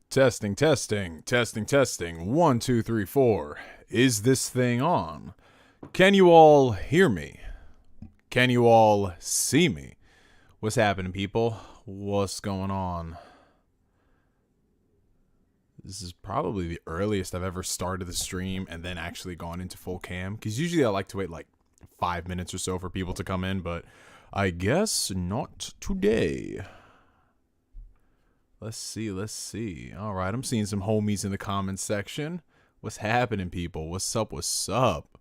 Testing, testing, testing, testing. 1, 2, 3, 4. Is this thing on? Can you all hear me? Can you all see me? What's happening, people? What's going on? This is probably the earliest I've ever started the stream and then actually gone into full cam. Because usually I like to wait like 5 minutes or so for people to come in, but I guess not today. Let's see. All right, I'm seeing some homies in the comments section. What's happening, people? What's up?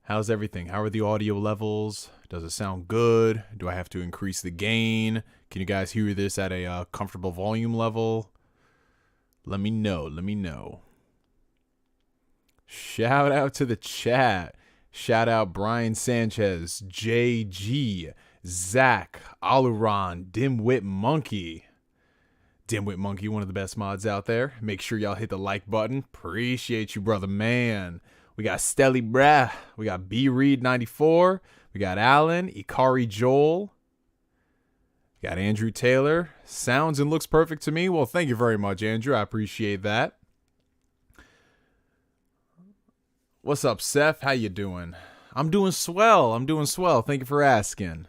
How's everything? How are the audio levels? Does it sound good? Do I have to increase the gain? Can you guys hear this at a comfortable volume level? Let me know. Shout out to the chat. Shout out Brian Sanchez, JG, Zach, Aluron, Dimwit Monkey. Dimwit Monkey, one of the best mods out there. Make sure y'all hit the like button. Appreciate you, brother, man. We got Stelly Brah. We got B Reed 94. We got Alan, Ikari Joel. We got Andrew Taylor. Sounds and looks perfect to me. Well, thank you very much, Andrew. I appreciate that. What's up, Seth? How you doing? I'm doing swell. Thank you for asking.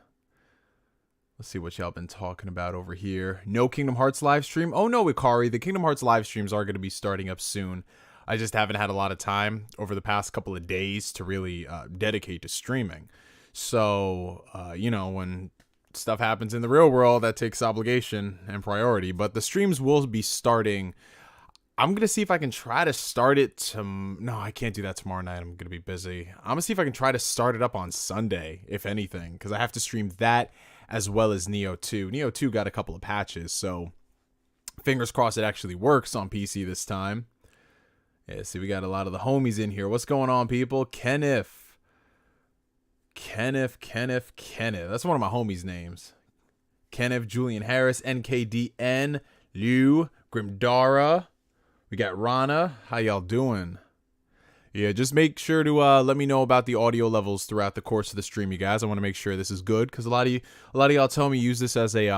Let's see what y'all been talking about over here. No Kingdom Hearts live stream? Oh no, Ikari. The Kingdom Hearts live streams are going to be starting up soon. I just haven't had a lot of time over the past couple of days to really dedicate to streaming. So, when stuff happens in the real world, that takes obligation and priority. But the streams will be starting. I'm going to see if I can try to start it no, I can't do that tomorrow night. I'm going to be busy. I'm going to see if I can try to start it up on Sunday, if anything, because I have to stream that as well as Neo 2. Neo 2 got a couple of patches, so fingers crossed it actually works on PC this time. Yeah, see, we got a lot of the homies in here. What's going on, people? Kenneth. That's one of my homies' names. Kenneth, Julian Harris, NKDN, Liu, Grimdara. We got Rana. How y'all doing? Yeah, just make sure to let me know about the audio levels throughout the course of the stream, you guys. I want to make sure this is good because a lot of y'all tell me use this as a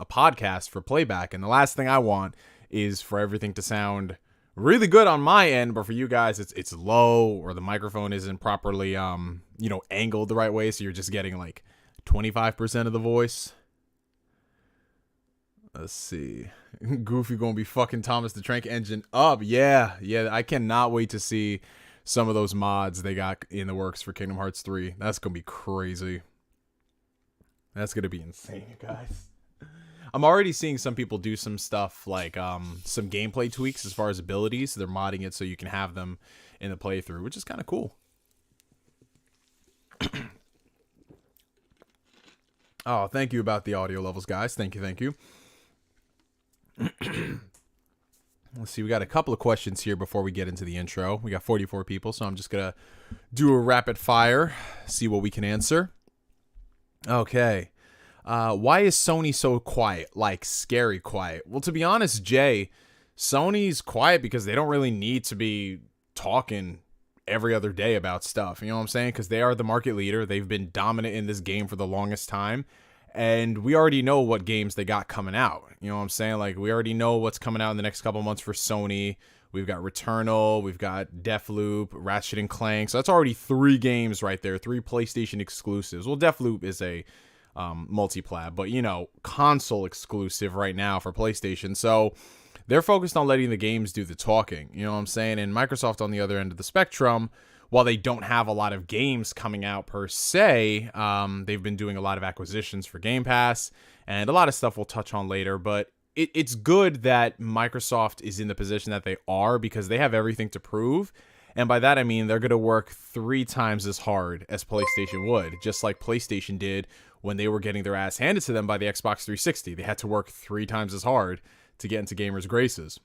podcast for playback, and the last thing I want is for everything to sound really good on my end, but for you guys it's low or the microphone isn't properly angled the right way, so you're just getting like 25% of the voice. Let's see. Goofy gonna be fucking Thomas the Tank Engine up. Yeah, I cannot wait to see some of those mods they got in the works for Kingdom Hearts 3. That's gonna be crazy. That's gonna be insane, you guys. I'm already seeing some people do some stuff like some gameplay tweaks as far as abilities. They're modding it so you can have them in the playthrough, which is kind of cool. Oh, thank you about the audio levels, guys. Thank you. Let's see, we got a couple of questions here before we get into the intro. We got 44 people, so I'm just gonna do a rapid fire, see what we can answer. Okay. Why is Sony so quiet? Like, scary quiet? Well, to be honest, Jay, Sony's quiet because they don't really need to be talking every other day about stuff. You know what I'm saying? Because they are the market leader. They've been dominant in this game for the longest time. And we already know what games they got coming out. You know what I'm saying? Like, we already know what's coming out in the next couple months for Sony. We've got Returnal, we've got Deathloop, Ratchet & Clank. So that's already 3 games right there, 3 PlayStation exclusives. Well, Deathloop is a multi-plat, but, console exclusive right now for PlayStation. So they're focused on letting the games do the talking. You know what I'm saying? And Microsoft on the other end of the spectrum, while they don't have a lot of games coming out per se, they've been doing a lot of acquisitions for Game Pass, and a lot of stuff we'll touch on later, but it's good that Microsoft is in the position that they are because they have everything to prove, and by that I mean they're going to work 3 times as hard as PlayStation would, just like PlayStation did when they were getting their ass handed to them by the Xbox 360. They had to work 3 times as hard to get into gamers' graces.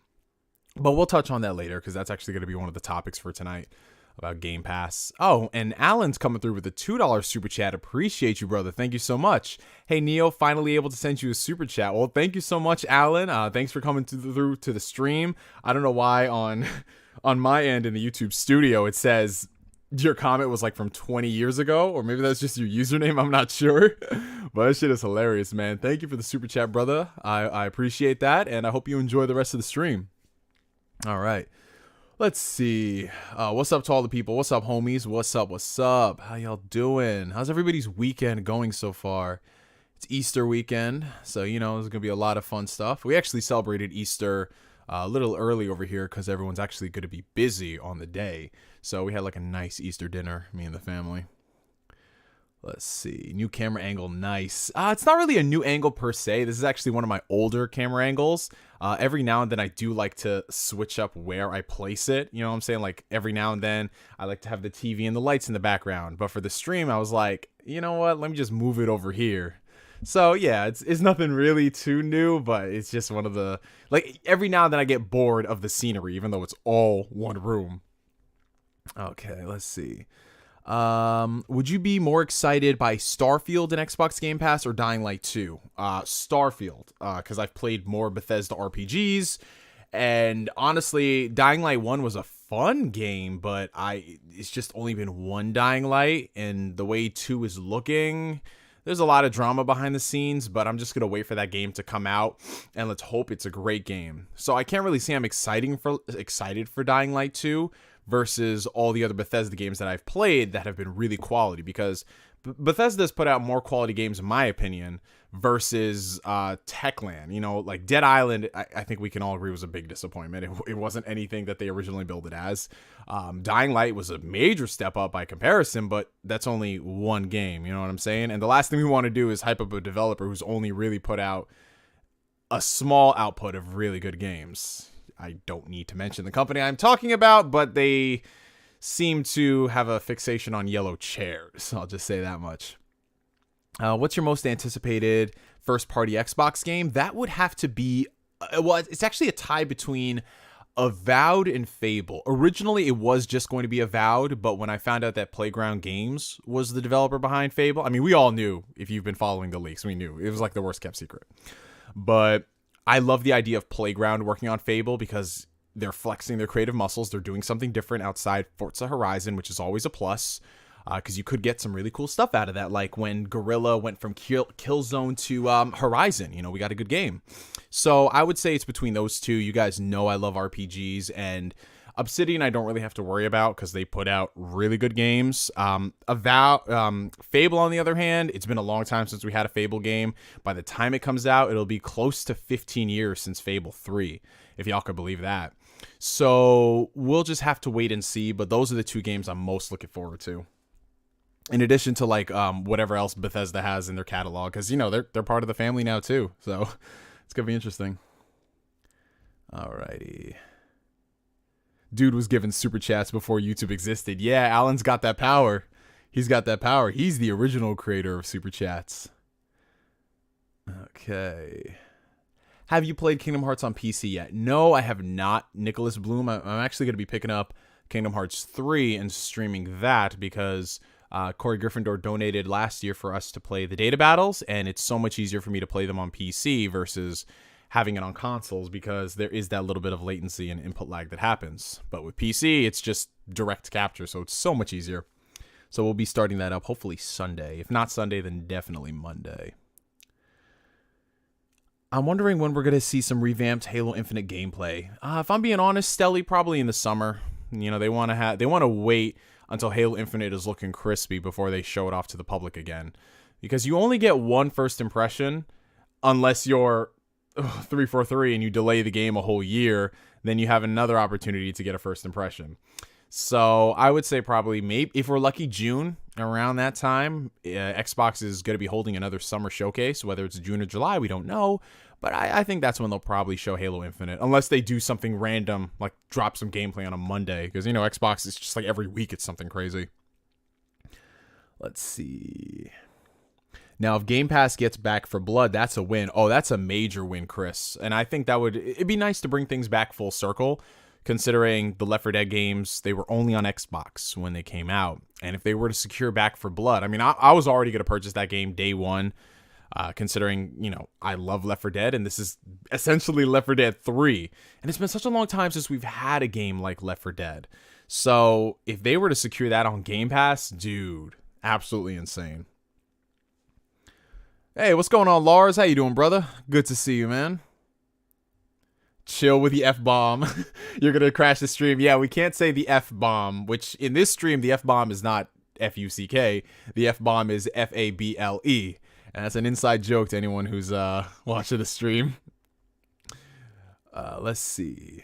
But we'll touch on that later because that's actually going to be one of the topics for tonight. About Game Pass. Oh, and Alan's coming through with a $2 super chat. Appreciate you, brother. Thank you so much. Hey, Neo, finally able to send you a super chat. Well, thank you so much, Alan. Thanks for coming through to the stream. I don't know why on my end in the YouTube studio it says your comment was like from 20 years ago, or maybe that's just your username. I'm not sure, but that shit is hilarious, man. Thank you for the super chat, brother. I appreciate that, and I hope you enjoy the rest of the stream. All right. Let's see. What's up to all the people? What's up, homies? What's up? What's up? How y'all doing? How's everybody's weekend going so far? It's Easter weekend, so, you know, there's going to be a lot of fun stuff. We actually celebrated Easter a little early over here because everyone's actually going to be busy on the day. So we had like a nice Easter dinner, me and the family. Let's see. New camera angle. Nice. It's not really a new angle per se. This is actually one of my older camera angles. Every now and then I do like to switch up where I place it. You know what I'm saying? Like every now and then I like to have the TV and the lights in the background. But for the stream, I was like, you know what? Let me just move it over here. So yeah, it's nothing really too new, but it's just one of the, like, every now and then I get bored of the scenery, even though it's all one room. Okay, let's see. Would you be more excited by Starfield in Xbox Game Pass or Dying Light 2? Starfield, because I've played more Bethesda RPGs, and honestly, Dying Light 1 was a fun game, but it's just only been one Dying Light, and the way 2 is looking, there's a lot of drama behind the scenes, but I'm just going to wait for that game to come out, and let's hope it's a great game. So I can't really say I'm excited for Dying Light 2, versus all the other Bethesda games that I've played that have been really quality, because Bethesda's put out more quality games, in my opinion, versus Techland. You know, like Dead Island, I think we can all agree was a big disappointment. It wasn't anything that they originally built it as. Dying Light was a major step up by comparison, but that's only one game, you know what I'm saying? And the last thing we want to do is hype up a developer who's only really put out a small output of really good games. I don't need to mention the company I'm talking about, but they seem to have a fixation on yellow chairs. I'll just say that much. What's your most anticipated first-party Xbox game? That would have to be... well, it's actually a tie between Avowed and Fable. Originally, it was just going to be Avowed, but when I found out that Playground Games was the developer behind Fable... I mean, we all knew, if you've been following the leaks, we knew. It was like the worst-kept secret. But I love the idea of Playground working on Fable because they're flexing their creative muscles. They're doing something different outside Forza Horizon, which is always a plus, because you could get some really cool stuff out of that. Like when Guerrilla went from Killzone to Horizon, you know, we got a good game. So I would say it's between those two. You guys know I love RPGs, and Obsidian I don't really have to worry about because they put out really good games. Fable, on the other hand, it's been a long time since we had a Fable game. By the time it comes out, it'll be close to 15 years since Fable 3, if y'all could believe that. So we'll just have to wait and see, but those are the two games I'm most looking forward to. In addition to like whatever else Bethesda has in their catalog, because, you know, they're part of the family now too, so it's gonna be interesting. Alrighty. Dude was given super chats before YouTube existed. Yeah, Alan's got that power. He's got that power. He's the original creator of super chats. Okay. Have you played Kingdom Hearts on PC yet? No, I have not, Nicholas Bloom. I'm actually going to be picking up Kingdom Hearts 3 and streaming that because Corey Gryffindor donated last year for us to play the data battles, and it's so much easier for me to play them on PC versus having it on consoles because there is that little bit of latency and input lag that happens. But with PC, it's just direct capture, so it's so much easier. So we'll be starting that up hopefully Sunday. If not Sunday, then definitely Monday. I'm wondering when we're going to see some revamped Halo Infinite gameplay. If I'm being honest, Stelly, probably in the summer. You know, they want to wait until Halo Infinite is looking crispy before they show it off to the public again. Because you only get one first impression unless you're 343 and you delay the game a whole year, then you have another opportunity to get a first impression. So I would say probably, maybe if we're lucky, June, around that time. Xbox is going to be holding another summer showcase, whether it's June or July, we don't know. But I think that's when they'll probably show Halo Infinite, unless they do something random, like drop some gameplay on a Monday. Because, you know, Xbox is just like every week it's something crazy. Let's see. Now, if Game Pass gets Back for Blood, that's a win. Oh, that's a major win, Chris. And I think it'd be nice to bring things back full circle, considering the Left 4 Dead games, they were only on Xbox when they came out. And if they were to secure Back for Blood, I mean, I was already going to purchase that game day one, considering, you know, I love Left 4 Dead, and this is essentially Left 4 Dead 3. And it's been such a long time since we've had a game like Left 4 Dead. So if they were to secure that on Game Pass, dude, absolutely insane. Hey, what's going on, Lars? How you doing, brother? Good to see you, man. Chill with the F-bomb. You're going to crash the stream. Yeah, we can't say the F-bomb, which in this stream, the F-bomb is not F-U-C-K. The F-bomb is F-A-B-L-E. And that's an inside joke to anyone who's watching the stream. Let's see.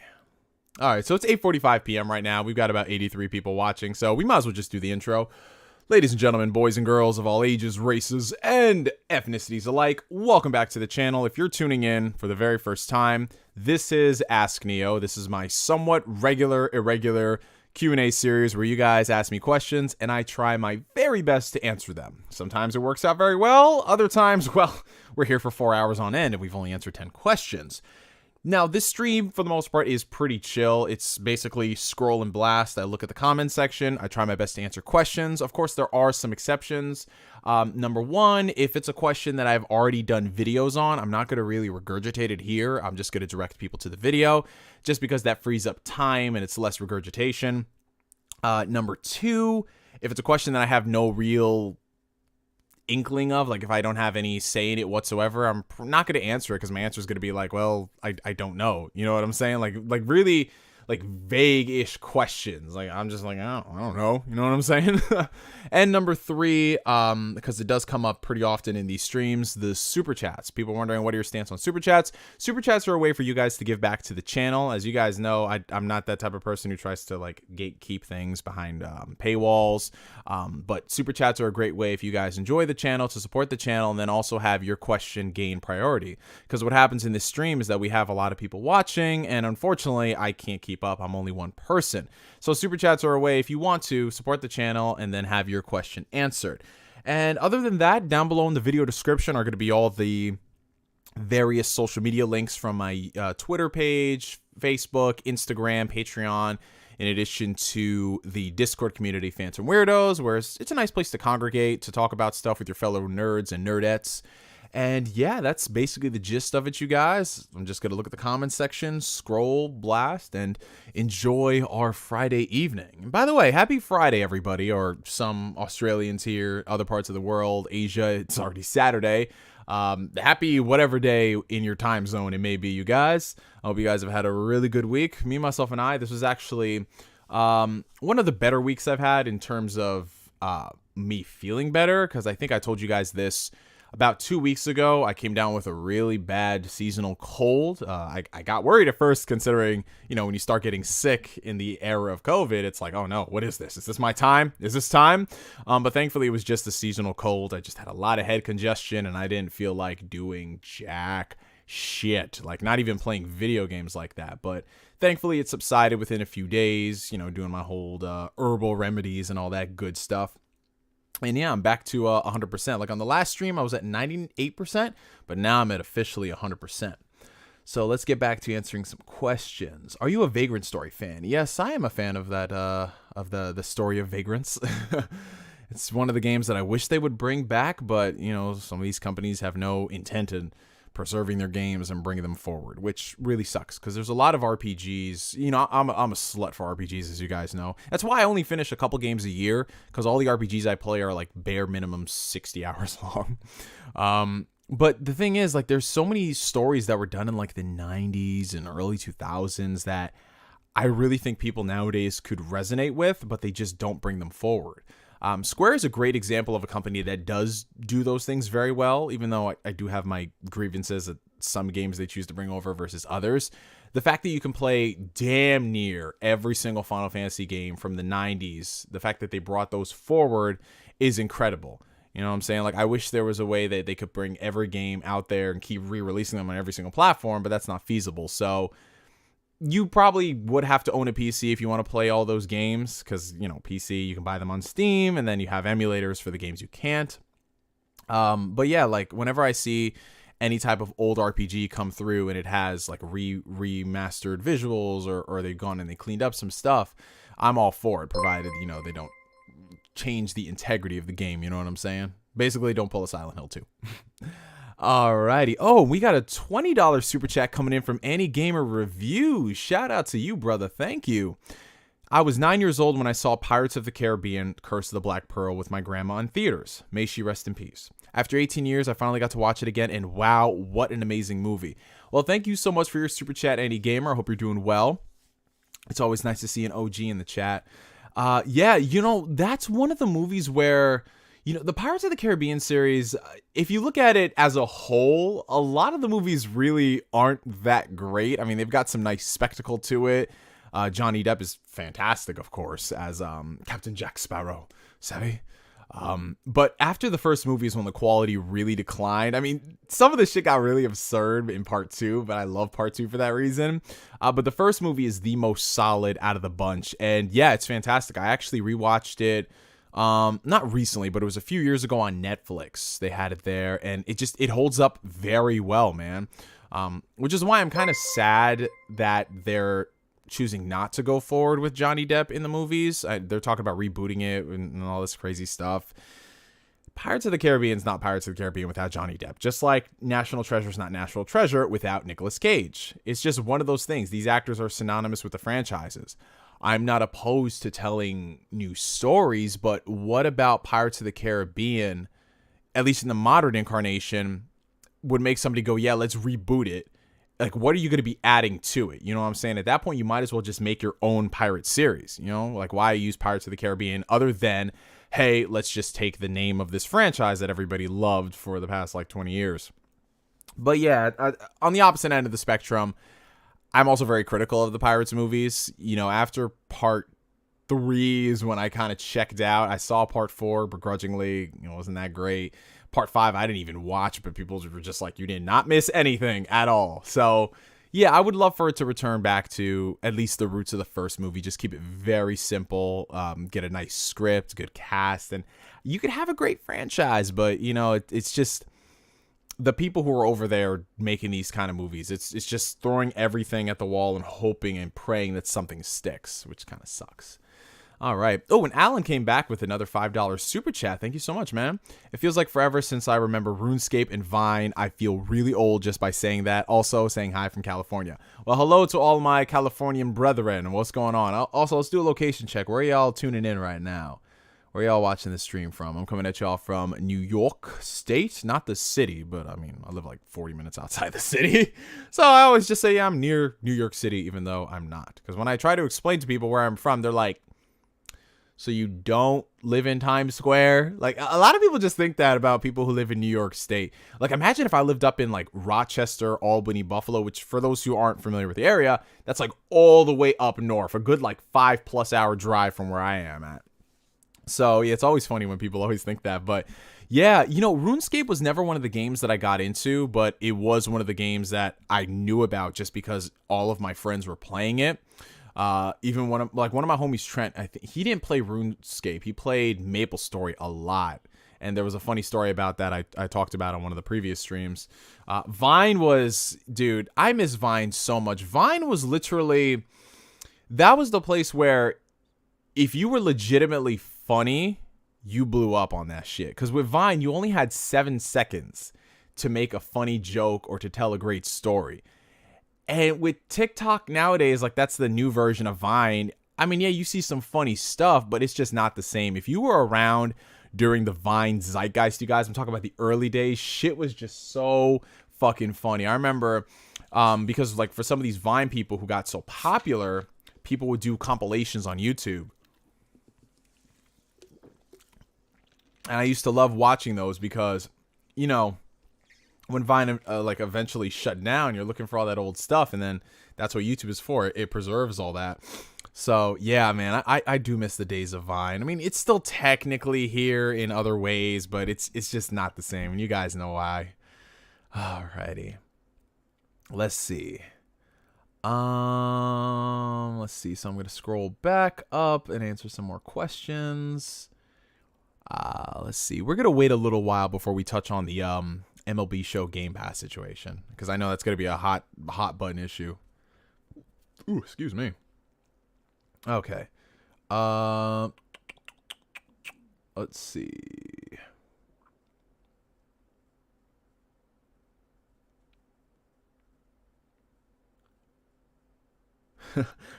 All right, so it's 8:45 p.m. right now. We've got about 83 people watching, so we might as well just do the intro. Ladies and gentlemen, boys and girls of all ages, races, and ethnicities alike, welcome back to the channel. If you're tuning in for the very first time, this is Ask Neo. This is my somewhat regular, irregular Q&A series where you guys ask me questions, and I try my very best to answer them. Sometimes it works out very well. Other times, well, we're here for 4 hours on end, and we've only answered 10 questions. Now, this stream, for the most part, is pretty chill. It's basically scroll and blast. I look at the comments section. I try my best to answer questions. Of course, there are some exceptions. Number one, if it's a question that I've already done videos on, I'm not going to really regurgitate it here. I'm just going to direct people to the video, just because that frees up time and it's less regurgitation. Number two, if it's a question that I have no real inkling of, like if I don't have any say in it whatsoever, I'm not going to answer it, because my answer is going to be like, well, I don't know. You know what I'm saying? Like really like vague-ish questions. Like I'm just like, I don't know. You know what I'm saying? And number three, because it does come up pretty often in these streams, the super chats. People wondering, what are your stance on super chats? Super chats are a way for you guys to give back to the channel. As you guys know, I'm not that type of person who tries to like gatekeep things behind paywalls. But super chats are a great way if you guys enjoy the channel to support the channel, and then also have your question gain priority. Because what happens in this stream is that we have a lot of people watching, and unfortunately, I can't keep up. I'm only one person. So super chats are a way if you want to support the channel and then have your question answered. And other than that, down below in the video description are going to be all the various social media links from my Twitter page, Facebook, Instagram, Patreon, in addition to the Discord community, Phantom Weirdos, where it's a nice place to congregate, to talk about stuff with your fellow nerds and nerdettes. And yeah, that's basically the gist of it, you guys. I'm just going to look at the comments section, scroll, blast, and enjoy our Friday evening. And by the way, happy Friday, everybody, or some Australians here, other parts of the world, Asia, it's already Saturday. Happy whatever day in your time zone it may be, you guys. I hope you guys have had a really good week. Me, myself, and I, this was actually one of the better weeks I've had in terms of me feeling better, because I think I told you guys this about 2 weeks ago. I came down with a really bad seasonal cold. I got worried at first, considering, you know, when you start getting sick in the era of COVID, it's like, oh no, what is this? Is this my time? Is this time? But thankfully it was just a seasonal cold. I just had a lot of head congestion, and I didn't feel like doing jack shit, like not even playing video games like that. But thankfully it subsided within a few days, you know, doing my whole herbal remedies and all that good stuff. And yeah, I'm back to 100%. Like on the last stream, I was at 98%, but now I'm at officially 100%. So let's get back to answering some questions. Are you a Vagrant Story fan? Yes, I am a fan of that, of the story of Vagrants. It's one of the games that I wish they would bring back, but you know, some of these companies have no intent in preserving their games and bringing them forward, which really sucks, because there's a lot of RPGs. You know, I'm a slut for RPGs, as you guys know. That's why I only finish a couple games a year, because all the RPGs I play are like bare minimum 60 hours long. But the thing is, like, there's so many stories that were done in like the 90s and early 2000s that I really think people nowadays could resonate with, but they just don't bring them forward. Square is a great example of a company that does do those things very well, even though I do have my grievances at some games they choose to bring over versus others. The fact that you can play damn near every single Final Fantasy game from the 90s, the fact that they brought those forward is incredible. You know what I'm saying? Like, I wish there was a way that they could bring every game out there and keep re-releasing them on every single platform, but that's not feasible. So you probably would have to own a PC if you want to play all those games, because, you know, PC, you can buy them on Steam, and then you have emulators for the games you can't. But yeah, like, whenever I see any type of old RPG come through and it has, like, remastered visuals, or they've gone and they cleaned up some stuff, I'm all for it, provided, you know, they don't change the integrity of the game, you know what I'm saying? Basically, don't pull a Silent Hill 2. Alrighty. Oh, we got a $20 super chat coming in from Any Gamer Reviews. Shout out to you, brother. Thank you. I was 9 years old when I saw Pirates of the Caribbean: Curse of the Black Pearl with my grandma in theaters. May she rest in peace. After 18 years, I finally got to watch it again, and wow, what an amazing movie. Well, thank you so much for your super chat, Andy Gamer. I hope you're doing well. It's always nice to see an OG in the chat. Yeah, that's one of the movies where, the Pirates of the Caribbean series, if you look at it as a whole, a lot of the movies really aren't that great. I mean, they've got some nice spectacle to it. Johnny Depp is fantastic, of course, as Captain Jack Sparrow. Savvy? But after the first movie is when the quality really declined. I mean, some of the shit got really absurd in part 2, but I love part 2 for that reason. But the first movie is the most solid out of the bunch. And yeah, it's fantastic. I actually rewatched it, not recently, but it was a few years ago on Netflix. They had it there, and it holds up very well, man. Which is why I'm kind of sad that they're choosing not to go forward with Johnny Depp in the movies. They're talking about rebooting it and all this crazy stuff. Pirates of the Caribbean is not Pirates of the Caribbean without Johnny Depp. Just like National Treasure is not National Treasure without Nicolas Cage. It's just one of those things. These actors are synonymous with the franchises. I'm not opposed to telling new stories, but what about Pirates of the Caribbean, at least in the modern incarnation, would make somebody go, yeah, let's reboot it? Like, what are you going to be adding to it? You know what I'm saying? At that point, you might as well just make your own pirate series. Like, why use Pirates of the Caribbean other than, hey, let's just take the name of this franchise that everybody loved for the past, 20 years. But yeah, on the opposite end of the spectrum, I'm also very critical of the Pirates movies. After part 3 is when I kind of checked out. I saw part 4 begrudgingly. It wasn't that great. Part 5, I didn't even watch, but people were just like, you did not miss anything at all. So, yeah, I would love for it to return back to at least the roots of the first movie. Just keep it very simple, get a nice script, good cast, and you could have a great franchise. But, it's just the people who are over there making these kind of movies. It's just throwing everything at the wall and hoping and praying that something sticks, which kind of sucks. All right. Oh, and Alan came back with another $5 super chat. Thank you so much, man. It feels like forever since I remember RuneScape and Vine. I feel really old just by saying that. Also, saying hi from California. Well, hello to all my Californian brethren. What's going on? Also, let's do a location check. Where are y'all tuning in right now? Where y'all watching this stream from? I'm coming at y'all from New York State. Not the city, but I mean, I live 40 minutes outside the city. So I always just say I'm near New York City, even though I'm not. Because when I try to explain to people where I'm from, they're like, so you don't live in Times Square? A lot of people just think that about people who live in New York State. Imagine if I lived up in Rochester, Albany, Buffalo, which for those who aren't familiar with the area, that's all the way up north, a good 5+ hour drive from where I am at. So yeah, it's always funny when people always think that. But yeah, RuneScape was never one of the games that I got into, but it was one of the games that I knew about just because all of my friends were playing it. Even one of my homies, Trent, I think he didn't play RuneScape. He played MapleStory a lot. And there was a funny story about that I talked about on one of the previous streams. Vine was, dude, I miss Vine so much. Vine was literally, that was the place where if you were legitimately funny, you blew up on that shit. Because with Vine, you only had 7 seconds to make a funny joke or to tell a great story. And with TikTok nowadays, that's the new version of Vine. I mean, yeah, you see some funny stuff, but it's just not the same. If you were around during the Vine zeitgeist, you guys, I'm talking about the early days, shit was just so fucking funny. I remember because for some of these Vine people who got so popular, people would do compilations on YouTube. And I used to love watching those because, when Vine eventually shut down, you're looking for all that old stuff, and then that's what YouTube is for. It preserves all that. So yeah, man, I do miss the days of Vine. I mean, it's still technically here in other ways, but it's just not the same, and you guys know why. Alrighty, let's see. So I'm gonna scroll back up and answer some more questions. Let's see. We're gonna wait a little while before we touch on the MLB Show Game Pass situation, because I know that's gonna be a hot button issue. Ooh, excuse me. Okay. Let's see.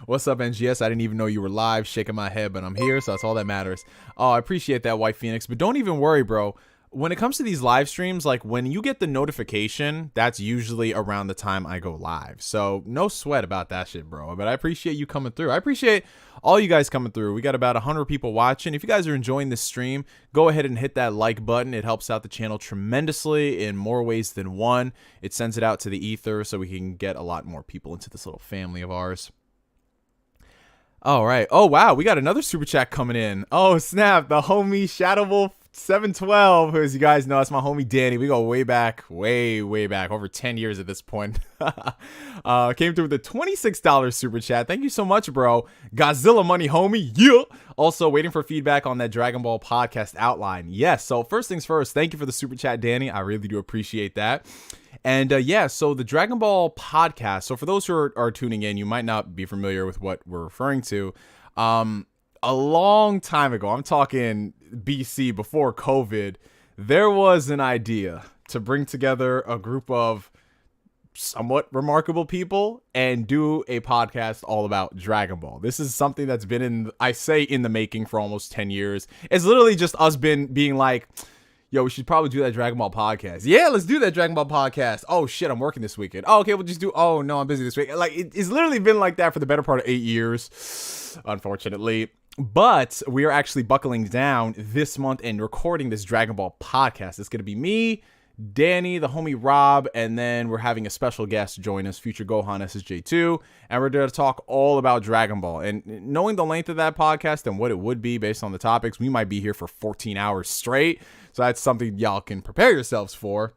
What's up, NGS? I didn't even know you were live. Shaking my head, but I'm here, so that's all that matters. Oh, I appreciate that, White Phoenix. But don't even worry, bro. When it comes to these live streams, like when you get the notification, that's usually around the time I go live. So no sweat about that shit, bro. But I appreciate you coming through. I appreciate all you guys coming through. We got about 100 people watching. If you guys are enjoying this stream, go ahead and hit that like button. It helps out the channel tremendously in more ways than one. It sends it out to the ether so we can get a lot more people into this little family of ours. All right. Oh, wow. We got another super chat coming in. Oh, snap. The homie Shadowwolf 712, who, as you guys know, that's my homie Danny. We go way back, way back, over 10 years at this point. Came through with a $26 super chat. Thank you so much, bro. Godzilla money, homie. Yeah. Also, waiting for feedback on that Dragon Ball podcast outline. Yes. So first things first, thank you for the super chat, Danny. I really do appreciate that. And yeah, so the Dragon Ball podcast. So for those who are tuning in, you might not be familiar with what we're referring to. A long time ago, I'm talking BC, before COVID, there was an idea to bring together a group of somewhat remarkable people and do a podcast all about Dragon Ball. This is something that's been in the making for almost 10 years. It's literally just us being like, yo, we should probably do that Dragon Ball podcast. Yeah, let's do that Dragon Ball podcast. Oh shit, I'm working this weekend. Oh, okay, we'll just do, oh no, I'm busy this week. Like, it's literally been like that for the better part of 8 years, unfortunately. But we are actually buckling down this month and recording this Dragon Ball podcast. It's going to be me, Danny, the homie Rob, and then we're having a special guest join us, Future Gohan SSJ2, and we're going to talk all about Dragon Ball. And knowing the length of that podcast and what it would be based on the topics, we might be here for 14 hours straight. So that's something y'all can prepare yourselves for.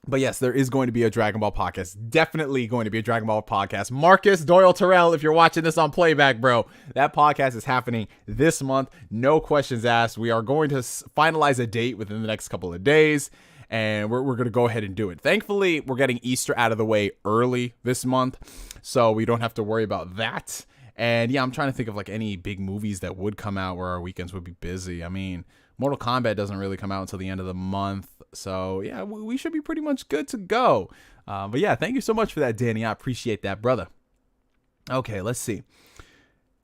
But yes, there is going to be a Dragon Ball podcast. Definitely going to be a Dragon Ball podcast. Marcus Doyle Terrell, if you're watching this on playback, bro, that podcast is happening this month. No questions asked. We are going to finalize a date within the next couple of days, and we're going to go ahead and do it. Thankfully, we're getting Easter out of the way early this month, so we don't have to worry about that. And yeah, I'm trying to think of like any big movies that would come out where our weekends would be busy. I mean, Mortal Kombat doesn't really come out until the end of the month. So yeah, we should be pretty much good to go. But yeah, thank you so much for that, Danny. I appreciate that, brother. Okay, let's see.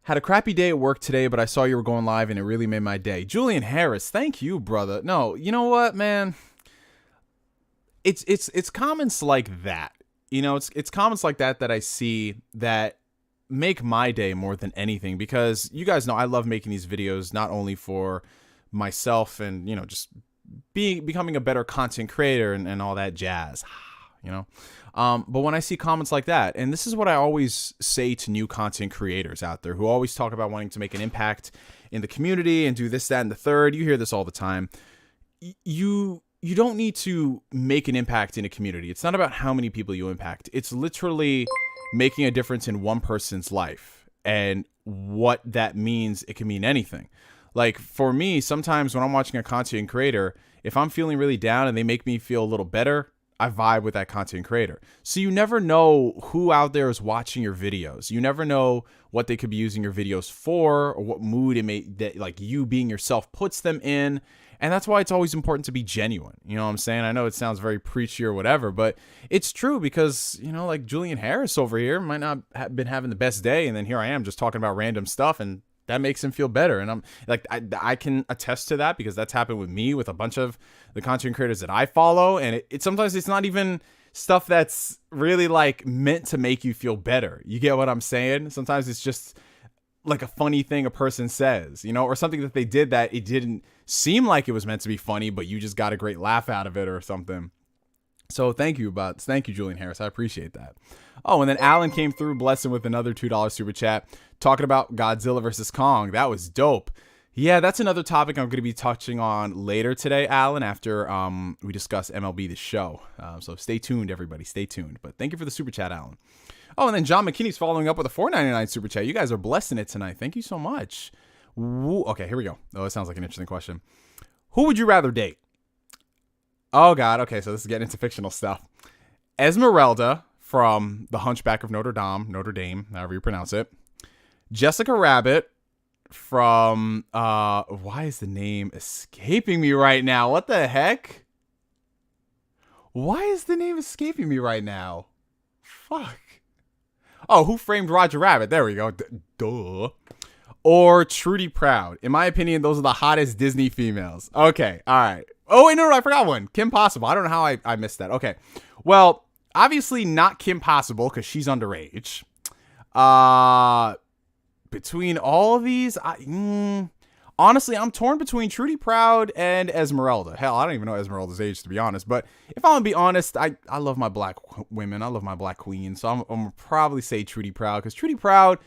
Had a crappy day at work today, but I saw you were going live and it really made my day. Julian Harris, thank you, brother. No, you know what, man? It's comments like that. You know, it's comments like that I see that make my day more than anything, because you guys know I love making these videos not only for myself and, you know, just becoming a better content creator and all that jazz, you know. But when I see comments like that, and this is what I always say to new content creators out there who always talk about wanting to make an impact in the community and do this, that, and the third. You hear this all the time. You don't need to make an impact in a community. It's not about how many people you impact. It's literally making a difference in one person's life, and what that means, it can mean anything. Like for me, sometimes when I'm watching a content creator, if I'm feeling really down and they make me feel a little better, I vibe with that content creator. So you never know who out there is watching your videos. You never know what they could be using your videos for, or what mood it may, that like you being yourself puts them in. And that's why it's always important to be genuine. You know what I'm saying? I know it sounds very preachy or whatever, but it's true, because, you know, like Julian Harris over here might not have been having the best day, and then here I am just talking about random stuff, and that makes him feel better. And I'm like, I can attest to that, because that's happened with me, with a bunch of the content creators that I follow. And it sometimes it's not even stuff that's really like meant to make you feel better. You get what I'm saying? Sometimes it's just like a funny thing a person says, you know, or something that they did that it didn't seem like it was meant to be funny, but you just got a great laugh out of it or something. So thank you, Julian Harris. I appreciate that. Oh, and then Alan came through, blessing with another $2 super chat, talking about Godzilla versus Kong. That was dope. Yeah, that's another topic I'm going to be touching on later today, Alan, after we discuss MLB The Show. So stay tuned, everybody. Stay tuned. But thank you for the super chat, Alan. Oh, and then John McKinney's following up with a $4.99 super chat. You guys are blessing it tonight. Thank you so much. Okay, here we go. Oh, it sounds like an interesting question. Who would you rather date? Oh, God. Okay, so this is getting into fictional stuff. Esmeralda from The Hunchback of Notre Dame, however you pronounce it. Jessica Rabbit from, why is the name escaping me right now? What the heck? Why is the name escaping me right now? Fuck. Oh, Who Framed Roger Rabbit? There we go. Duh. Or Trudy Proud. In my opinion, those are the hottest Disney females. Okay, all right. Oh, wait, no, I forgot one. Kim Possible. I don't know how I missed that. Okay. Well, obviously not Kim Possible because she's underage. Between all of these, honestly, I'm torn between Trudy Proud and Esmeralda. Hell, I don't even know Esmeralda's age, to be honest. But if I'm going to be honest, I love my black women. I love my black queens. So I'm going to probably say Trudy Proud because Trudy Proud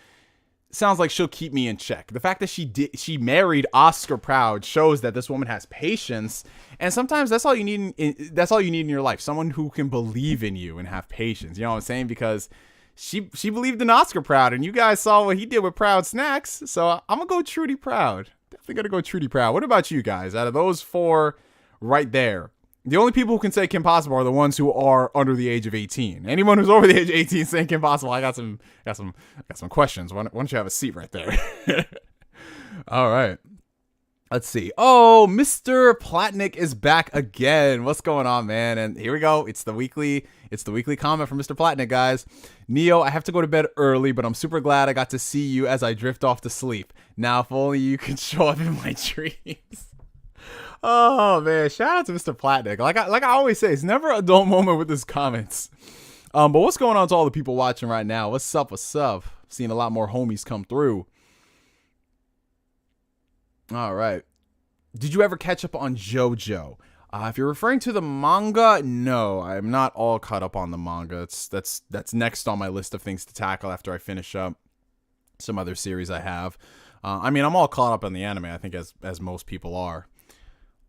sounds like she'll keep me in check. The fact that she married Oscar Proud shows that this woman has patience, and sometimes that's all you need. That's all you need in your life. Someone who can believe in you and have patience. You know what I'm saying? Because she believed in Oscar Proud, and you guys saw what he did with Proud Snacks. So I'm gonna go Trudy Proud. Definitely gonna go Trudy Proud. What about you guys? Out of those four, right there. The only people who can say Kim Possible are the ones who are under the age of 18. Anyone who's over the age of 18 saying Kim Possible, I got some questions. Why don't you have a seat right there? All right. Let's see. Oh, Mr. Platnick is back again. What's going on, man? And here we go. It's the weekly comment from Mr. Platnick, guys. Neo, I have to go to bed early, but I'm super glad I got to see you as I drift off to sleep. Now, if only you could show up in my dreams. Oh man, shout out to Mr. Platnick. Like I always say, it's never a dull moment with his comments. But what's going on to all the people watching right now? What's up? What's up? Seeing a lot more homies come through. All right. Did you ever catch up on JoJo? If you're referring to the manga, no, I'm not all caught up on the manga. That's next on my list of things to tackle after I finish up some other series I have. I mean, I'm all caught up on the anime, I think, as most people are.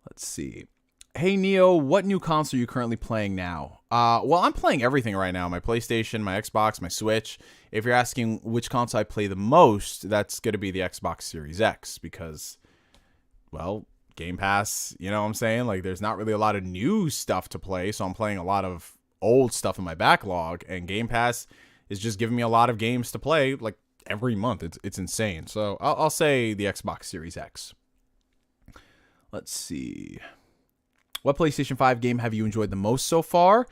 Let's see. Hey, Neo, what new console are you currently playing now? Well, I'm playing everything right now. My PlayStation, my Xbox, my Switch. If you're asking which console I play the most, that's going to be the Xbox Series X because, well, Game Pass, you know what I'm saying? Like, there's not really a lot of new stuff to play, so I'm playing a lot of old stuff in my backlog, and Game Pass is just giving me a lot of games to play, like, every month. It's insane. So I'll say the Xbox Series X. Let's see. What PlayStation 5 game have you enjoyed the most so far?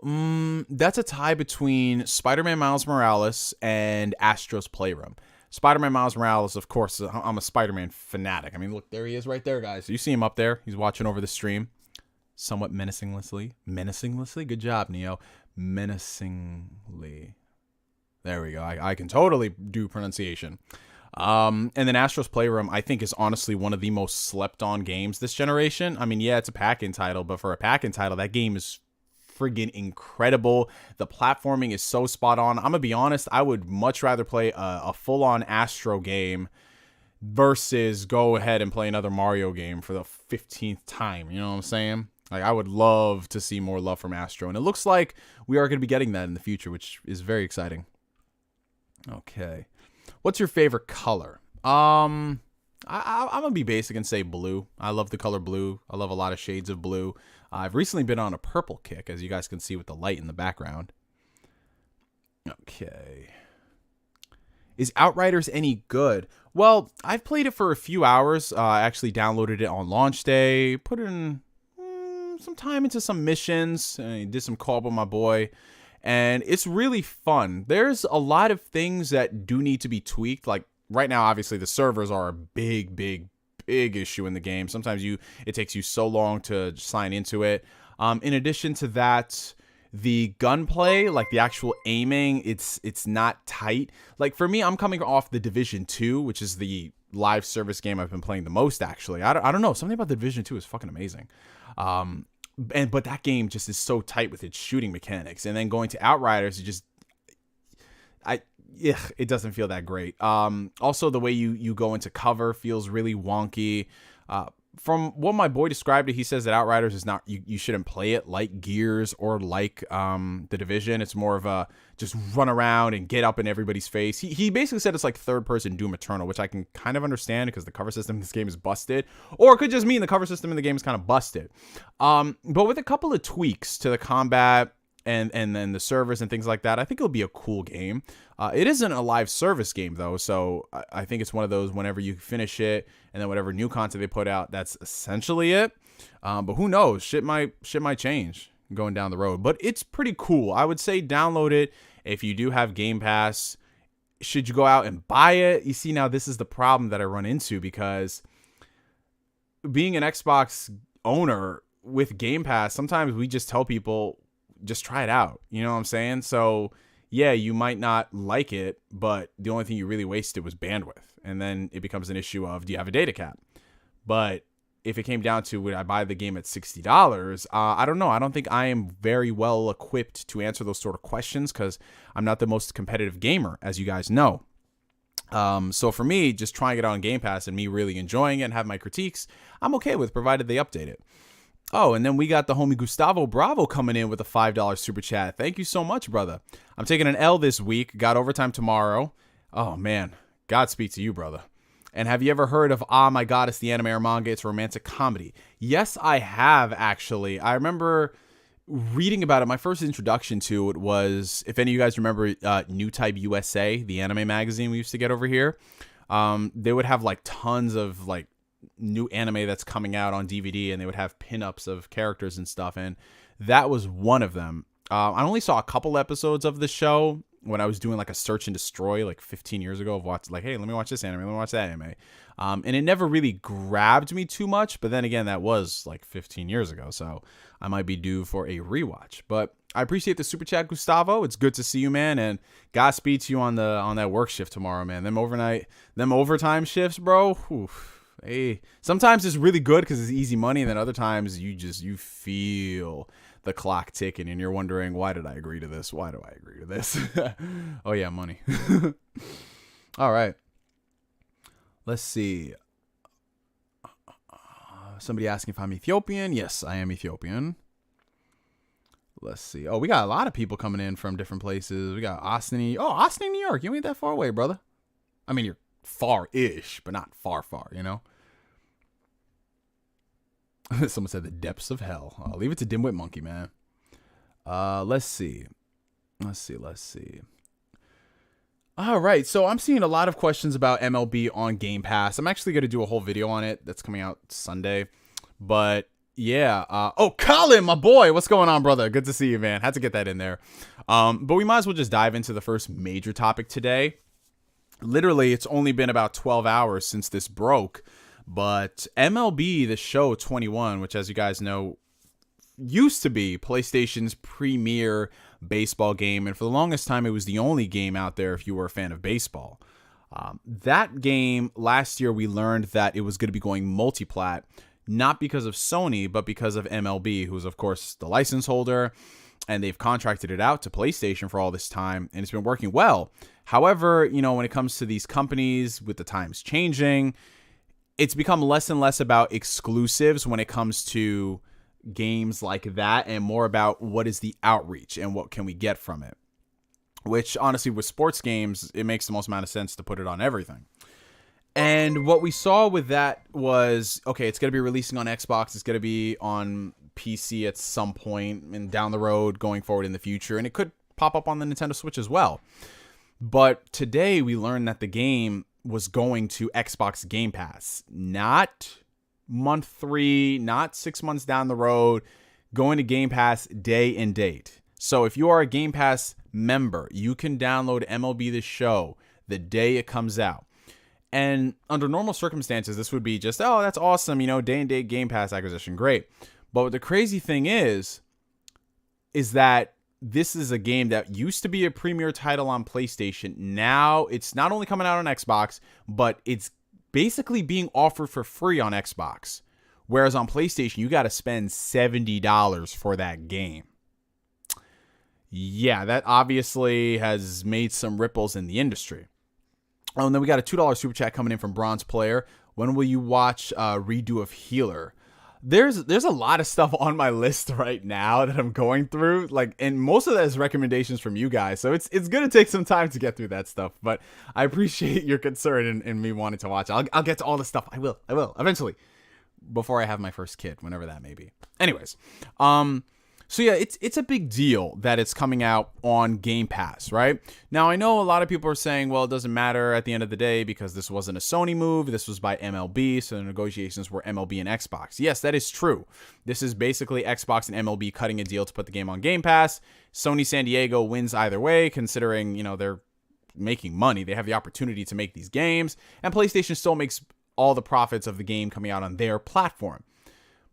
That's a tie between Spider-Man Miles Morales and Astro's Playroom. Spider-Man Miles Morales, of course, I'm a Spider-Man fanatic. I mean, look, there he is right there, guys. You see him up there. He's watching over the stream. Somewhat menacingly. Good job, Neo. Menacingly. There we go. I can totally do pronunciation. And then Astro's Playroom, I think, is honestly one of the most slept-on games this generation. I mean, yeah, it's a pack-in title, but for a pack-in title, that game is friggin' incredible. The platforming is so spot-on. I'm gonna be honest, I would much rather play a full-on Astro game versus go ahead and play another Mario game for the 15th time. You know what I'm saying? Like, I would love to see more love from Astro, and it looks like we are going to be getting that in the future, which is very exciting. Okay. What's your favorite color? I'm gonna be basic and say blue. I love the color blue. I love a lot of shades of blue. I've recently been on a purple kick, as you guys can see with the light in the background. Okay. Is Outriders any good? Well, I've played it for a few hours. I actually downloaded it on launch day, put in some time into some missions, did some co-op with my boy. And it's really fun. There's a lot of things that do need to be tweaked. Like right now, obviously, the servers are a big issue in the game. Sometimes it takes you so long to sign into it. In addition to that, the gunplay, like the actual aiming, it's not tight. Like for me, I'm coming off the Division 2, which is the live service game I've been playing the most. Actually, I don't know. Something about the Division 2 is fucking amazing. But that game just is so tight with its shooting mechanics, and then going to Outriders, it doesn't feel that great. Also, the way you go into cover feels really wonky. From what my boy described it, he says that Outriders is not, you shouldn't play it like Gears or like the Division. It's more of a just run around and get up in everybody's face. He basically said it's like third-person Doom Eternal, which I can kind of understand because the cover system in this game is busted. Or it could just mean the cover system in the game is kind of busted. But with a couple of tweaks to the combat and then the servers and things like that, I think it'll be a cool game. It isn't a live service game, though, so I think it's one of those whenever you finish it and then whatever new content they put out, that's essentially it. But who knows? Shit might change. going down the road. But it's pretty cool. I would say download it if you do have Game Pass. Should you go out and buy it? You see, now this is the problem that I run into, because being an Xbox owner with Game Pass, sometimes we just tell people, just try it out. You know what I'm saying? So yeah, you might not like it, but the only thing you really wasted was bandwidth. And then it becomes an issue of, do you have a data cap? But if it came down to, would I buy the game at $60? I don't know. I don't think I am very well equipped to answer those sort of questions, because I'm not the most competitive gamer, as you guys know. So for me, just trying it on Game Pass and me really enjoying it and have my critiques, I'm okay with, provided they update it. Oh, and then we got the homie Gustavo Bravo coming in with a $5 super chat. Thank you so much, brother. I'm taking an L this week. Got overtime tomorrow. Oh, man. Godspeed to you, brother. And have you ever heard of Ah My God, It's the Anime or Manga? It's a romantic comedy. Yes, I have, actually. I remember reading about it. My first introduction to it was, if any of you guys remember New Type USA, the anime magazine we used to get over here. They would have like tons of like new anime that's coming out on DVD, and they would have pinups of characters and stuff, and that was one of them. I only saw a couple episodes of the show when I was doing like a search and destroy like 15 years ago of watch, like, hey, let me watch this anime, let me watch that anime. And it never really grabbed me too much, but then again, that was like 15 years ago, so I might be due for a rewatch. But I appreciate the super chat, Gustavo. It's good to see you, man, and Godspeed to you on that work shift tomorrow, man. Them overtime shifts, bro. Oof. Hey, sometimes it's really good because it's easy money, and then other times you feel the clock ticking and you're wondering, why did I agree to this? Why do I agree to this? Oh yeah, money. All right. Let's see. Somebody asking if I'm Ethiopian. Yes, I am Ethiopian. Let's see. Oh, we got a lot of people coming in from different places. We got Austin, New York. You ain't that far away, brother. I mean, you're far-ish, but not far, you know? Someone said the depths of hell. I'll leave it to Dimwit Monkey, man. Let's see. All right, so I'm seeing a lot of questions about MLB on Game Pass. I'm actually going to do a whole video on it that's coming out Sunday. But yeah. Oh, Colin, my boy. What's going on, brother? Good to see you, man. Had to get that in there. But we might as well just dive into the first major topic today. Literally, it's only been about 12 hours since this broke. But MLB The Show 21, which, as you guys know, used to be PlayStation's premier baseball game, and for the longest time, it was the only game out there if you were a fan of baseball. That game, last year, we learned that it was going to be going multi-plat, not because of Sony, but because of MLB, who's, of course, the license holder, and they've contracted it out to PlayStation for all this time, and it's been working well. However, you know, when it comes to these companies, with the times changing, it's become less and less about exclusives when it comes to games like that, and more about what is the outreach and what can we get from it. Which, honestly, with sports games, it makes the most amount of sense to put it on everything. And what we saw with that was, okay, it's going to be releasing on Xbox, it's going to be on PC at some point, and down the road, going forward in the future, and it could pop up on the Nintendo Switch as well. But today, we learned that the game was going to Xbox Game Pass, not month 3, not 6 months down the road, going to Game Pass day and date. So if you are a Game Pass member, you can download MLB The Show the day it comes out. And under normal circumstances, this would be just, oh, that's awesome, you know, day and date Game Pass acquisition, great. But the crazy thing is that this is a game that used to be a premier title on PlayStation. Now it's not only coming out on Xbox, but it's basically being offered for free on Xbox. Whereas on PlayStation, you got to spend $70 for that game. Yeah, that obviously has made some ripples in the industry. Oh, and then we got a $2 super chat coming in from Bronze Player. When will you watch redo of Healer? There's a lot of stuff on my list right now that I'm going through, like, and most of that is recommendations from you guys, so it's gonna take some time to get through that stuff, but I appreciate your concern and me wanting to watch it. I'll get to all the stuff. I will eventually, before I have my first kid, whenever that may be. Anyways, So yeah, it's a big deal that it's coming out on Game Pass, right? Now, I know a lot of people are saying, well, it doesn't matter at the end of the day because this wasn't a Sony move. This was by MLB, so the negotiations were MLB and Xbox. Yes, that is true. This is basically Xbox and MLB cutting a deal to put the game on Game Pass. Sony San Diego wins either way, considering, they're making money. They have the opportunity to make these games, and PlayStation still makes all the profits of the game coming out on their platform.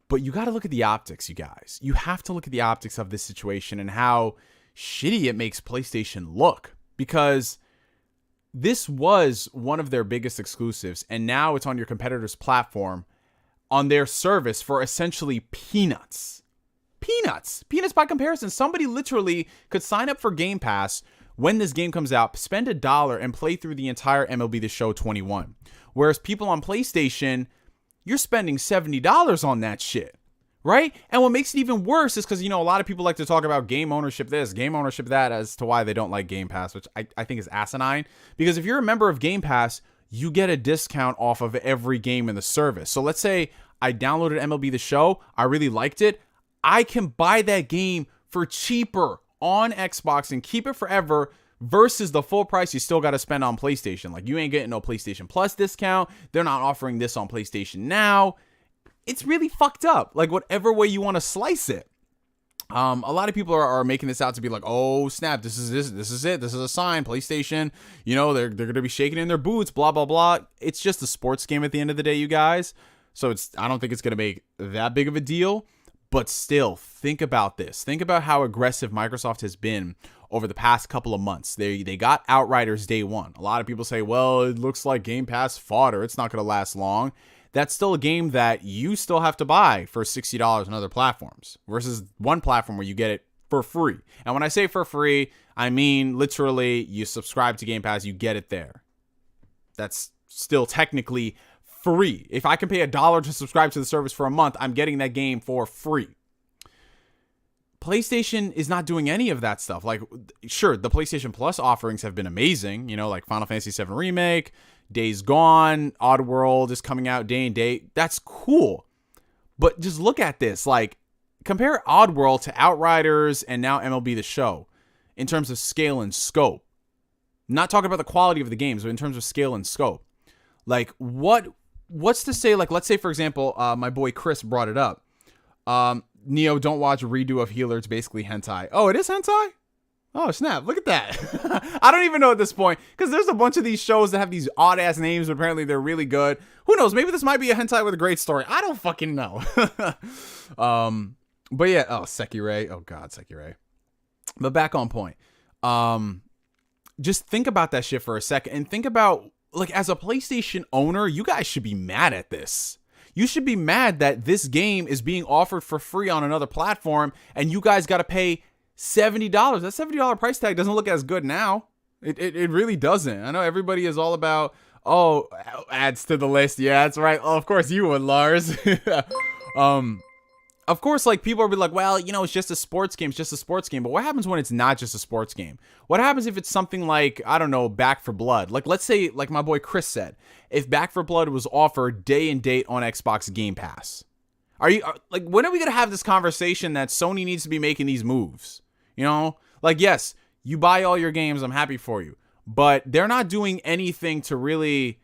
But you got to look at the optics, you guys. You have to look at the optics of this situation and how shitty it makes PlayStation look, because this was one of their biggest exclusives, and now it's on your competitor's platform on their service for essentially peanuts. Peanuts by comparison. Somebody literally could sign up for Game Pass when this game comes out, spend $1 and play through the entire MLB The Show 21. Whereas people on PlayStation, you're spending $70 on that shit, right? And what makes it even worse is because, a lot of people like to talk about game ownership this, game ownership that, as to why they don't like Game Pass, which I think is asinine. Because if you're a member of Game Pass, you get a discount off of every game in the service. So let's say I downloaded MLB The Show, I really liked it, I can buy that game for cheaper on Xbox and keep it forever, versus the full price you still got to spend on PlayStation. Like, you ain't getting no PlayStation Plus discount. They're not offering this on PlayStation Now. It's really fucked up. Like, whatever way you want to slice it. A lot of people are making this out to be like, oh snap, this is it. This is a sign. PlayStation, they're going to be shaking in their boots, blah, blah, blah. It's just a sports game at the end of the day, you guys. So I don't think it's going to make that big of a deal. But still, think about this. Think about how aggressive Microsoft has been over the past couple of months. They got Outriders day one. A lot of people say, well, it looks like Game Pass fodder. It's not going to last long. That's still a game that you still have to buy for $60 on other platforms versus one platform where you get it for free. And when I say for free, I mean literally you subscribe to Game Pass, you get it there. That's still technically free. If I can pay $1 to subscribe to the service for a month, I'm getting that game for free. PlayStation is not doing any of that stuff. Like, sure, the PlayStation Plus offerings have been amazing, like Final Fantasy VII Remake, Days Gone, Oddworld is coming out day and date. That's cool. But just look at this. Like, compare Oddworld to Outriders and now MLB The Show in terms of scale and scope. Not talking about the quality of the games, but in terms of scale and scope. Like, what's to say, like, let's say, for example, my boy Chris brought it up. Neo, don't watch a redo of Healer. It's basically hentai. Oh, it is hentai? Oh, snap. Look at that. I don't even know at this point, because there's a bunch of these shows that have these odd-ass names, but apparently they're really good. Who knows? Maybe this might be a hentai with a great story. I don't fucking know. But yeah, Sekirei. Oh, God, Sekirei. But back on point. Just think about that shit for a second, and think about, like, as a PlayStation owner, you guys should be mad at this. You should be mad that this game is being offered for free on another platform and you guys got to pay $70. That $70 price tag doesn't look as good now. It really doesn't. I know everybody is all about, adds to the list. Yeah, that's right. Oh, of course you would, Lars. Of course, like, people will be like, well, it's just a sports game. It's just a sports game. But what happens when it's not just a sports game? What happens if it's something like, I don't know, Back 4 Blood? Like, let's say, like my boy Chris said, if Back 4 Blood was offered day and date on Xbox Game Pass. Like, when are we going to have this conversation that Sony needs to be making these moves? Like, yes, you buy all your games. I'm happy for you. But they're not doing anything to really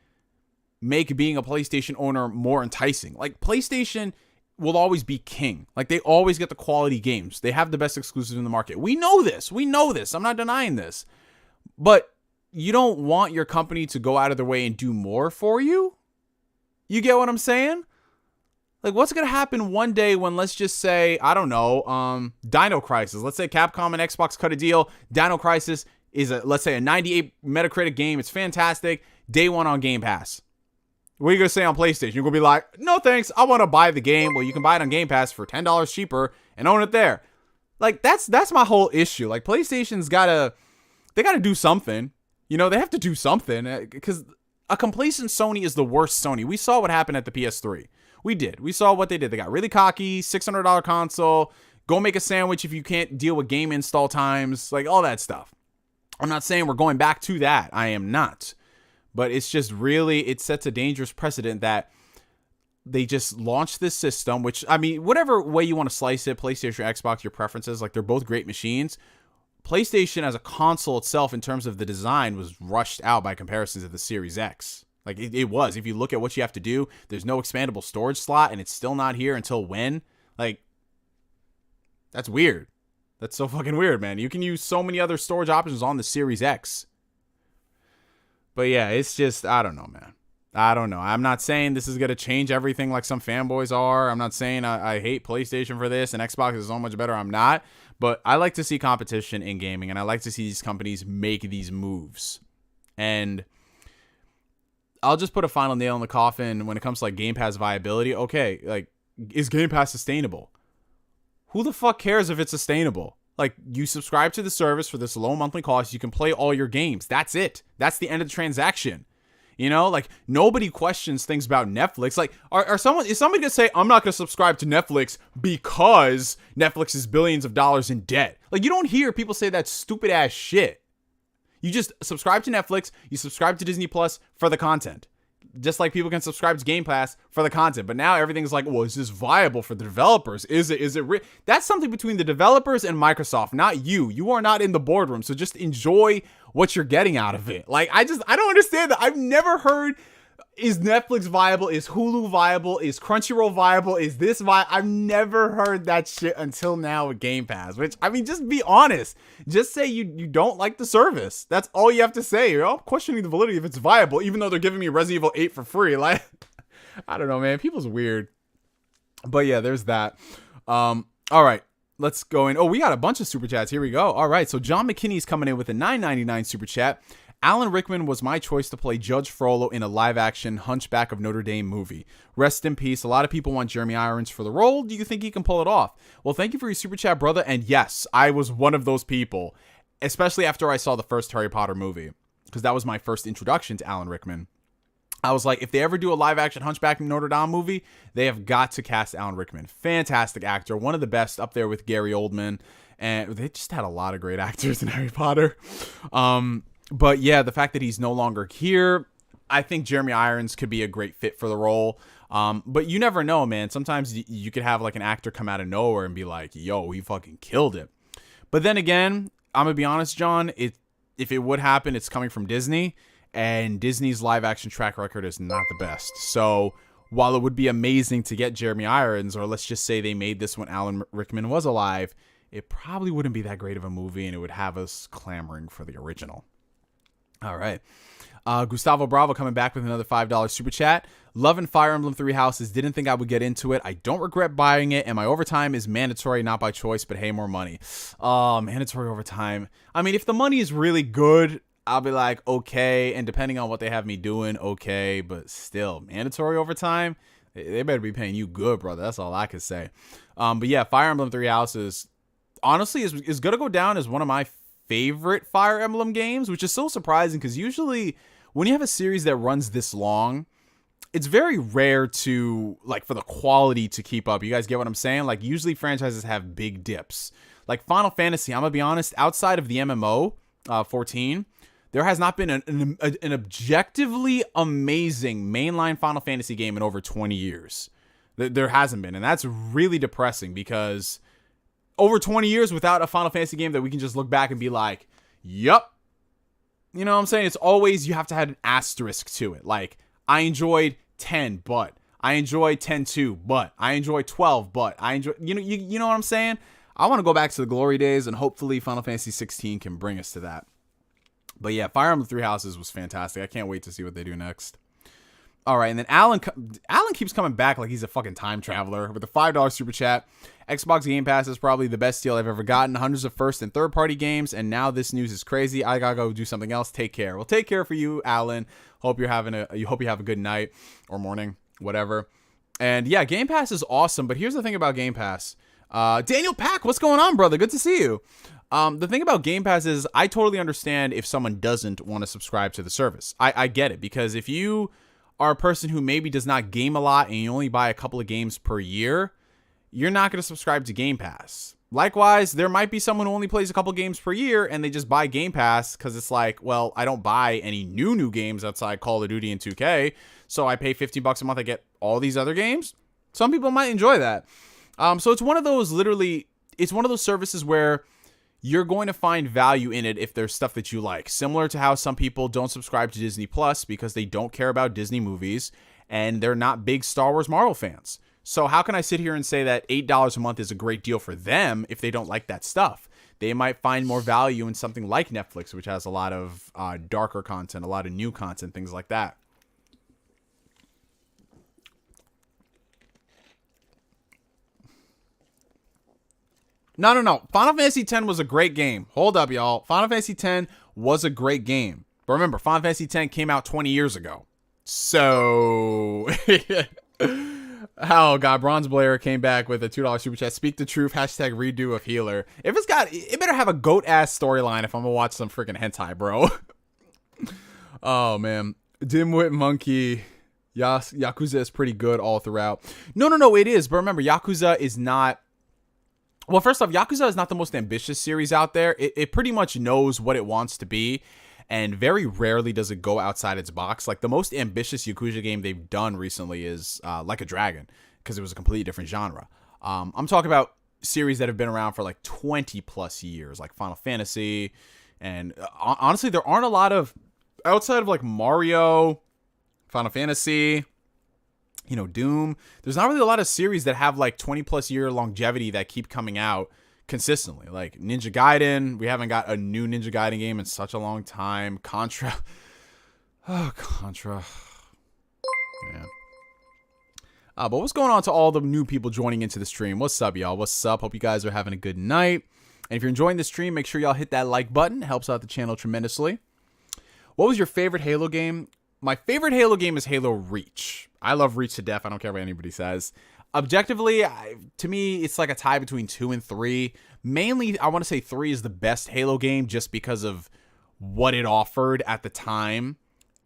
make being a PlayStation owner more enticing. Like, PlayStation will always be king. Like, they always get the quality games. They have the best exclusives in the market. We know this. I'm not denying this. But you don't want your company to go out of their way and do more for you? You get what I'm saying? Like, what's going to happen one day when, let's just say, I don't know, Dino Crisis. Let's say Capcom and Xbox cut a deal. Dino Crisis is, let's say, a 98 Metacritic game. It's fantastic. Day one on Game Pass. What are you going to say on PlayStation? You're going to be like, no thanks, I want to buy the game. Well, you can buy it on Game Pass for $10 cheaper and own it there. Like, that's my whole issue. Like, PlayStation's got to do something. They have to do something, because a complacent Sony is the worst Sony. We saw what happened at the PS3. We did. We saw what they did. They got really cocky, $600 console, go make a sandwich if you can't deal with game install times, like all that stuff. I'm not saying we're going back to that. I am not. But it's just really, it sets a dangerous precedent that they just launched this system, which, I mean, whatever way you want to slice it, PlayStation, Xbox, your preferences, like, they're both great machines. PlayStation as a console itself, in terms of the design, was rushed out by comparison to the Series X. Like, it was. If you look at what you have to do, there's no expandable storage slot, and it's still not here until when? Like, that's weird. That's so fucking weird, man. You can use so many other storage options on the Series X. But yeah, it's just, I don't know, man. I don't know. I'm not saying this is going to change everything like some fanboys are. I'm not saying I hate PlayStation for this and Xbox is so much better. I'm not. But I like to see competition in gaming, and I like to see these companies make these moves. And I'll just put a final nail in the coffin when it comes to like Game Pass viability. Okay, like, is Game Pass sustainable? Who the fuck cares if it's sustainable? Like, you subscribe to the service for this low monthly cost, you can play all your games. That's it. That's the end of the transaction. You know, like, nobody questions things about Netflix. Like, is somebody gonna say, I'm not gonna subscribe to Netflix because Netflix is billions of dollars in debt? Like, you don't hear people say that stupid ass shit. You just subscribe to Netflix, you subscribe to Disney Plus for the content. Just like people can subscribe to Game Pass for the content. But now everything's like, well, is this viable for the developers? Is it That's something between the developers and Microsoft, not you. You are not in the boardroom. So just enjoy what you're getting out of it. Like, I don't understand that. I've never heard, is Netflix viable? Is Hulu viable? Is Crunchyroll viable? Is this viable? I've never heard that shit until now with Game Pass, which, I mean, just be honest. Just say you don't like the service. That's all you have to say. You're all questioning the validity if it's viable, even though they're giving me Resident Evil 8 for free. Like, I don't know, man. People's weird. But yeah, there's that. All right. Let's go in. Oh, we got a bunch of super chats. Here we go. All right. So John McKinney's coming in with a $9.99 super chat. Alan Rickman was my choice to play Judge Frollo in a live-action Hunchback of Notre Dame movie. Rest in peace. A lot of people want Jeremy Irons for the role. Do you think he can pull it off? Well, thank you for your super chat, brother. And yes, I was one of those people, especially after I saw the first Harry Potter movie, because that was my first introduction to Alan Rickman. I was like, if they ever do a live-action Hunchback of Notre Dame movie, they have got to cast Alan Rickman. Fantastic actor. One of the best, up there with Gary Oldman. And they just had a lot of great actors in Harry Potter. But yeah, the fact that he's no longer here, I think Jeremy Irons could be a great fit for the role. But you never know, man. Sometimes you could have like an actor come out of nowhere and be like, yo, he fucking killed it. But then again, I'm going to be honest, John, if it would happen, it's coming from Disney. And Disney's live action track record is not the best. So while it would be amazing to get Jeremy Irons, or let's just say they made this when Alan Rickman was alive, it probably wouldn't be that great of a movie, and it would have us clamoring for the original. All right. Gustavo Bravo coming back with another $5 super chat. Loving Fire Emblem Three Houses. Didn't think I would get into it. I don't regret buying it, and my overtime is mandatory, not by choice, but hey, more money. Mandatory overtime. I mean, if the money is really good, I'll be like, okay, and depending on what they have me doing, okay, but still, mandatory overtime, they better be paying you good, brother. That's all I can say. But yeah, Fire Emblem Three Houses, honestly, is going to go down as one of my favorite Fire Emblem games, which is so surprising because usually when you have a series that runs this long, it's very rare to, like, for the quality to keep up. You guys get what I'm saying? Like, usually franchises have big dips. Like Final Fantasy, I'm going to be honest, outside of the MMO 14, there has not been an objectively amazing mainline Final Fantasy game in over 20 years. There hasn't been. And that's really depressing because over 20 years without a Final Fantasy game that we can just look back and be like, yup. You know what I'm saying? It's always, you have to have an asterisk to it. Like, I enjoyed 10, but I enjoyed 10-2, but I enjoyed 12, but I enjoy, you know what I'm saying? I want to go back to the glory days, and hopefully Final Fantasy 16 can bring us to that. But yeah, Fire Emblem Three Houses was fantastic. I can't wait to see what they do next. All right, and then Alan keeps coming back like he's a fucking time traveler with a $5 super chat. Xbox Game Pass is probably the best deal I've ever gotten. Hundreds of first and third party games, and now this news is crazy. I gotta go do something else. Take care. Well, take care for you, Alan. Hope you have a good night or morning, whatever. And yeah, Game Pass is awesome. But here's the thing about Game Pass. Daniel Pack, what's going on, brother? Good to see you. The thing about Game Pass is I totally understand if someone doesn't want to subscribe to the service. I get it, because if you are a person who maybe does not game a lot and you only buy a couple of games per year, you're not going to subscribe to Game Pass. Likewise, there might be someone who only plays a couple games per year and they just buy Game Pass because it's like, well, I don't buy any new games outside Call of Duty and 2K, so I pay $50 a month. I get all these other games. Some people might enjoy that. So it's one of those it's one of those services where you're going to find value in it if there's stuff that you like. Similar to how some people don't subscribe to Disney Plus because they don't care about Disney movies and they're not big Star Wars Marvel fans. So how can I sit here and say that $8 a month is a great deal for them if they don't like that stuff? They might find more value in something like Netflix, which has a lot of darker content, a lot of new content, things like that. No. Final Fantasy X was a great game. Hold up, y'all. Final Fantasy X was a great game. But remember, Final Fantasy X came out 20 years ago. So... Oh god, Bronze Blair came back with a $2 super chat. Speak the truth, hashtag redo of Healer. If it's got, it better have a goat ass storyline if I'm gonna watch some freaking hentai, bro. Oh man, Dimwit Monkey, Yakuza is pretty good all throughout. No, it is. But remember, Yakuza is not. Well, first off, Yakuza is not the most ambitious series out there. It pretty much knows what it wants to be. And very rarely does it go outside its box. Like, the most ambitious Yakuza game they've done recently is Like a Dragon, because it was a completely different genre. I'm talking about series that have been around for like 20 plus years, like Final Fantasy. And honestly, there aren't a lot of, outside of like Mario, Final Fantasy, Doom, there's not really a lot of series that have like 20 plus year longevity that keep coming out consistently. Like Ninja Gaiden, we haven't got a new Ninja Gaiden game in such a long time. Contra. Yeah. But what's going on to all the new people joining into the stream? What's up, y'all? What's up? Hope you guys are having a good night. And if you're enjoying the stream, make sure y'all hit that like button. It helps out the channel tremendously. What was your favorite Halo game? My favorite Halo game is Halo Reach. I love Reach to death. I don't care what anybody says. Objectively, to me, it's like a tie between 2 and 3. Mainly, I want to say 3 is the best Halo game just because of what it offered at the time.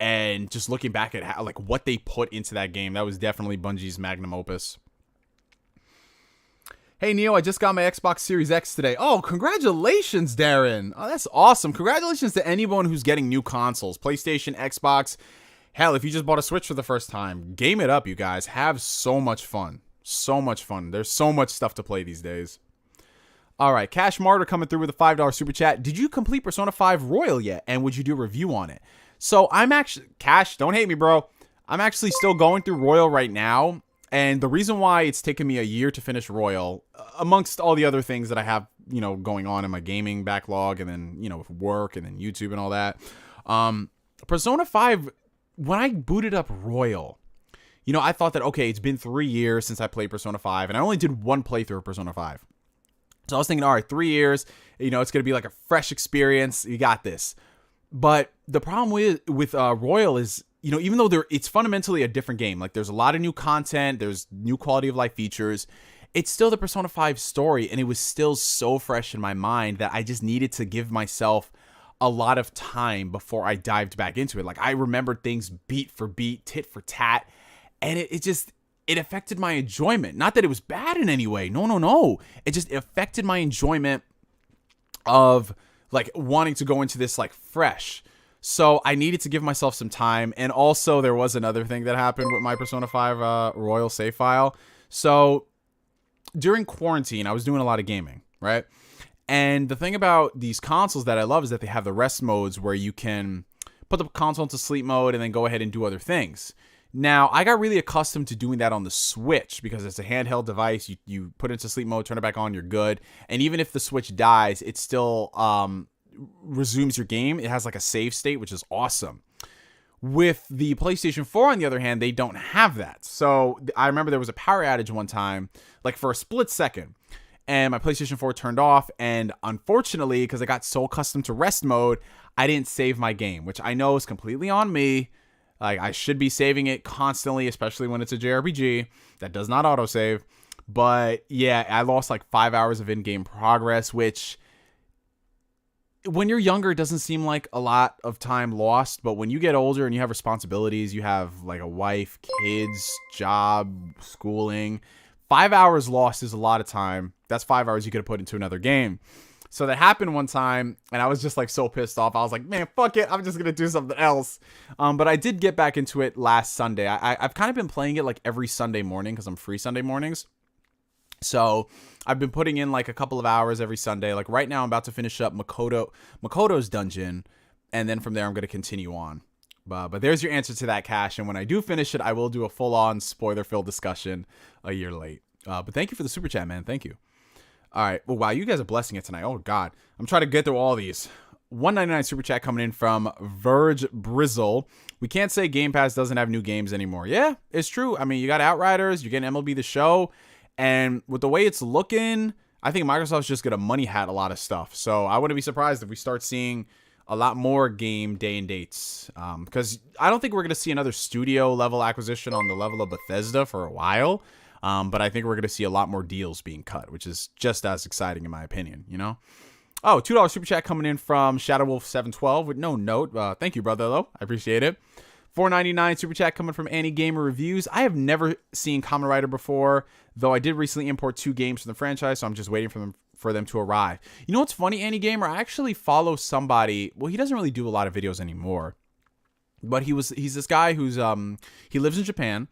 And just looking back at how, like, what they put into that game, that was definitely Bungie's magnum opus. Hey, Neo, I just got my Xbox Series X today. Oh, congratulations, Darren. Oh, that's awesome. Congratulations to anyone who's getting new consoles. PlayStation, Xbox. Hell, if you just bought a Switch for the first time, game it up, you guys. Have so much fun. So much fun. There's so much stuff to play these days. All right, Cash Martyr coming through with a $5 super chat. Did you complete Persona 5 Royal yet? And would you do a review on it? So I'm actually, Cash, don't hate me, bro. I'm actually still going through Royal right now. And the reason why it's taken me a year to finish Royal, amongst all the other things that I have, going on in my gaming backlog and then, work and then YouTube and all that. Persona 5, when I booted up Royal, I thought that, okay, it's been 3 years since I played Persona 5, and I only did one playthrough of Persona 5. So I was thinking, all right, 3 years, it's going to be like a fresh experience. You got this. But the problem with Royal is, even though it's fundamentally a different game, like there's a lot of new content, there's new quality of life features, it's still the Persona 5 story, and it was still so fresh in my mind that I just needed to give myself a lot of time before I dived back into it. Like, I remembered things beat for beat, tit for tat, and it affected my enjoyment. Not that it was bad in any way. No. It just affected my enjoyment of like wanting to go into this like fresh. So I needed to give myself some time. And also there was another thing that happened with my Persona 5 Royal save file. So during quarantine, I was doing a lot of gaming, right? And the thing about these consoles that I love is that they have the rest modes where you can put the console into sleep mode and then go ahead and do other things. Now, I got really accustomed to doing that on the Switch because it's a handheld device. You put it into sleep mode, turn it back on, you're good. And even if the Switch dies, it still resumes your game. It has like a save state, which is awesome. With the PlayStation 4, on the other hand, they don't have that. So I remember there was a power outage one time, like for a split second, and my PlayStation 4 turned off. And unfortunately, because I got so accustomed to rest mode, I didn't save my game, which I know is completely on me. Like, I should be saving it constantly, especially when it's a JRPG that does not autosave. But yeah, I lost like 5 hours of in-game progress, which when you're younger, it doesn't seem like a lot of time lost. But when you get older and you have responsibilities, you have like a wife, kids, job, schooling, 5 hours lost is a lot of time. That's 5 hours you could have put into another game. So that happened one time, and I was just like so pissed off. I was like, man, fuck it. I'm just going to do something else. But I did get back into it last Sunday. I've kind of been playing it like every Sunday morning because I'm free Sunday mornings. So I've been putting in like a couple of hours every Sunday. Like right now I'm about to finish up Makoto's dungeon. And then from there I'm going to continue on. But there's your answer to that, Cash. And when I do finish it, I will do a full-on spoiler-filled discussion a year late. But thank you for the super chat, man. Thank you. All right. Well, wow, you guys are blessing it tonight. Oh, God. I'm trying to get through all these. $1.99 super chat coming in from Verge Brizzle. We can't say Game Pass doesn't have new games anymore. Yeah, it's true. I mean, you got Outriders. You're getting MLB The Show. And with the way it's looking, I think Microsoft's just going to money hat a lot of stuff. So I wouldn't be surprised if we start seeing a lot more game day and dates. Because I don't think we're going to see another studio level acquisition on the level of Bethesda for a while. But I think we're going to see a lot more deals being cut, which is just as exciting in my opinion, you know? Oh, $2 super chat coming in from ShadowWolf712 with no note. Thank you, brother, though. I appreciate it. $4.99 super chat coming from Annie Gamer Reviews. I have never seen Kamen Rider before, though I did recently import 2 games from the franchise, so I'm just waiting for them to arrive. You know what's funny, Annie Gamer? I actually follow somebody. Well, he doesn't really do a lot of videos anymore, but he's this guy who's he lives in Japan.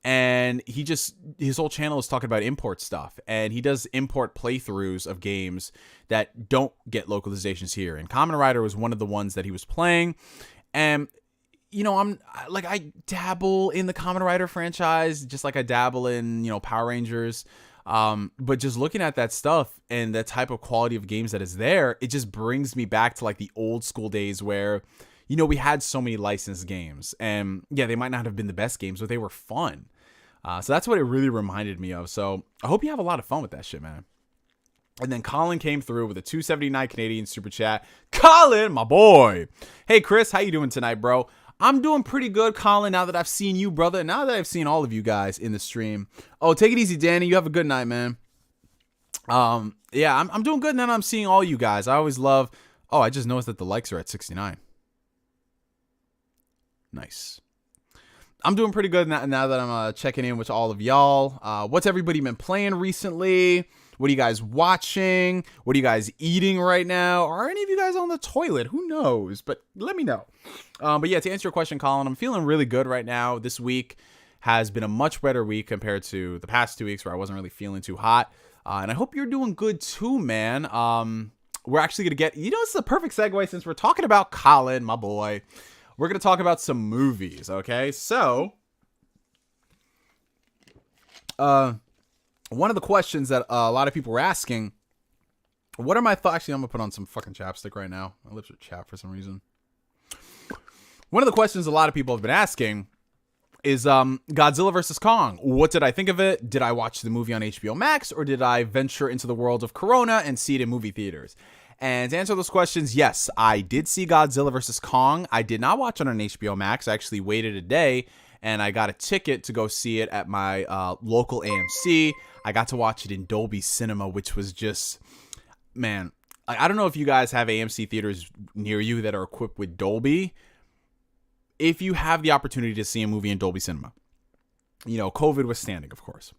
And his whole channel is talking about import stuff. And he does import playthroughs of games that don't get localizations here. And Kamen Rider was one of the ones that he was playing. And, you know, I dabble in the Kamen Rider franchise, just like I dabble in, you know, Power Rangers. But just looking at that stuff and the type of quality of games that is there, it just brings me back to like the old school days where, you know, we had so many licensed games. And yeah, they might not have been the best games, but they were fun. So that's what it really reminded me of. So I hope you have a lot of fun with that shit, man. And then Colin came through with a $2.79 Canadian super chat. Colin, my boy. Hey, Chris, how you doing tonight, bro? I'm doing pretty good, Colin, now that I've seen you, brother. Now that I've seen all of you guys in the stream. Oh, take it easy, Danny. You have a good night, man. Yeah, I'm doing good now that I'm seeing all you guys. I always love... Oh, I just noticed that the likes are at 69. Nice. I'm doing pretty good now that I'm checking in with all of y'all. What's everybody been playing recently? What are you guys watching? What are you guys eating right now? Are any of you guys on the toilet? Who knows? But let me know. But yeah, to answer your question, Colin, I'm feeling really good right now. This week has been a much better week compared to the past 2 weeks where I wasn't really feeling too hot. And I hope you're doing good too, man. We're actually going to get... You know, it's the perfect segue since we're talking about Colin, my boy. We're going to talk about some movies, okay? So, one of the questions that a lot of people were asking, what are my thoughts? Actually, I'm going to put on some fucking chapstick right now. My lips are chapped for some reason. One of the questions a lot of people have been asking is Godzilla vs. Kong. What did I think of it? Did I watch the movie on HBO Max, or did I venture into the world of Corona and see it in movie theaters? And to answer those questions, yes, I did see Godzilla vs. Kong. I did not watch it on HBO Max. I actually waited a day, and I got a ticket to go see it at my local AMC. I got to watch it in Dolby Cinema, which was just, man, I don't know if you guys have AMC theaters near you that are equipped with Dolby. If you have the opportunity to see a movie in Dolby Cinema, you know, COVID withstanding, of course,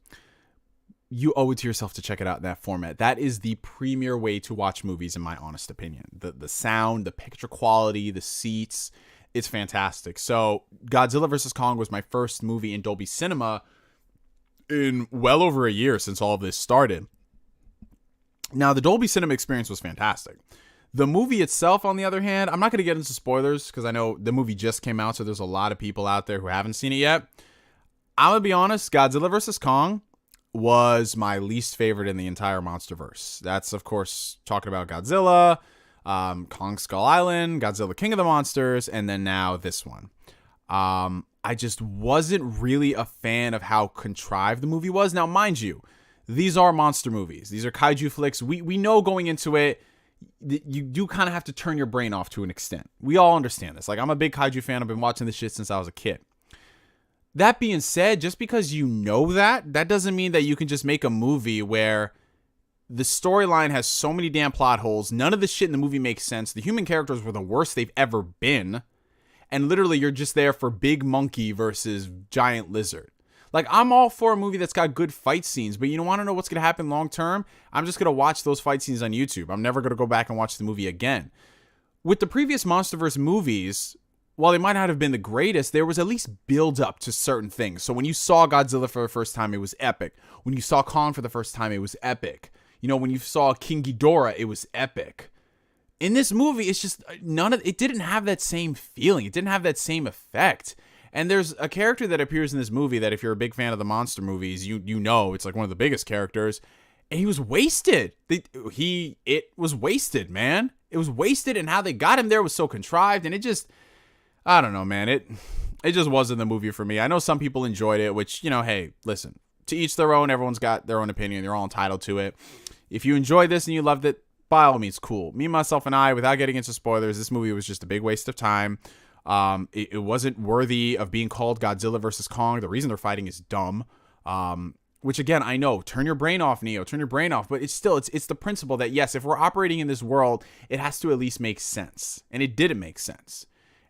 you owe it to yourself to check it out in that format. That is the premier way to watch movies, in my honest opinion. The sound, the picture quality, the seats, it's fantastic. So Godzilla vs. Kong was my first movie in Dolby Cinema in well over a year since all of this started. Now, the Dolby Cinema experience was fantastic. The movie itself, on the other hand, I'm not going to get into spoilers because I know the movie just came out, so there's a lot of people out there who haven't seen it yet. I'm going to be honest, Godzilla vs. Kong was my least favorite in the entire MonsterVerse. That's, of course, talking about Godzilla, Kong Skull Island, Godzilla King of the Monsters, and then now this one. I just wasn't really a fan of how contrived the movie was. Now, mind you, these are monster movies. These are kaiju flicks. We know going into it, you do kind of have to turn your brain off to an extent. We all understand this. Like, I'm a big kaiju fan. I've been watching this shit since I was a kid. That being said, just because you know that doesn't mean that you can just make a movie where the storyline has so many damn plot holes. None of the shit in the movie makes sense. The human characters were the worst they've ever been. And literally, you're just there for big monkey versus giant lizard. Like, I'm all for a movie that's got good fight scenes, but you want to know what's going to happen long term? I'm just going to watch those fight scenes on YouTube. I'm never going to go back and watch the movie again. With the previous MonsterVerse movies, while they might not have been the greatest, there was at least build up to certain things. So when you saw Godzilla for the first time, it was epic. When you saw Kong for the first time, it was epic. You know, when you saw King Ghidorah, it was epic. In this movie, it's just it didn't have that same feeling. It didn't have that same effect. And there's a character that appears in this movie that if you're a big fan of the monster movies, you know it's like one of the biggest characters. And he was wasted. It was wasted, man. It was wasted, and how they got him there was so contrived, and it just, I don't know, man. It just wasn't the movie for me. I know some people enjoyed it, which, you know, hey, listen, to each their own. Everyone's got their own opinion. They're all entitled to it. If you enjoyed this and you loved it, by all means, cool. Me, myself, and I, without getting into spoilers, this movie was just a big waste of time. It wasn't worthy of being called Godzilla versus Kong. The reason they're fighting is dumb. Which, again, I know, turn your brain off, Neo, turn your brain off. But it's still, it's the principle that, yes, if we're operating in this world, it has to at least make sense. And it didn't make sense.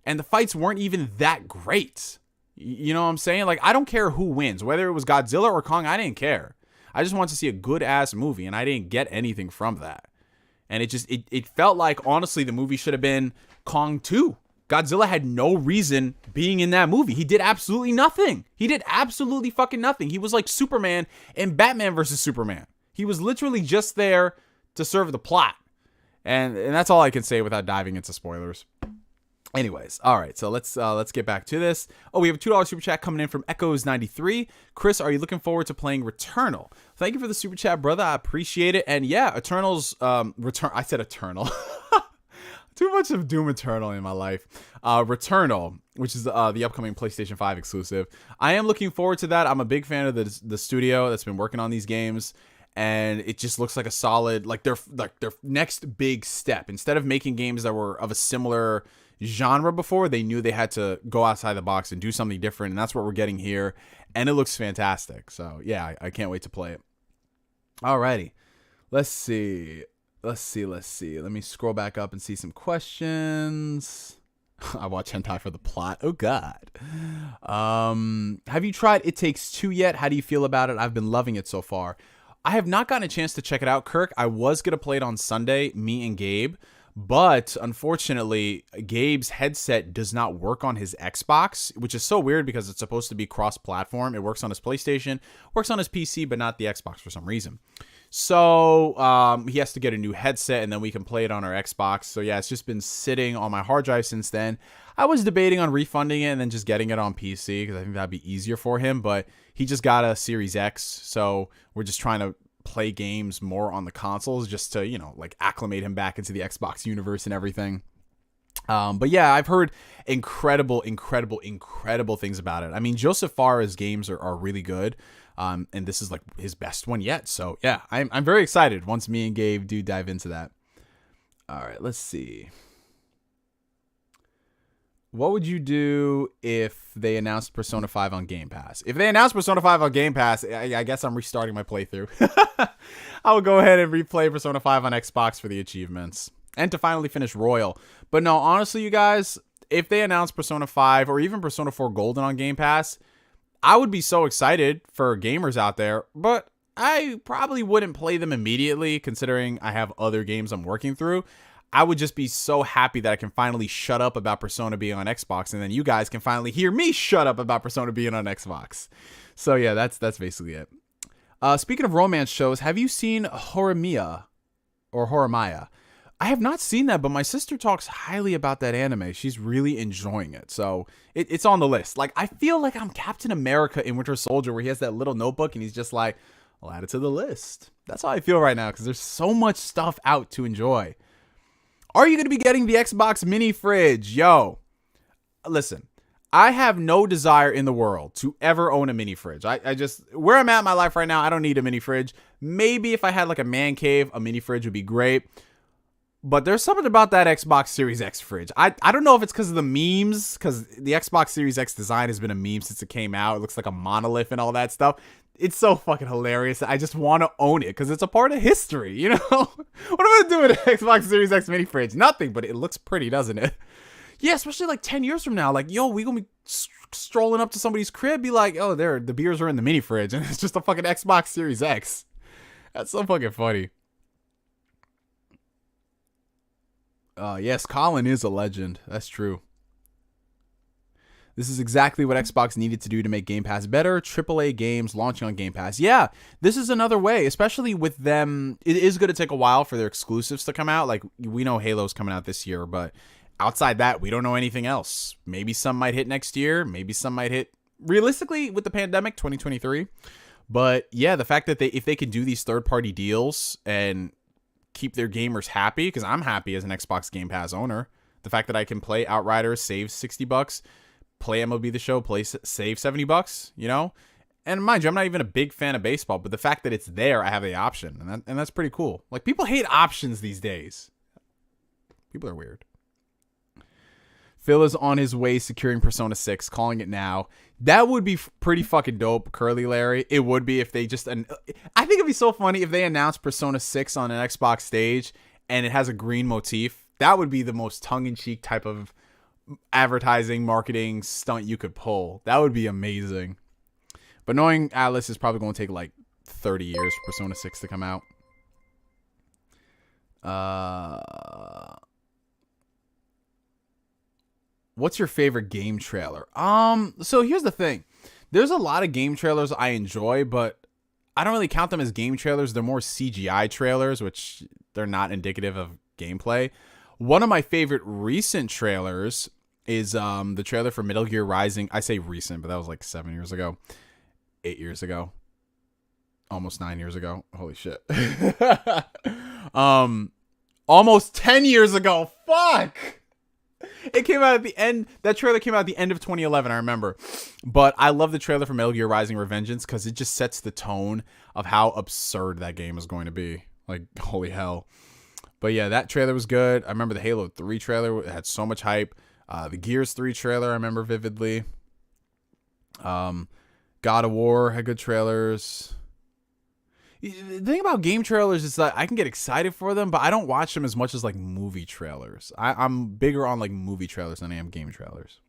And the fights weren't even that great. You know what I'm saying? Like, I don't care who wins, whether it was Godzilla or Kong, I didn't care. I just wanted to see a good-ass movie, and I didn't get anything from that. And it felt like, honestly, the movie should have been Kong 2. Godzilla had no reason being in that movie. He did absolutely nothing. He did absolutely fucking nothing. He was like Superman in Batman versus Superman. He was literally just there to serve the plot. And that's all I can say without diving into spoilers. Anyways, all right, so let's get back to this. Oh, we have a $2 super chat coming in from Echoes93. Chris, are you looking forward to playing Returnal? Thank you for the super chat, brother. I appreciate it. And yeah, Eternal's return. I said Eternal. Too much of Doom Eternal in my life. Returnal, which is the upcoming PlayStation 5 exclusive. I am looking forward to that. I'm a big fan of the studio that's been working on these games. And it just looks like a solid, like their next big step. Instead of making games that were of a similar genre before, they knew they had to go outside the box and do something different. And that's what we're getting here. And it looks fantastic. So yeah, I can't wait to play it. Alrighty. Let's see. Let me scroll back up and see some questions. I watch hentai for the plot. Oh God. Have you tried It Takes Two yet? How do you feel about it? I've been loving it so far. I have not gotten a chance to check it out, Kirk. I was going to play it on Sunday, me and Gabe. But unfortunately, Gabe's headset does not work on his Xbox, which is so weird because it's supposed to be cross-platform. It works on his PlayStation, works on his PC, but not the Xbox for some reason. So he has to get a new headset, and then we can play it on our Xbox. So yeah, it's just been sitting on my hard drive since then. I was debating on refunding it and then just getting it on PC because I think that'd be easier for him. But he just got a Series X, so we're just trying to play games more on the consoles just to, you know, like acclimate him back into the Xbox universe and everything. But yeah, I've heard incredible things about it. I mean, Joseph Farah's games are really good. And this is like his best one yet. So yeah, I'm very excited once me and Gabe do dive into that. All right, let's see. What would you do if they announced Persona 5 on Game Pass? If they announced Persona 5 on Game Pass, I guess I'm restarting my playthrough. I will go ahead and replay Persona 5 on Xbox for the achievements and to finally finish Royal. But no, honestly, you guys, if they announced Persona 5 or even Persona 4 Golden on Game Pass, I would be so excited for gamers out there, but I probably wouldn't play them immediately considering I have other games I'm working through. I would just be so happy that I can finally shut up about Persona being on Xbox, and then you guys can finally hear me shut up about Persona being on Xbox. So yeah, that's basically it. Speaking of romance shows, have you seen Horimiya or Horimiya? I have not seen that, but my sister talks highly about that anime. She's really enjoying it. So it's on the list. Like, I feel like I'm Captain America in Winter Soldier where he has that little notebook and he's just like, I'll add it to the list. That's how I feel right now because there's so much stuff out to enjoy. Are you going to be getting the Xbox mini fridge? Yo, listen, I have no desire in the world to ever own a mini fridge. I just, where I'm at in my life right now, I don't need a mini fridge. Maybe if I had like a man cave, a mini fridge would be great. But there's something about that Xbox Series X fridge. I don't know if it's because of the memes, because the Xbox Series X design has been a meme since it came out. It looks like a monolith and all that stuff. It's so fucking hilarious. I just want to own it because it's a part of history, you know? What am I going to do with an Xbox Series X mini fridge? Nothing, but it looks pretty, doesn't it? Yeah, especially like 10 years from now. Like, yo, we going to be strolling up to somebody's crib, be like, oh, there, the beers are in the mini fridge, and it's just a fucking Xbox Series X. That's so fucking funny. Yes, Colin is a legend. That's true. This is exactly what Xbox needed to do to make Game Pass better. AAA games launching on Game Pass. Yeah, this is another way, especially with them. It is going to take a while for their exclusives to come out. Like, we know Halo's coming out this year, but outside that, we don't know anything else. Maybe some might hit next year. Maybe some might hit, realistically, with the pandemic, 2023. But yeah, the fact that if they can do these third-party deals and keep their gamers happy, because I'm happy as an Xbox Game Pass owner. The fact that I can play Outriders, save $60, play MLB The Show, save $70, you know? And mind you, I'm not even a big fan of baseball, but the fact that it's there, I have the option, and that's pretty cool. Like, people hate options these days. People are weird. Phil is on his way securing Persona 6, calling it now. That would be pretty fucking dope, Curly Larry. It would be if they just... I think it'd be so funny if they announced Persona 6 on an Xbox stage and it has a green motif. That would be the most tongue-in-cheek type of advertising, marketing stunt you could pull. That would be amazing. But knowing Atlus is probably going to take like 30 years for Persona 6 to come out. What's your favorite game trailer? So here's the thing. There's a lot of game trailers I enjoy, but I don't really count them as game trailers. They're more CGI trailers, which they're not indicative of gameplay. One of my favorite recent trailers is the trailer for Metal Gear Rising. I say recent, but that was like 7 years ago. 8 years ago. Almost 9 years ago. Holy shit. Almost 10 years ago. Fuck! It came out at the end. That trailer came out at the end of 2011, I remember. But I love the trailer for Metal Gear Rising Revengeance because it just sets the tone of how absurd that game is going to be. Like, holy hell. But yeah, that trailer was good. I remember the Halo 3 trailer. It had so much hype. The Gears 3 trailer I remember vividly. God of War had good trailers. The thing about game trailers is that I can get excited for them, but I don't watch them as much as like movie trailers. I'm bigger on like movie trailers than I am game trailers.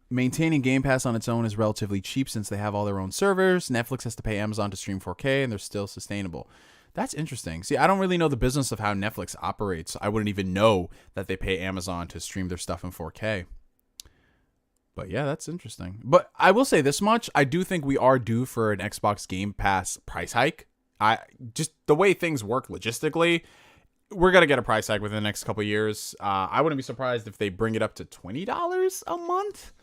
Maintaining Game Pass on its own is relatively cheap since they have all their own servers. Netflix has to pay Amazon to stream 4K, and they're still sustainable. That's interesting. See, I don't really know the business of how Netflix operates. I wouldn't even know that they pay Amazon to stream their stuff in 4K. But yeah, that's interesting. But I will say this much. I do think we are due for an Xbox Game Pass price hike. Just the way things work logistically, we're going to get a price hike within the next couple of years. I wouldn't be surprised if they bring it up to $20 a month.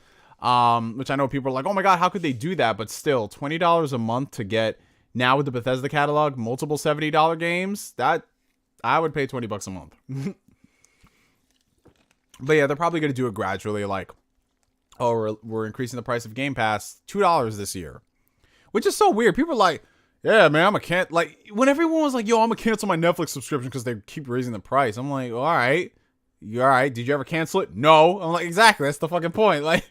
Which I know people are like, oh my God, how could they do that? But still, $20 a month to get, now with the Bethesda catalog, multiple $70 games, that I would pay $20 a month. But yeah, they're probably going to do it gradually, like, oh, we're increasing the price of Game Pass $2 this year, which is so weird. People are like, yeah, man, like, when everyone was like, yo, I'm gonna cancel my Netflix subscription because they keep raising the price. I'm like, all right, you all right? Did you ever cancel it? No. I'm like, exactly. That's the fucking point. Like,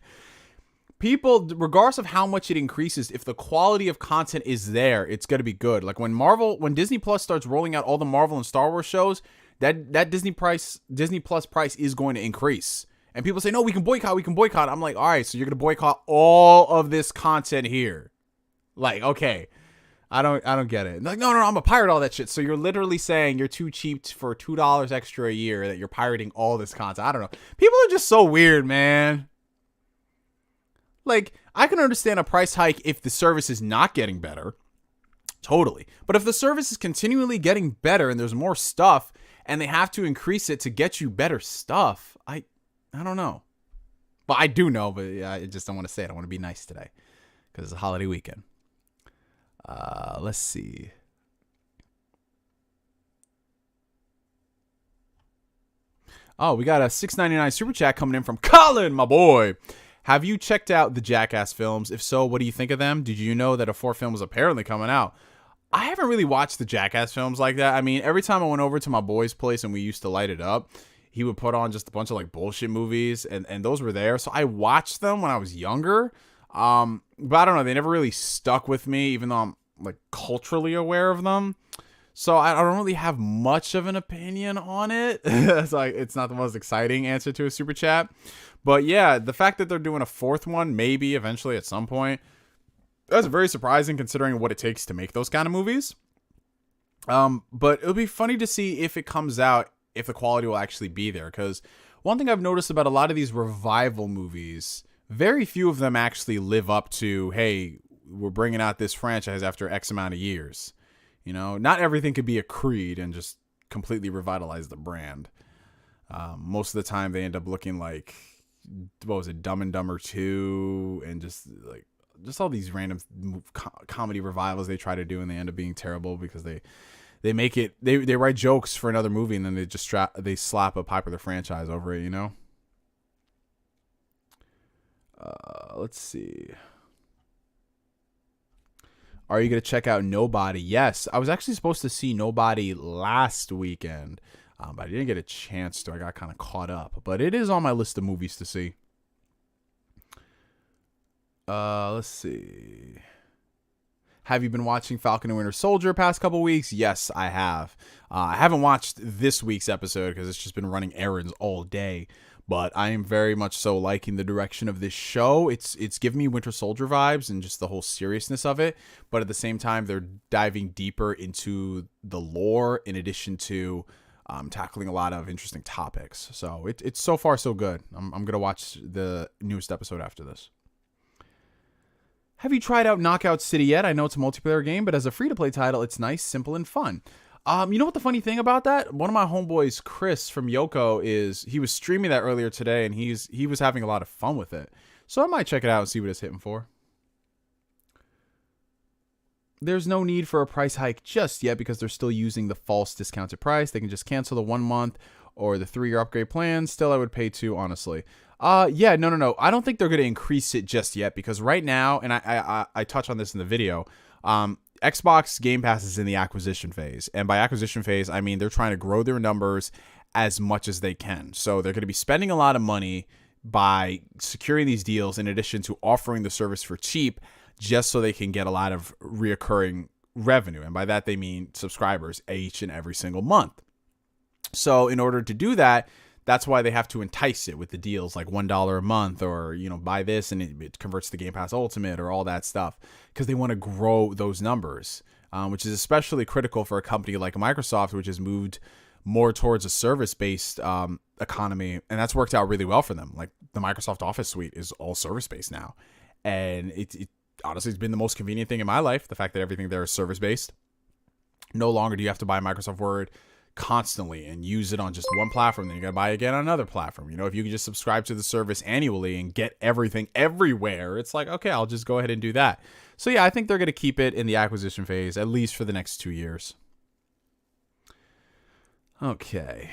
people, regardless of how much it increases, if the quality of content is there, it's going to be good. Like when Disney Plus starts rolling out all the Marvel and Star Wars shows, that Disney Plus price is going to increase. And people say, no, we can boycott. I'm like, all right, so you're going to boycott all of this content here. Like, okay, I don't get it. Like, no, I'm going to pirate all that shit. So you're literally saying you're too cheap for $2 extra a year that you're pirating all this content. I don't know. People are just so weird, man. Like, I can understand a price hike if the service is not getting better. Totally. But if the service is continually getting better and there's more stuff and they have to increase it to get you better stuff, I don't know. But I do know, but I just don't want to say it. I want to be nice today because it's a holiday weekend. Let's see. Oh, we got a $6.99 super chat coming in from Colin, my boy. Have you checked out the Jackass films? If so, what do you think of them? Did you know that a 4th film was apparently coming out? I haven't really watched the Jackass films like that. I mean, every time I went over to my boy's place and we used to light it up, he would put on just a bunch of like bullshit movies and those were there. So I watched them when I was younger. But I don't know. They never really stuck with me, even though I'm like culturally aware of them. So I don't really have much of an opinion on it. It's like, it's not the most exciting answer to a super chat. But yeah, the fact that they're doing a fourth one, maybe eventually at some point, that's very surprising considering what it takes to make those kind of movies. But it'll be funny to see if it comes out, if the quality will actually be there. Because one thing I've noticed about a lot of these revival movies, very few of them actually live up to, hey, we're bringing out this franchise after X amount of years. You know, not everything could be a Creed and just completely revitalize the brand. Most of the time they end up looking like, what was it, Dumb and Dumber 2, and just all these random comedy revivals they try to do, and they end up being terrible because they make it, they write jokes for another movie, and then they just they slap a popular franchise over it, you know? Let's see. Are you going to check out Nobody? Yes. I was actually supposed to see Nobody last weekend, but I didn't get a chance to. I got kind of caught up. But it is on my list of movies to see. Let's see. Have you been watching Falcon and Winter Soldier past couple weeks? Yes, I have. I haven't watched this week's episode because it's just been running errands all day. But I am very much so liking the direction of this show. It's giving me Winter Soldier vibes and just the whole seriousness of it. But at the same time, they're diving deeper into the lore in addition to tackling a lot of interesting topics. So it's so far so good. I'm going to watch the newest episode after this. Have you tried out Knockout City yet? I know it's a multiplayer game, but as a free-to-play title, it's nice, simple, and fun. You know what the funny thing about that? One of my homeboys, Chris from Yoko, he was streaming that earlier today, and he was having a lot of fun with it. So I might check it out and see what it's hitting for. There's no need for a price hike just yet because they're still using the false discounted price. They can just cancel the 1 month or the 3-year upgrade plan. Still, I would pay 2, honestly. Yeah, no. I don't think they're going to increase it just yet because right now, and I touch on this in the video, Xbox Game Pass is in the acquisition phase. And by acquisition phase, I mean they're trying to grow their numbers as much as they can. So they're going to be spending a lot of money by securing these deals in addition to offering the service for cheap just so they can get a lot of reoccurring revenue. And by that, they mean subscribers each and every single month. So in order to do that, that's why they have to entice it with the deals like $1 a month or, you know, buy this and it converts to Game Pass Ultimate or all that stuff because they want to grow those numbers, which is especially critical for a company like Microsoft, which has moved more towards a service-based economy. And that's worked out really well for them. Like the Microsoft Office suite is all service-based now. And it honestly has been the most convenient thing in my life, the fact that everything there is service-based. No longer do you have to buy Microsoft Word constantly and use it on just one platform, then you gotta buy it again on another platform. You know, if you can just subscribe to the service annually and get everything everywhere, it's like, okay, I'll just go ahead and do that. So yeah, I think they're gonna keep it in the acquisition phase at least for the next 2 years. Okay,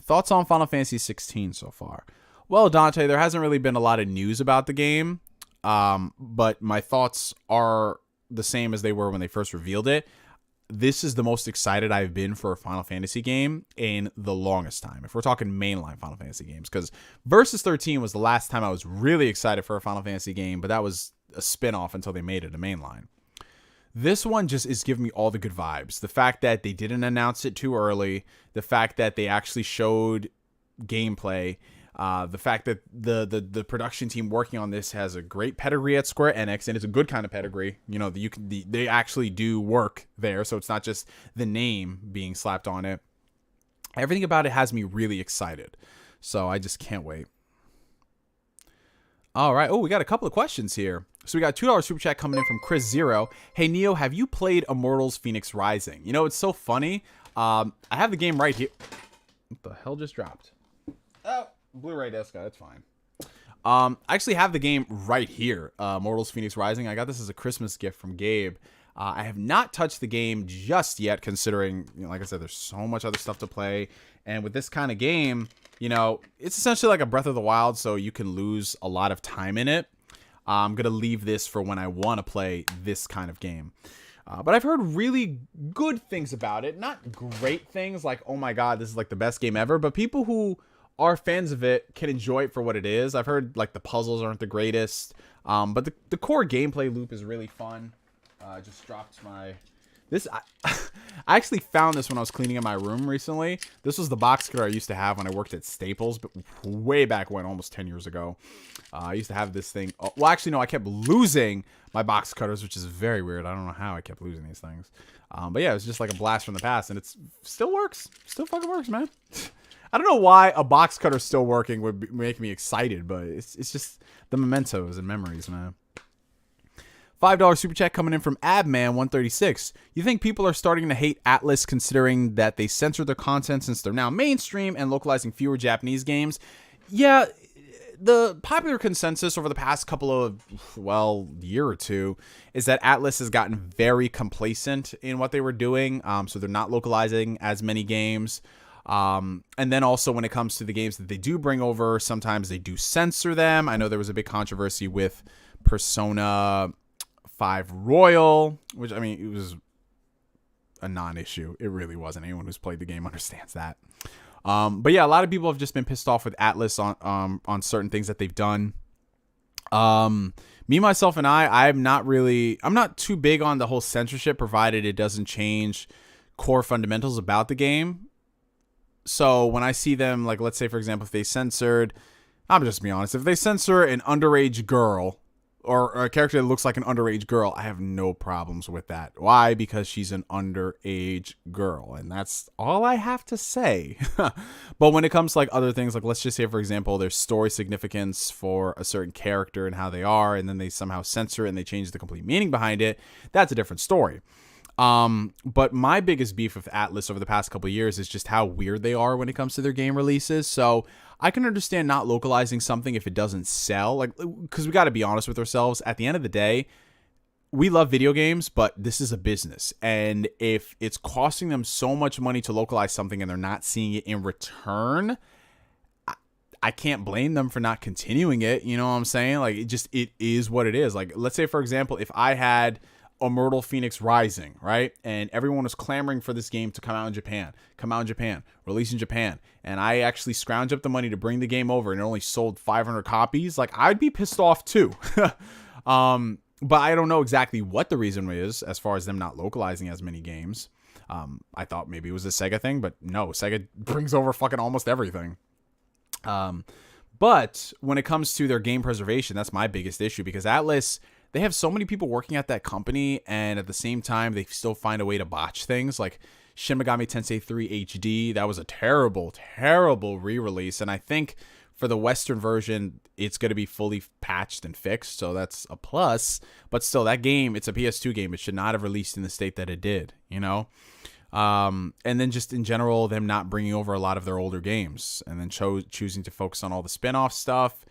thoughts on Final Fantasy 16 so far? Well, Dante, there hasn't really been a lot of news about the game, but my thoughts are the same as they were when they first revealed it. This is the most excited I've been for a Final Fantasy game in the longest time. If we're talking mainline Final Fantasy games, because Versus 13 was the last time I was really excited for a Final Fantasy game, but that was a spin-off until they made it a mainline. This one just is giving me all the good vibes. The fact that they didn't announce it too early, the fact that they actually showed gameplay, the fact that the production team working on this has a great pedigree at Square Enix, and it's a good kind of pedigree. You know, they actually do work there, so it's not just the name being slapped on it. Everything about it has me really excited, so I just can't wait. All right. Oh, we got a couple of questions here. So we got $2 super chat coming in from Chris Zero. Hey Neo, have you played Immortals Phoenix Rising? You know, it's so funny. I have the game right here. What the hell just dropped? Oh. Blu-ray disc, that's fine. I actually have the game right here, Immortals Phoenix Rising. I got this as a Christmas gift from Gabe. I have not touched the game just yet, considering, you know, like I said, there's so much other stuff to play. And with this kind of game, you know, it's essentially like a Breath of the Wild, so you can lose a lot of time in it. I'm going to leave this for when I want to play this kind of game. But I've heard really good things about it. Not great things like, oh my god, this is like the best game ever, but people who are fans of it can enjoy it for what it is. I've heard like the puzzles aren't the greatest, but the core gameplay loop is really fun. I just dropped my this. I I actually found this when I was cleaning in my room recently. This was the box cutter I used to have when I worked at Staples, but way back when, almost 10 years ago. I used to have this thing. Oh, well, actually, no, I kept losing my box cutters, which is very weird. I don't know how I kept losing these things. But yeah, it was just like a blast from the past, and it still works. Still fucking works, man. I don't know why a box cutter still working would make me excited, but it's just the mementos and memories, man. $5 super chat coming in from Abman136. You think people are starting to hate Atlus considering that they censored their content since they're now mainstream and localizing fewer Japanese games? Yeah, the popular consensus over the past couple of, year or two is that Atlus has gotten very complacent in what they were doing. So they're not localizing as many games. And then also when it comes to the games that they do bring over, sometimes they do censor them. I know there was a big controversy with Persona 5 Royal, which, I mean, it was a non-issue. It really wasn't. Anyone who's played the game understands that. But yeah, a lot of people have just been pissed off with Atlus on certain things that they've done. Me, myself, and I'm not too big on the whole censorship, provided it doesn't change core fundamentals about the game. So when I see them, like, let's say, for example, if they censored, I'm just be honest, if they censor an underage girl, or a character that looks like an underage girl, I have no problems with that. Why? Because she's an underage girl, and that's all I have to say. But when it comes to like other things, like let's just say, for example, there's story significance for a certain character and how they are, and then they somehow censor it and they change the complete meaning behind it, that's a different story. But my biggest beef with Atlus over the past couple of years is just how weird they are when it comes to their game releases. So I can understand not localizing something if it doesn't sell, like, because we got to be honest with ourselves. At the end of the day, we love video games, but this is a business. And if it's costing them so much money to localize something and they're not seeing it in return, I can't blame them for not continuing it. You know what I'm saying? Like, it is what it is. Like, let's say, for example, if I had Immortal Phoenix Rising, right? And everyone was clamoring for this game to come out in Japan, release in Japan. And I actually scrounge up the money to bring the game over and it only sold 500 copies. Like, I'd be pissed off too. But I don't know exactly what the reason is as far as them not localizing as many games. I thought maybe it was a Sega thing, but no, Sega brings over fucking almost everything. But when it comes to their game preservation, that's my biggest issue, because Atlus, they have so many people working at that company, and at the same time, they still find a way to botch things. Like Shin Megami Tensei 3 HD, that was a terrible, terrible re-release. And I think for the Western version, it's going to be fully patched and fixed, so that's a plus. But still, that game, it's a PS2 game. It should not have released in the state that it did, you know? And then just in general, them not bringing over a lot of their older games, and then choosing to focus on all the spin-off stuff.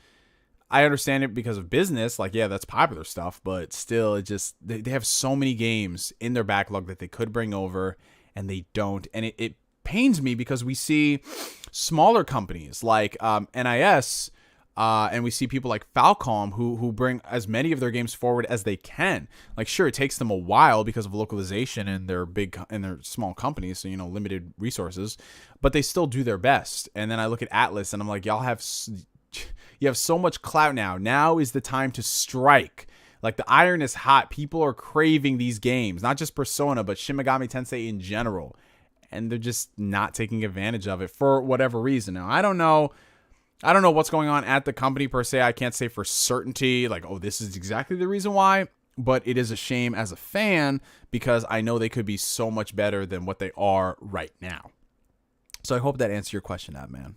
I understand it because of business. Like, yeah, that's popular stuff, but still, it just, they have so many games in their backlog that they could bring over, and they don't. And it pains me because we see smaller companies like NIS, and we see people like Falcom who bring as many of their games forward as they can. Like, sure, it takes them a while because of localization and their small companies, so, you know, limited resources, but they still do their best. And then I look at Atlus and I'm like, you have so much clout now. Now is the time to strike. Like, the iron is hot. People are craving these games, not just Persona, but Shin Megami Tensei in general. And they're just not taking advantage of it for whatever reason. Now, I don't know what's going on at the company per se. I can't say for certainty, like, oh, this is exactly the reason why. But it is a shame as a fan, because I know they could be so much better than what they are right now. So I hope that answers your question, man.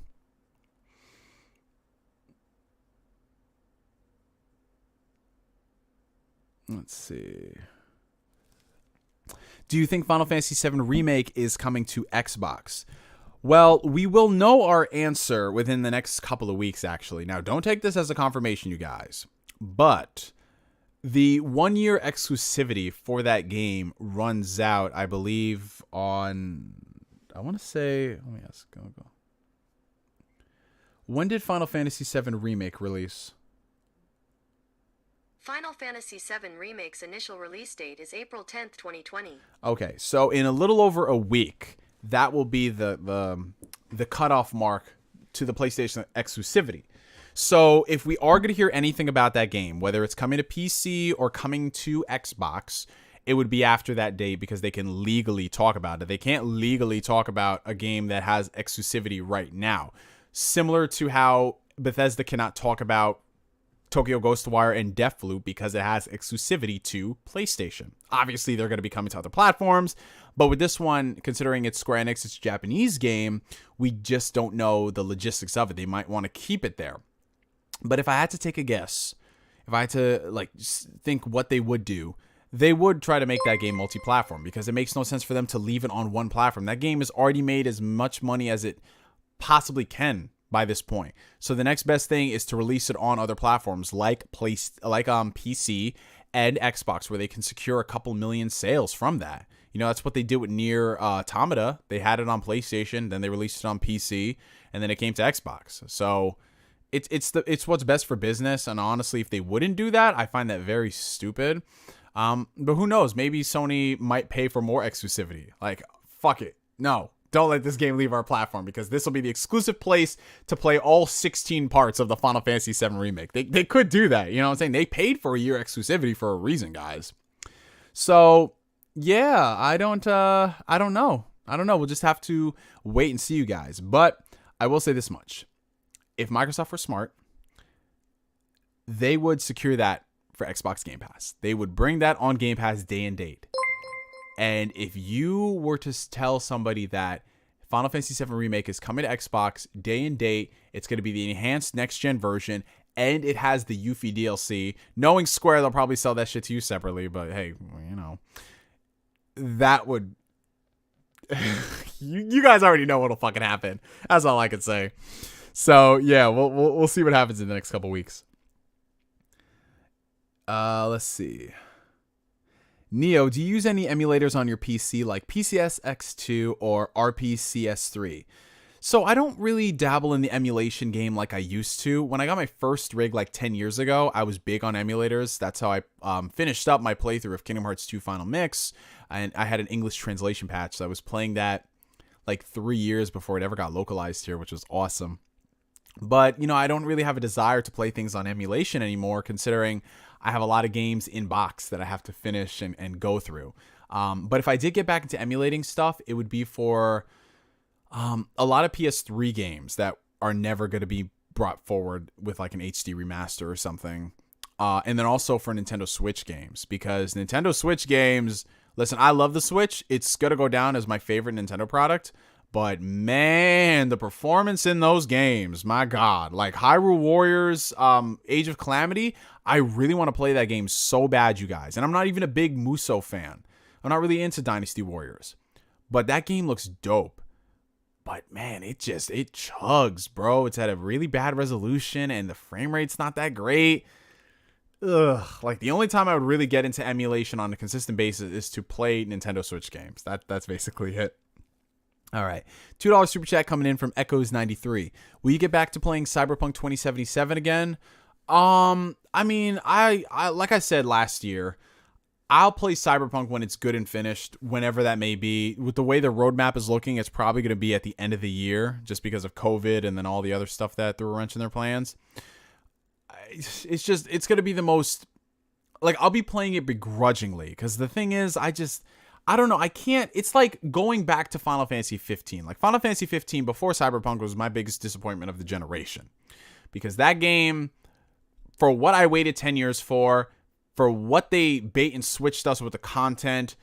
Let's see. Do you think Final Fantasy VII Remake is coming to Xbox? Well, we will know our answer within the next couple of weeks, actually. Now, don't take this as a confirmation, you guys. But the 1-year exclusivity for that game runs out, I believe, on, I want to say, let me ask. Go. When did Final Fantasy VII Remake release? Final Fantasy VII Remake's initial release date is April 10th, 2020. Okay, so in a little over a week, that will be the cutoff mark to the PlayStation exclusivity. So if we are going to hear anything about that game, whether it's coming to PC or coming to Xbox, it would be after that date because they can legally talk about it. They can't legally talk about a game that has exclusivity right now. Similar to how Bethesda cannot talk about Tokyo Ghostwire and Deathloop because it has exclusivity to PlayStation. Obviously, they're going to be coming to other platforms, but with this one, considering it's Square Enix, it's a Japanese game, we just don't know the logistics of it. They might want to keep it there. But if I had to take a guess, if I had to think what they would do, they would try to make that game multi-platform because it makes no sense for them to leave it on one platform. That game has already made as much money as it possibly can by this point. So the next best thing is to release it on other platforms like PC and Xbox, where they can secure a couple million sales from that. You know, that's what they did with Nier Automata. They had it on PlayStation, then they released it on PC, and then it came to Xbox. So it's what's best for business. And honestly, if they wouldn't do that, I find that very stupid. But who knows? Maybe Sony might pay for more exclusivity. Like, fuck it. No, don't let this game leave our platform because this will be the exclusive place to play all 16 parts of the Final Fantasy VII Remake. They could do that. You know what I'm saying? They paid for a year exclusivity for a reason, guys. So, yeah, I don't know. We'll just have to wait and see, you guys. But I will say this much. If Microsoft were smart, they would secure that for Xbox Game Pass. They would bring that on Game Pass day and date. And if you were to tell somebody that Final Fantasy VII Remake is coming to Xbox day and date, it's going to be the enhanced next-gen version, and it has the Yuffie DLC, knowing Square, they'll probably sell that shit to you separately, but hey, you know, that would... you guys already know what'll fucking happen. That's all I can say. So, yeah, we'll see what happens in the next couple weeks. Let's see. Neo, do you use any emulators on your PC like PCSX2 or RPCS3? So I don't really dabble in the emulation game like I used to. When I got my first rig like 10 years ago, I was big on emulators. That's how I finished up my playthrough of Kingdom Hearts 2 Final Mix. And I had an English translation patch. So I was playing that like 3 years before it ever got localized here, which was awesome. But, you know, I don't really have a desire to play things on emulation anymore, considering I have a lot of games in box that I have to finish and go through. But if I did get back into emulating stuff, it would be for a lot of PS3 games that are never going to be brought forward with like an HD remaster or something. And then also for Nintendo Switch games, because Nintendo Switch games, listen, I love the Switch. It's going to go down as my favorite Nintendo product. But man, the performance in those games, my God, like Hyrule Warriors, Age of Calamity, I really want to play that game so bad, you guys. And I'm not even a big Musou fan. I'm not really into Dynasty Warriors. But that game looks dope. But man, it chugs, bro. It's at a really bad resolution and the frame rate's not that great. Ugh. Like the only time I would really get into emulation on a consistent basis is to play Nintendo Switch games. That's basically it. All right. $2 super chat coming in from Echoes93. Will you get back to playing Cyberpunk 2077 again? I mean, I like I said last year, I'll play Cyberpunk when it's good and finished, whenever that may be. With the way the roadmap is looking, it's probably going to be at the end of the year, just because of COVID and then all the other stuff that threw a wrench in their plans. It's going to be the most, like, I'll be playing it begrudgingly, because the thing is, I don't know. I can't. It's like going back to Final Fantasy 15. Like Final Fantasy 15 before Cyberpunk was my biggest disappointment of the generation. Because that game, for what I waited 10 years for what they bait and switched us with the content,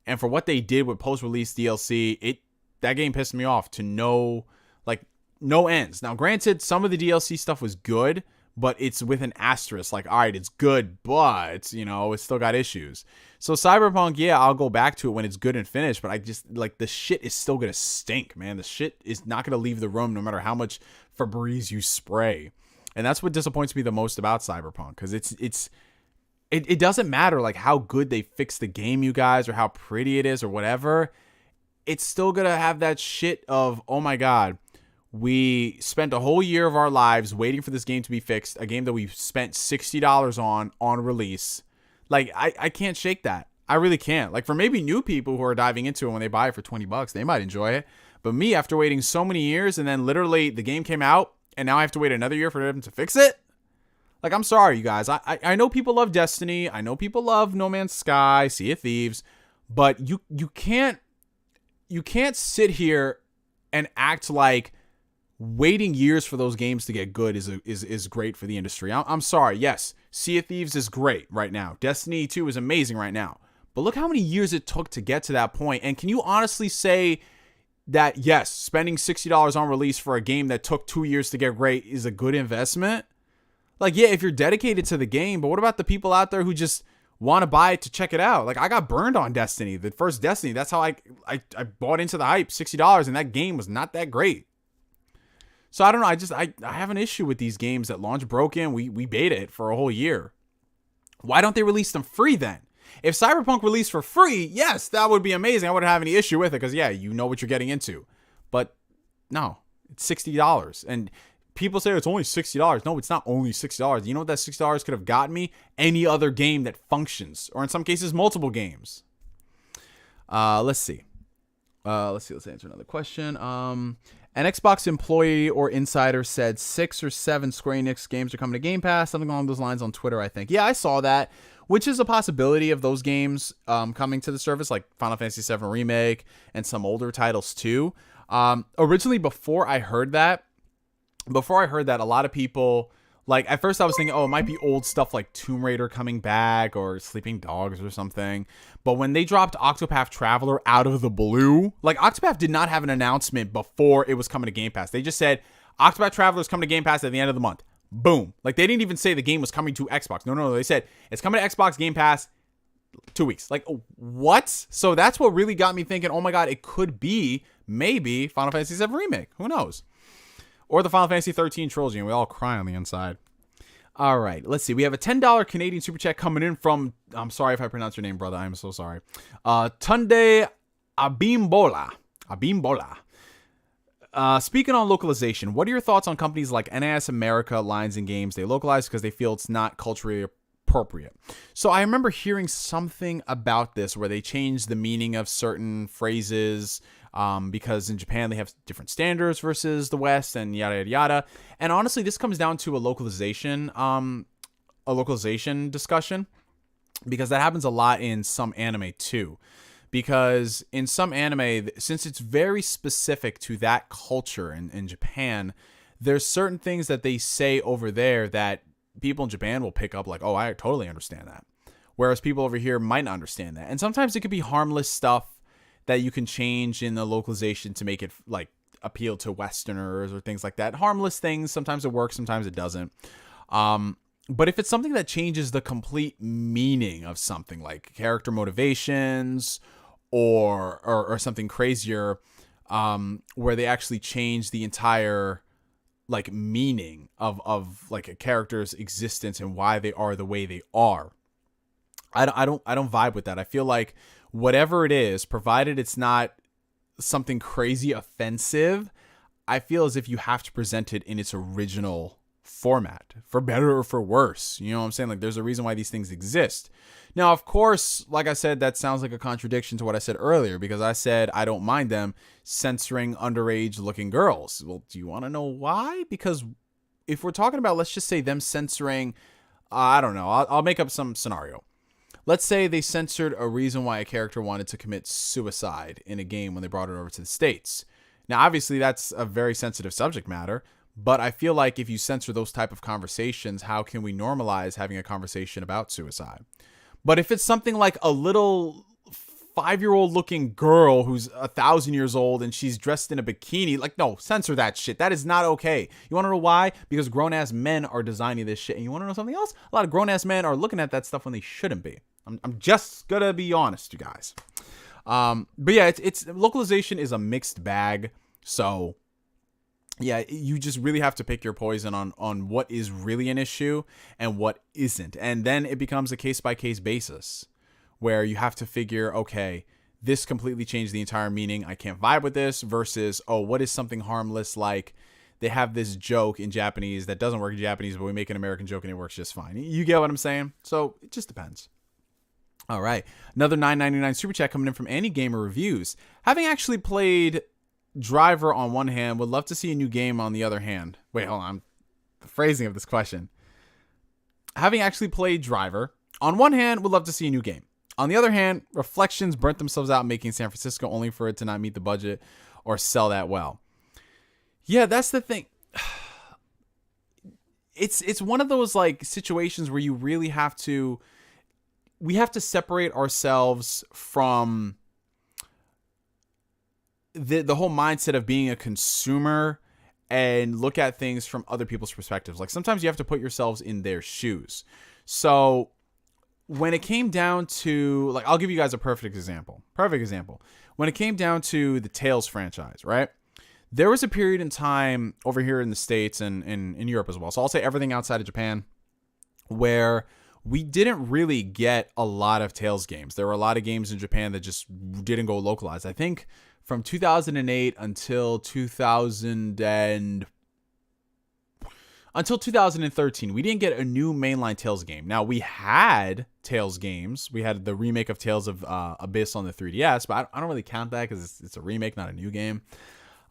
and for what they did with post-release DLC, that game pissed me off to no ends. Now, granted, some of the DLC stuff was good, but it's with an asterisk. Like, all right, it's good, but, you know, it's still got issues. So Cyberpunk, yeah, I'll go back to it when it's good and finished, but I just, like, the shit is still going to stink, man. The shit is not going to leave the room no matter how much Febreze you spray. And that's what disappoints me the most about Cyberpunk, because it doesn't matter, like, how good they fix the game, you guys, or how pretty it is or whatever. It's still going to have that shit of, oh my God, we spent a whole year of our lives waiting for this game to be fixed, a game that we spent $60 on release. Like, I can't shake that. I really can't. Like, for maybe new people who are diving into it when they buy it for $20, they might enjoy it. But me, after waiting so many years, and then literally the game came out, and now I have to wait another year for them to fix it? Like, I'm sorry, you guys. I know people love Destiny. I know people love No Man's Sky, Sea of Thieves, but you can't sit here and act like waiting years for those games to get good is great for the industry. I'm sorry. Yes, Sea of Thieves is great right now. Destiny 2 is amazing right now. But look how many years it took to get to that point. And can you honestly say that, yes, spending $60 on release for a game that took 2 years to get great is a good investment? Like, yeah, if you're dedicated to the game, but what about the people out there who just want to buy it to check it out? Like, I got burned on Destiny, the first Destiny. That's how I bought into the hype, $60, and that game was not that great. So I don't know. I have an issue with these games that launch broken. We beta it for a whole year. Why don't they release them free then? If Cyberpunk released for free, yes, that would be amazing. I wouldn't have any issue with it because, yeah, you know what you're getting into. But no, it's $60. And people say it's only $60. No, it's not only $60. You know what that $60 could have gotten me? Any other game that functions, or in some cases, multiple games. Let's see. Let's answer another question. An Xbox employee or insider said 6 or 7 Square Enix games are coming to Game Pass, something along those lines on Twitter, I think. Yeah, I saw that, which is a possibility of those games coming to the service, like Final Fantasy VII Remake and some older titles too. Originally, before I heard that, a lot of people, like, at first I was thinking, oh, it might be old stuff like Tomb Raider coming back or Sleeping Dogs or something. But when they dropped Octopath Traveler out of the blue, like, Octopath did not have an announcement before it was coming to Game Pass. They just said, Octopath Traveler is coming to Game Pass at the end of the month. Boom. Like, they didn't even say the game was coming to Xbox. No. They said, it's coming to Xbox Game Pass 2 weeks. Like, what? So that's what really got me thinking, oh my God, it could be maybe Final Fantasy VII Remake. Who knows? Or the Final Fantasy 13 trilogy, and we all cry on the inside. All right, let's see. We have a $10 Canadian super chat coming in from, I'm sorry if I pronounce your name, brother. I'm so sorry. Tunde Abimbola. Speaking on localization, what are your thoughts on companies like NIS America lines in games they localize because they feel it's not culturally appropriate? So I remember hearing something about this where they changed the meaning of certain phrases because in Japan they have different standards versus the West and yada yada yada. And honestly, this comes down to a localization discussion, because that happens a lot in some anime too. Because in some anime, since it's very specific to that culture in Japan, there's certain things that they say over there that people in Japan will pick up like, oh, I totally understand that. Whereas people over here might not understand that. And sometimes it could be harmless stuff that you can change in the localization to make it like appeal to Westerners or things like that. Harmless things. Sometimes it works, sometimes it doesn't. But if it's something that changes the complete meaning of something, like character motivations or something crazier, where they actually change the entire like meaning of like a character's existence and why they are the way they are, I don't vibe with that. I feel like whatever it is, provided it's not something crazy offensive, I feel as if you have to present it in its original format, for better or for worse. You know what I'm saying? Like, there's a reason why these things exist. Now, of course, like I said, that sounds like a contradiction to what I said earlier, because I said I don't mind them censoring underage looking girls. Well, do you want to know why? Because if we're talking about, let's just say them censoring, I don't know, I'll make up some scenario. Let's say they censored a reason why a character wanted to commit suicide in a game when they brought it over to the States. Now, obviously, that's a very sensitive subject matter, but I feel like if you censor those type of conversations, how can we normalize having a conversation about suicide? But if it's something like a little 5-year-old looking girl who's 1,000 years old and she's dressed in a bikini, like, no, censor that shit. That is not okay. You want to know why? Because grown-ass men are designing this shit. And you want to know something else? A lot of grown-ass men are looking at that stuff when they shouldn't be. I'm just gonna be honest, you guys. But yeah, it's localization is a mixed bag. So yeah, you just really have to pick your poison on what is really an issue and what isn't. And then it becomes a case-by-case basis where you have to figure, okay, this completely changed the entire meaning. I can't vibe with this versus, oh, what is something harmless like they have this joke in Japanese that doesn't work in Japanese, but we make an American joke and it works just fine. You get what I'm saying? So it just depends. All right. Another $9.99 super chat coming in from Annie Gamer Reviews. Having actually played Driver on one hand, would love to see a new game on the other hand. Wait, hold on. The phrasing of this question. having actually played Driver, on one hand, would love to see a new game. On the other hand, Reflections burnt themselves out making San Francisco only for it to not meet the budget or sell that well. Yeah, that's the thing. It's one of those like situations where you really have to separate ourselves from the whole mindset of being a consumer and look at things from other people's perspectives. Like sometimes you have to put yourselves in their shoes. So when it came down to, like, I'll give you guys a perfect example. When it came down to the Tales franchise, right? There was a period in time over here in the States and in Europe as well. So I'll say everything outside of Japan where we didn't really get a lot of Tales games. There were a lot of games in Japan that just didn't go localized. I think from 2008 until 2013, we didn't get a new mainline Tales game. Now, we had Tales games. We had the remake of Tales of Abyss on the 3DS, but I don't really count that because it's a remake, not a new game.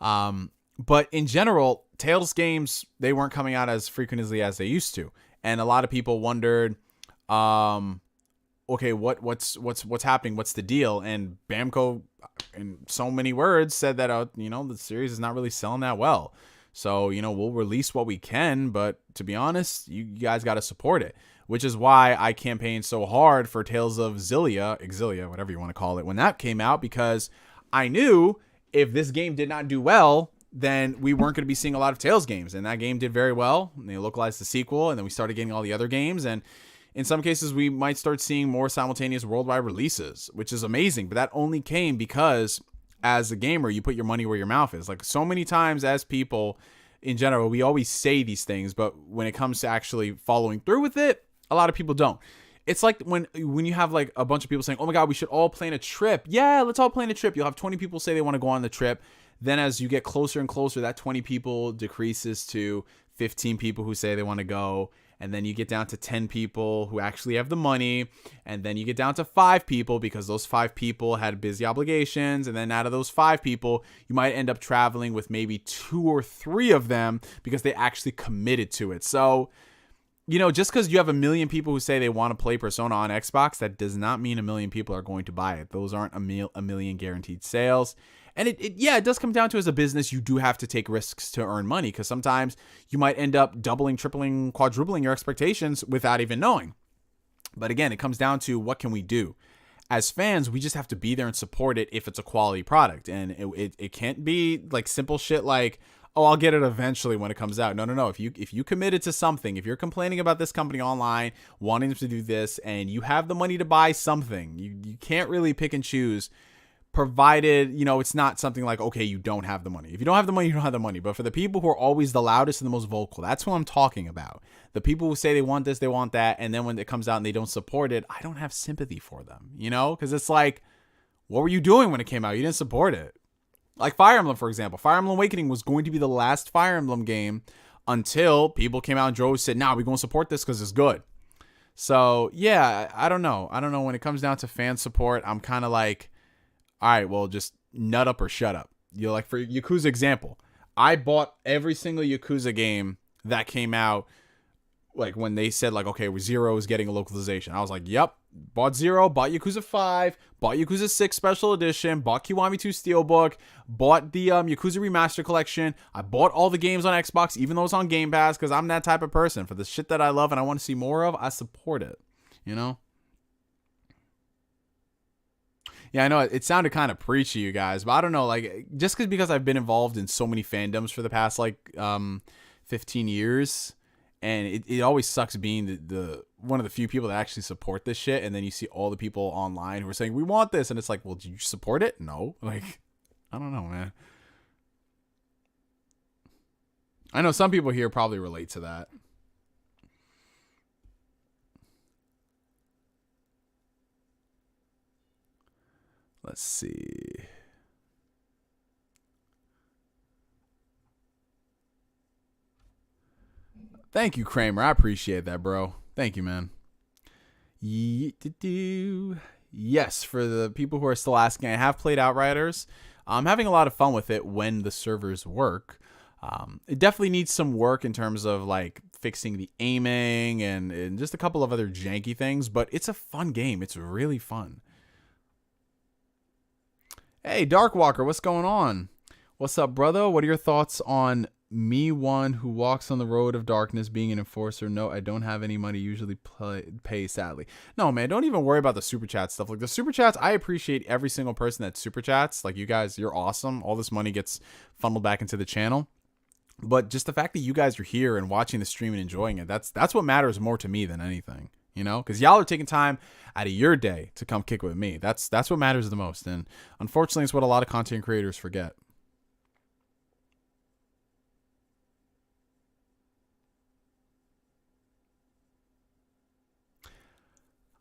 But in general, Tales games, they weren't coming out as frequently as they used to. And a lot of people wondered, okay, what's happening? What's the deal? And Bamco, in so many words, said that, the series is not really selling that well. So, we'll release what we can, but to be honest, you guys got to support it, which is why I campaigned so hard for Tales of Exilia, whatever you want to call it, when that came out, because I knew if this game did not do well, then we weren't going to be seeing a lot of Tales games. And that game did very well. And they localized the sequel, and then we started getting all the other games. And in some cases, we might start seeing more simultaneous worldwide releases, which is amazing. But that only came because as a gamer, you put your money where your mouth is. Like so many times as people in general, we always say these things, but when it comes to actually following through with it, a lot of people don't. It's like when you have like a bunch of people saying, oh my God, we should all plan a trip. Yeah, let's all plan a trip. You'll have 20 people say they want to go on the trip. Then as you get closer and closer, that 20 people decreases to 15 people who say they want to go. And then you get down to 10 people who actually have the money. And then you get down to 5 people because those 5 people had busy obligations. And then out of those 5 people, you might end up traveling with maybe 2 or 3 of them because they actually committed to it. So, just because you have 1 million people who say they want to play Persona on Xbox, that does not mean 1 million people are going to buy it. Those aren't a million guaranteed sales. And it does come down to, as a business, you do have to take risks to earn money, because sometimes you might end up doubling, tripling, quadrupling your expectations without even knowing. But again, it comes down to what can we do? As fans, we just have to be there and support it if it's a quality product. And it can't be like simple shit like, oh, I'll get it eventually when it comes out. No. If you committed to something, if you're complaining about this company online, wanting to do this, and you have the money to buy something, you can't really pick and choose, provided, it's not something like, okay, you don't have the money. If you don't have the money, you don't have the money. But for the people who are always the loudest and the most vocal, that's who I'm talking about. The people who say they want this, they want that, and then when it comes out and they don't support it, I don't have sympathy for them, because it's like, what were you doing when it came out? You didn't support it. Like Fire Emblem, for example. Fire Emblem Awakening was going to be the last Fire Emblem game until people came out and droves said, nah, we're going to support this because it's good. So, yeah, I don't know. When it comes down to fan support, I'm kind of like, all right, well, just nut up or shut up. Like for Yakuza example, I bought every single Yakuza game that came out, like when they said like, okay, Zero is getting a localization. I was like, yep, bought Zero, bought Yakuza 5, bought Yakuza 6 Special Edition, bought Kiwami 2 Steelbook, bought the Yakuza Remaster Collection. I bought all the games on Xbox, even though it's on Game Pass, because I'm that type of person. For the shit that I love and I want to see more of, I support it, Yeah, I know it sounded kind of preachy, you guys, but I don't know, like, just because I've been involved in so many fandoms for the past, 15 years, and it always sucks being the one of the few people that actually support this shit, and then you see all the people online who are saying, we want this, and it's like, well, did you support it? No. Like, I don't know, man. I know some people here probably relate to that. Let's see. Thank you, Kramer. I appreciate that, bro. Thank you, man. Yes, for the people who are still asking, I have played Outriders. I'm having a lot of fun with it when the servers work. It definitely needs some work in terms of like fixing the aiming and just a couple of other janky things, but it's a fun game. It's really fun. Hey, Darkwalker, what's going on? What's up, brother? What are your thoughts on me, one who walks on the road of darkness, being an enforcer? No, I don't have any money, usually pay, sadly. No, man, don't even worry about the super chat stuff. Like the super chats, I appreciate every single person that super chats. Like you guys, you're awesome. All this money gets funneled back into the channel. But just the fact that you guys are here and watching the stream and enjoying it, that's what matters more to me than anything, you know? Because y'all are taking time out of your day to come kick with me. That's what matters the most. And unfortunately, it's what a lot of content creators forget.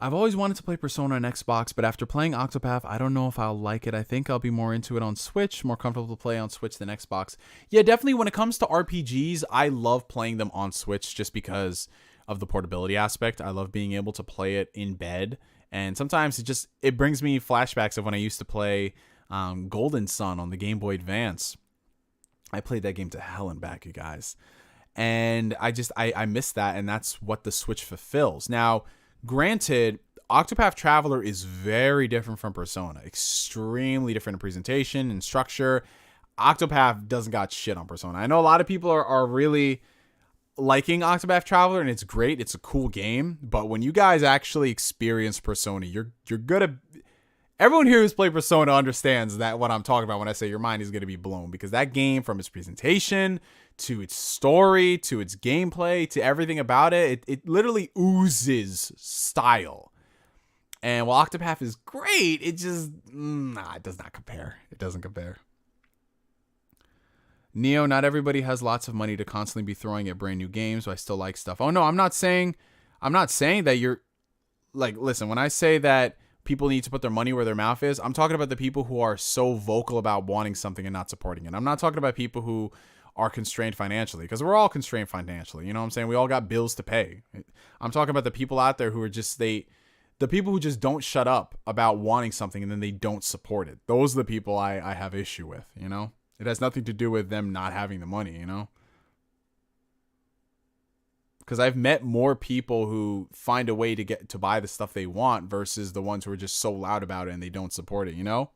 I've always wanted to play Persona on Xbox, but after playing Octopath, I don't know if I'll like it. I think I'll be more into it on Switch, more comfortable to play on Switch than Xbox. Yeah, definitely when it comes to RPGs, I love playing them on Switch just because of the portability aspect. I love being able to play it in bed. And sometimes it brings me flashbacks of when I used to play Golden Sun on the Game Boy Advance. I played that game to hell and back, you guys. And I miss that, and that's what the Switch fulfills. Now, granted, Octopath Traveler is very different from Persona. Extremely different in presentation and structure. Octopath doesn't got shit on Persona. I know a lot of people are really liking Octopath Traveler, and it's great. It's a cool game. But when you guys actually experience Persona, you're gonna... Everyone here who's played Persona understands that what I'm talking about when I say your mind is going to be blown. Because that game, from its presentation to its story, to its gameplay, to everything about it, it literally oozes style. And while Octopath is great, it just, it does not compare. It doesn't compare. Neo, not everybody has lots of money to constantly be throwing at brand new games, so I still like stuff. Oh no, I'm not saying that you're, like, listen, when I say that people need to put their money where their mouth is, I'm talking about the people who are so vocal about wanting something and not supporting it. I'm not talking about people who are constrained financially, because we're all constrained financially. You know what I'm saying? We all got bills to pay. I'm talking about the people out there who are just, the people who just don't shut up about wanting something and then they don't support it. Those are the people I have issue with, you know? It has nothing to do with them not having the money, you know? Because I've met more people who find a way to get to buy the stuff they want versus the ones who are just so loud about it and they don't support it, you know?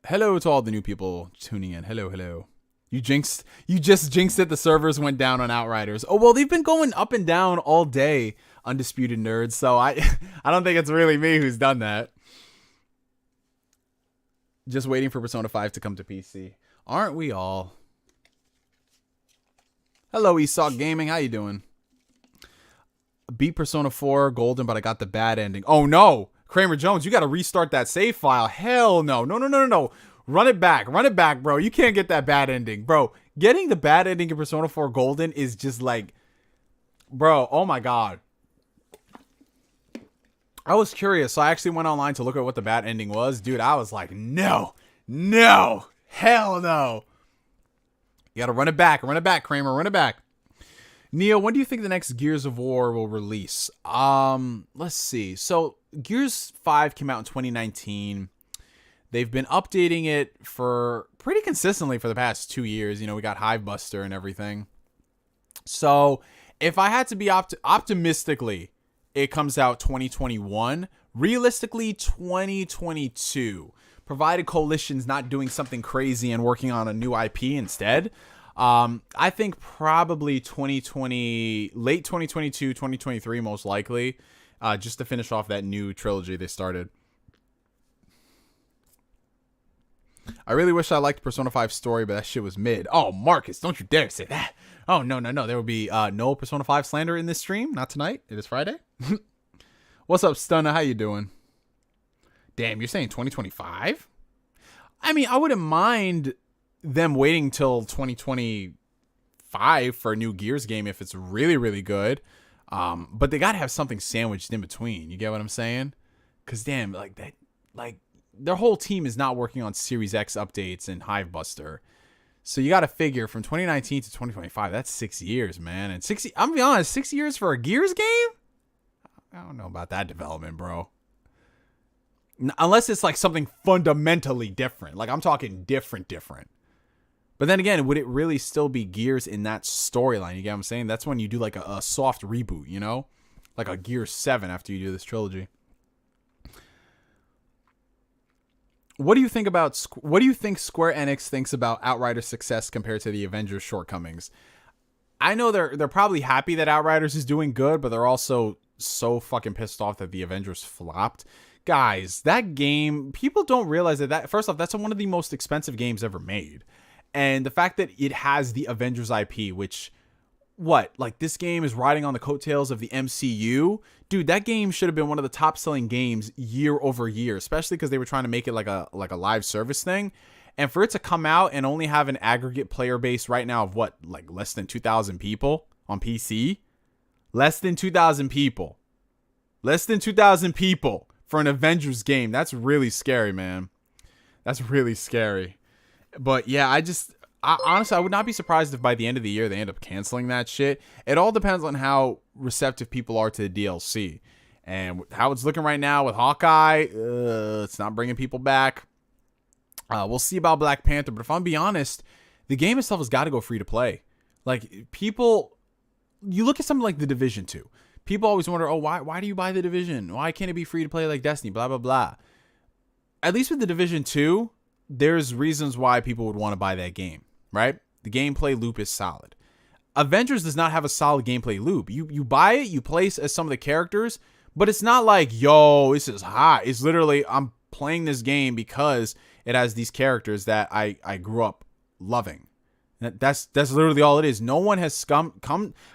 Hello to all the new people tuning in. Hello, hello. You just jinxed it. The servers went down on Outriders. Oh, well, they've been going up and down all day, Undisputed Nerds. So I don't think it's really me who's done that. Just waiting for Persona 5 to come to PC. Aren't we all? Hello, Esau Gaming. How you doing? Beat Persona 4 Golden, but I got the bad ending. Oh, no. Kramer Jones, you got to restart that save file. Hell no. No. Run it back, bro. You can't get that bad ending. Bro, getting the bad ending in Persona 4 Golden is just like, bro, oh my God. I was curious, so I actually went online to look at what the bad ending was. Dude, I was like, no, hell no. You got to run it back, Kramer, run it back. Neo, when do you think the next Gears of War will release? Let's see. So Gears 5 came out in 2019. They've been updating it for pretty consistently for the past 2 years. You know, we got Hivebuster and everything. So if I had to be optimistically, it comes out 2021. Realistically, 2022. Provided Coalition's not doing something crazy and working on a new IP instead. I think probably 2020, late 2022, 2023 most likely, just to finish off that new trilogy they started. I really wish I liked Persona 5 story, but that shit was mid. Oh, Marcus, don't you dare say that. Oh, no. There will be no Persona 5 slander in this stream. Not tonight. It is Friday. What's up, Stunna? How you doing? Damn, you're saying 2025? I mean, I wouldn't mind them waiting till 2025 for a new Gears game if it's really, really good. But they gotta have something sandwiched in between. You get what I'm saying? Because damn, like that, like their whole team is not working on Series X updates and Hivebuster. So you gotta figure from 2019 to 2025, that's 6 years, man. And I'm gonna be honest, 6 years for a Gears game? I don't know about that development, bro. Unless it's like something fundamentally different. Like I'm talking different. But then again, would it really still be Gears in that storyline? You get what I'm saying? That's when you do like a soft reboot, you know? Like a Gears 7 after you do this trilogy. What do you think Square Enix thinks about Outriders' success compared to the Avengers' shortcomings? I know they're probably happy that Outriders is doing good, but they're also so fucking pissed off that the Avengers flopped. Guys, that game, people don't realize that first off, that's one of the most expensive games ever made. And the fact that it has the Avengers IP, which, like this game is riding on the coattails of the MCU? Dude, that game should have been one of the top selling games year over year, especially because they were trying to make it like a live service thing. And for it to come out and only have an aggregate player base right now of like less than 2,000 people on PC? Less than 2,000 people. Less than 2,000 people for an Avengers game. That's really scary, man. That's really scary. But yeah, honestly, I would not be surprised if by the end of the year they end up canceling that shit. It all depends on how receptive people are to the DLC. And how it's looking right now with Hawkeye, it's not bringing people back. We'll see about Black Panther. But if I'm being honest, the game itself has got to go free to play. Like, people, you look at something like The Division 2. People always wonder, oh, why do you buy The Division? Why can't it be free to play like Destiny? Blah, blah, blah. At least with The Division 2, there's reasons why people would want to buy that game, right? The gameplay loop is solid. Avengers does not have a solid gameplay loop. You buy it, you play as some of the characters, but it's not like, yo, this is hot. It's literally, I'm playing this game because it has these characters that I grew up loving. That's literally all it is. No one has come.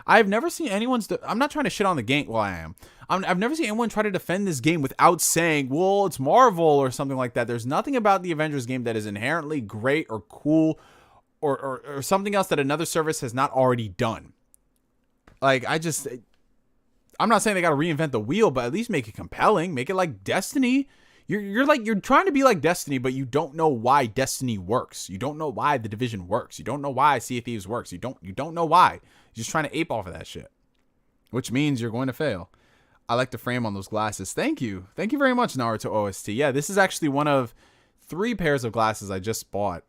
I've never seen anyone's. I'm not trying to shit on the game. Well, I am. I've never seen anyone try to defend this game without saying, well, it's Marvel or something like that. There's nothing about the Avengers game that is inherently great or cool or something else that another service has not already done. Like, I'm not saying they got to reinvent the wheel, but at least make it compelling. Make it like Destiny. You're trying to be like Destiny, but you don't know why Destiny works. You don't know why The Division works. You don't know why Sea of Thieves works. You don't know why. You're just trying to ape off of that shit, which means you're going to fail. I like the frame on those glasses. Thank you. Thank you very much, Naruto OST. Yeah, this is actually one of 3 pairs of glasses I just bought.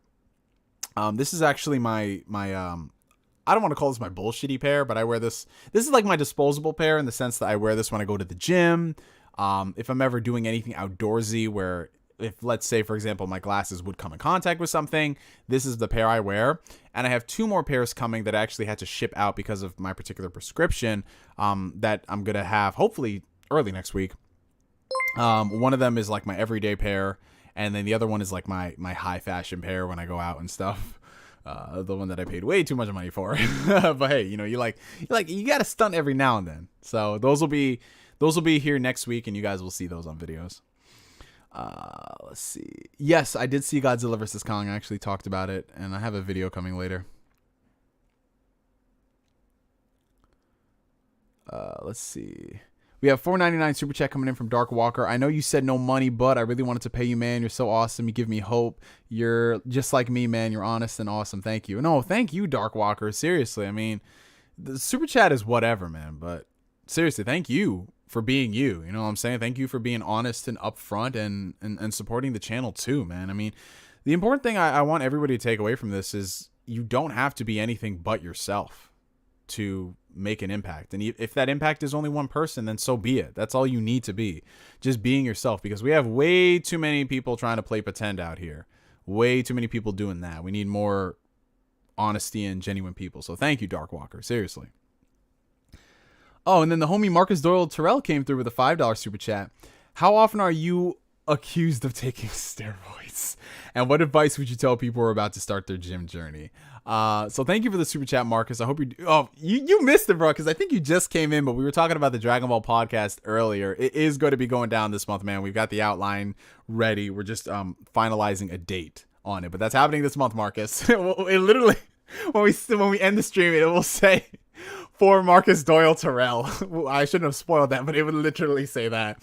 This is actually my I don't want to call this my bullshitty pair, but I wear this. This is like my disposable pair in the sense that I wear this when I go to the gym. If I'm ever doing anything outdoorsy where if, let's say, for example, my glasses would come in contact with something, this is the pair I wear. And I have 2 more pairs coming that I actually had to ship out because of my particular prescription that I'm going to have hopefully early next week. One of them is like my everyday pair. And then the other one is like my high fashion pair when I go out and stuff. The one that I paid way too much money for. But hey, you got to stunt every now and then. So those will be here next week, and you guys will see those on videos. Let's see. Yes, I did see Godzilla vs. Kong. I actually talked about it, and I have a video coming later. Let's see. We have $4.99 super chat coming in from Dark Walker. I know you said no money, but I really wanted to pay you, man. You're so awesome. You give me hope. You're just like me, man. You're honest and awesome. Thank you. No, thank you, Dark Walker. Seriously, I mean, the super chat is whatever, man. But seriously, thank you for being you. You know what I'm saying? Thank you for being honest and upfront and supporting the channel too, man. I mean, the important thing I want everybody to take away from this is you don't have to be anything but yourself to make an impact. And if that impact is only one person, then so be it. That's all you need to be. Just being yourself, because we have way too many people trying to play pretend out here. Way too many people doing that. We need more honesty and genuine people. So thank you, Dark Walker. Seriously. Oh, and then the homie Marcus Doyle Terrell came through with a $5 super chat. How often are you accused of taking steroids? And what advice would you tell people who are about to start their gym journey? So thank you for the super chat, Marcus. I hope you missed it, bro, because I think you just came in, but we were talking about the Dragon Ball podcast earlier. It is going to be going down this month, man. We've got the outline ready. We're just finalizing a date on it, but that's happening this month, Marcus. It literally, when we end the stream, it will say for Marcus Doyle Terrell. I shouldn't have spoiled that, but it would literally say that.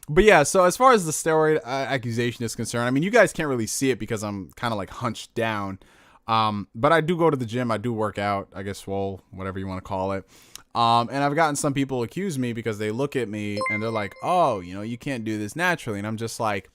But yeah, so as far as the steroid accusation is concerned, I mean, you guys can't really see it because I'm kind of like hunched down. But I do go to the gym. I do work out, I guess, swole, whatever you want to call it. And I've gotten some people accuse me because they look at me and they're like, oh, you can't do this naturally. And I'm just like,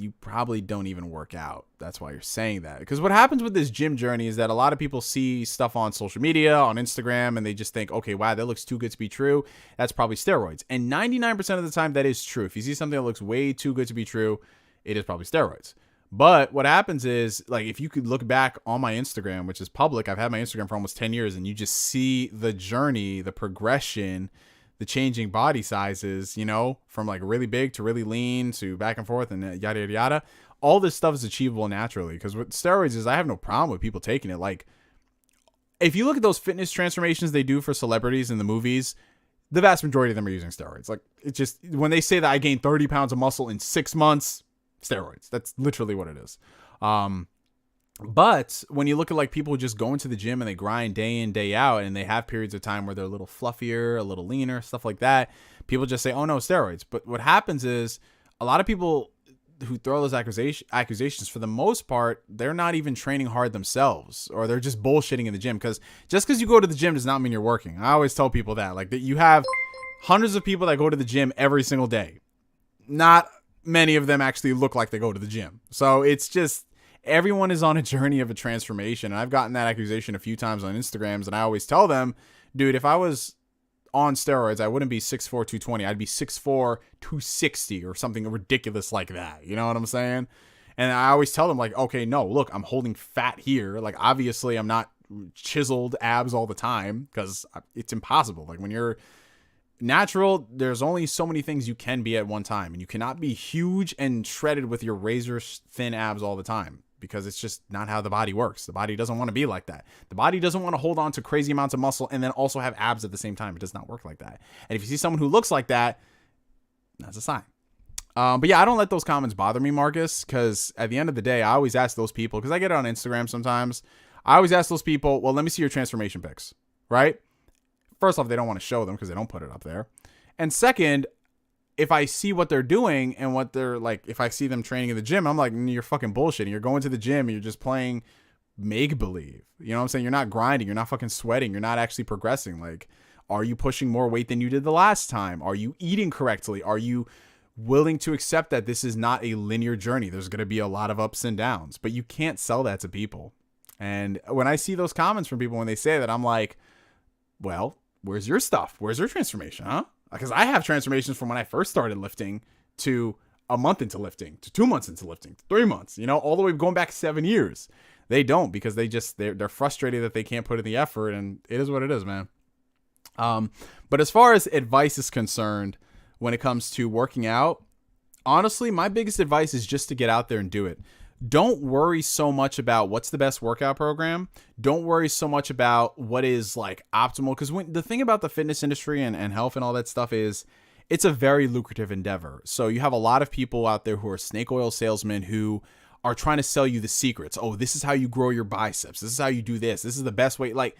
you probably don't even work out. That's why you're saying that. Because what happens with this gym journey is that a lot of people see stuff on social media, on Instagram, and they just think, okay, wow, that looks too good to be true. That's probably steroids. And 99% of the time, that is true. If you see something that looks way too good to be true, it is probably steroids. But what happens is, like, if you could look back on my Instagram, which is public, I've had my Instagram for almost 10 years, and you just see the journey, the progression, the changing body sizes, you know, from like really big to really lean to back and forth and yada, yada, yada. All this stuff is achievable naturally. Because with steroids is, I have no problem with people taking it. Like, if you look at those fitness transformations they do for celebrities in the movies, the vast majority of them are using steroids. Like, it just, when they say that I gained 30 pounds of muscle in 6 months, steroids. That's literally what it is. But when you look at like people who just go into the gym and they grind day in, day out, and they have periods of time where they're a little fluffier, a little leaner, stuff like that, people just say, oh no, steroids. But what happens is a lot of people who throw those accusations, for the most part, they're not even training hard themselves, or they're just bullshitting in the gym. Because just because you go to the gym does not mean you're working. I always tell people that, like, that you have hundreds of people that go to the gym every single day. Not many of them actually look like they go to the gym. So it's just, everyone is on a journey of a transformation. And I've gotten that accusation a few times on Instagrams, and I always tell them, dude, if I was on steroids, I wouldn't be 6'4", 220. I'd be 6'4", 260 or something ridiculous like that. You know what I'm saying? And I always tell them, like, okay, no, look, I'm holding fat here. Like, obviously I'm not chiseled abs all the time, because it's impossible. Like, when you're natural, there's only so many things you can be at one time, and you cannot be huge and shredded with your razor thin abs all the time, because it's just not how the body works. The body doesn't want to be like that. The body doesn't want to hold on to crazy amounts of muscle and then also have abs at the same time. It does not work like that. And if you see someone who looks like that, that's a sign. But yeah, I don't let those comments bother me, Marcus, because at the end of the day, I always ask those people, because I get it on Instagram sometimes, I always ask those people, well, let me see your transformation pics, right? First off, they don't want to show them because they don't put it up there. And second, if I see what they're doing and what they're like, if I see them training in the gym, I'm like, you're fucking bullshitting. You're going to the gym and you're just playing make-believe. You know what I'm saying? You're not grinding. You're not fucking sweating. You're not actually progressing. Like, are you pushing more weight than you did the last time? Are you eating correctly? Are you willing to accept that this is not a linear journey? There's going to be a lot of ups and downs, but you can't sell that to people. And when I see those comments from people when they say that, I'm like, well, where's your stuff? Where's your transformation, huh? Because I have transformations from when I first started lifting to a month into lifting, to 2 months into lifting, to 3 months, you know, all the way going back 7 years. They don't, because they're frustrated that they can't put in the effort, and it is what it is, man. But as far as advice is concerned, when it comes to working out, honestly, my biggest advice is just to get out there and do it. Don't worry so much about what's the best workout program. Don't worry so much about what is like optimal. Because the thing about the fitness industry and health and all that stuff is it's a very lucrative endeavor. So you have a lot of people out there who are snake oil salesmen who are trying to sell you the secrets. Oh, this is how you grow your biceps. This is how you do this. This is the best way. Like,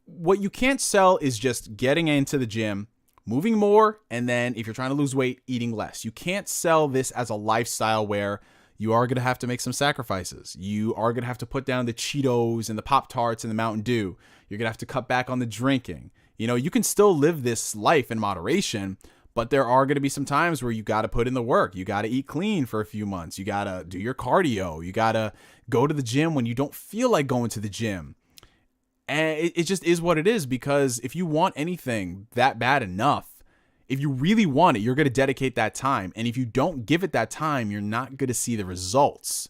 what you can't sell is just getting into the gym, moving more, and then if you're trying to lose weight, eating less. You can't sell this as a lifestyle where you are going to have to make some sacrifices. You are going to have to put down the Cheetos and the Pop-Tarts and the Mountain Dew. You're going to have to cut back on the drinking. You know, you can still live this life in moderation, but there are going to be some times where you got to put in the work. You got to eat clean for a few months. You got to do your cardio. You got to go to the gym when you don't feel like going to the gym. And it just is what it is, because if you want anything that bad enough, if you really want it, you're going to dedicate that time. And if you don't give it that time, you're not going to see the results.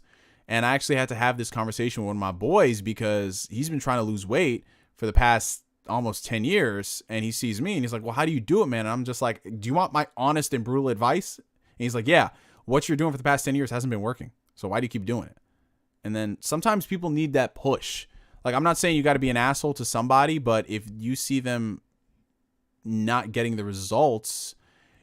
And I actually had to have this conversation with one of my boys, because he's been trying to lose weight for the past almost 10 years. And he sees me and he's like, well, how do you do it, man? And I'm just like, do you want my honest and brutal advice? And he's like, yeah, what you're doing for the past 10 years hasn't been working. So why do you keep doing it? And then sometimes people need that push. Like, I'm not saying you got to be an asshole to somebody, but if you see them not getting the results,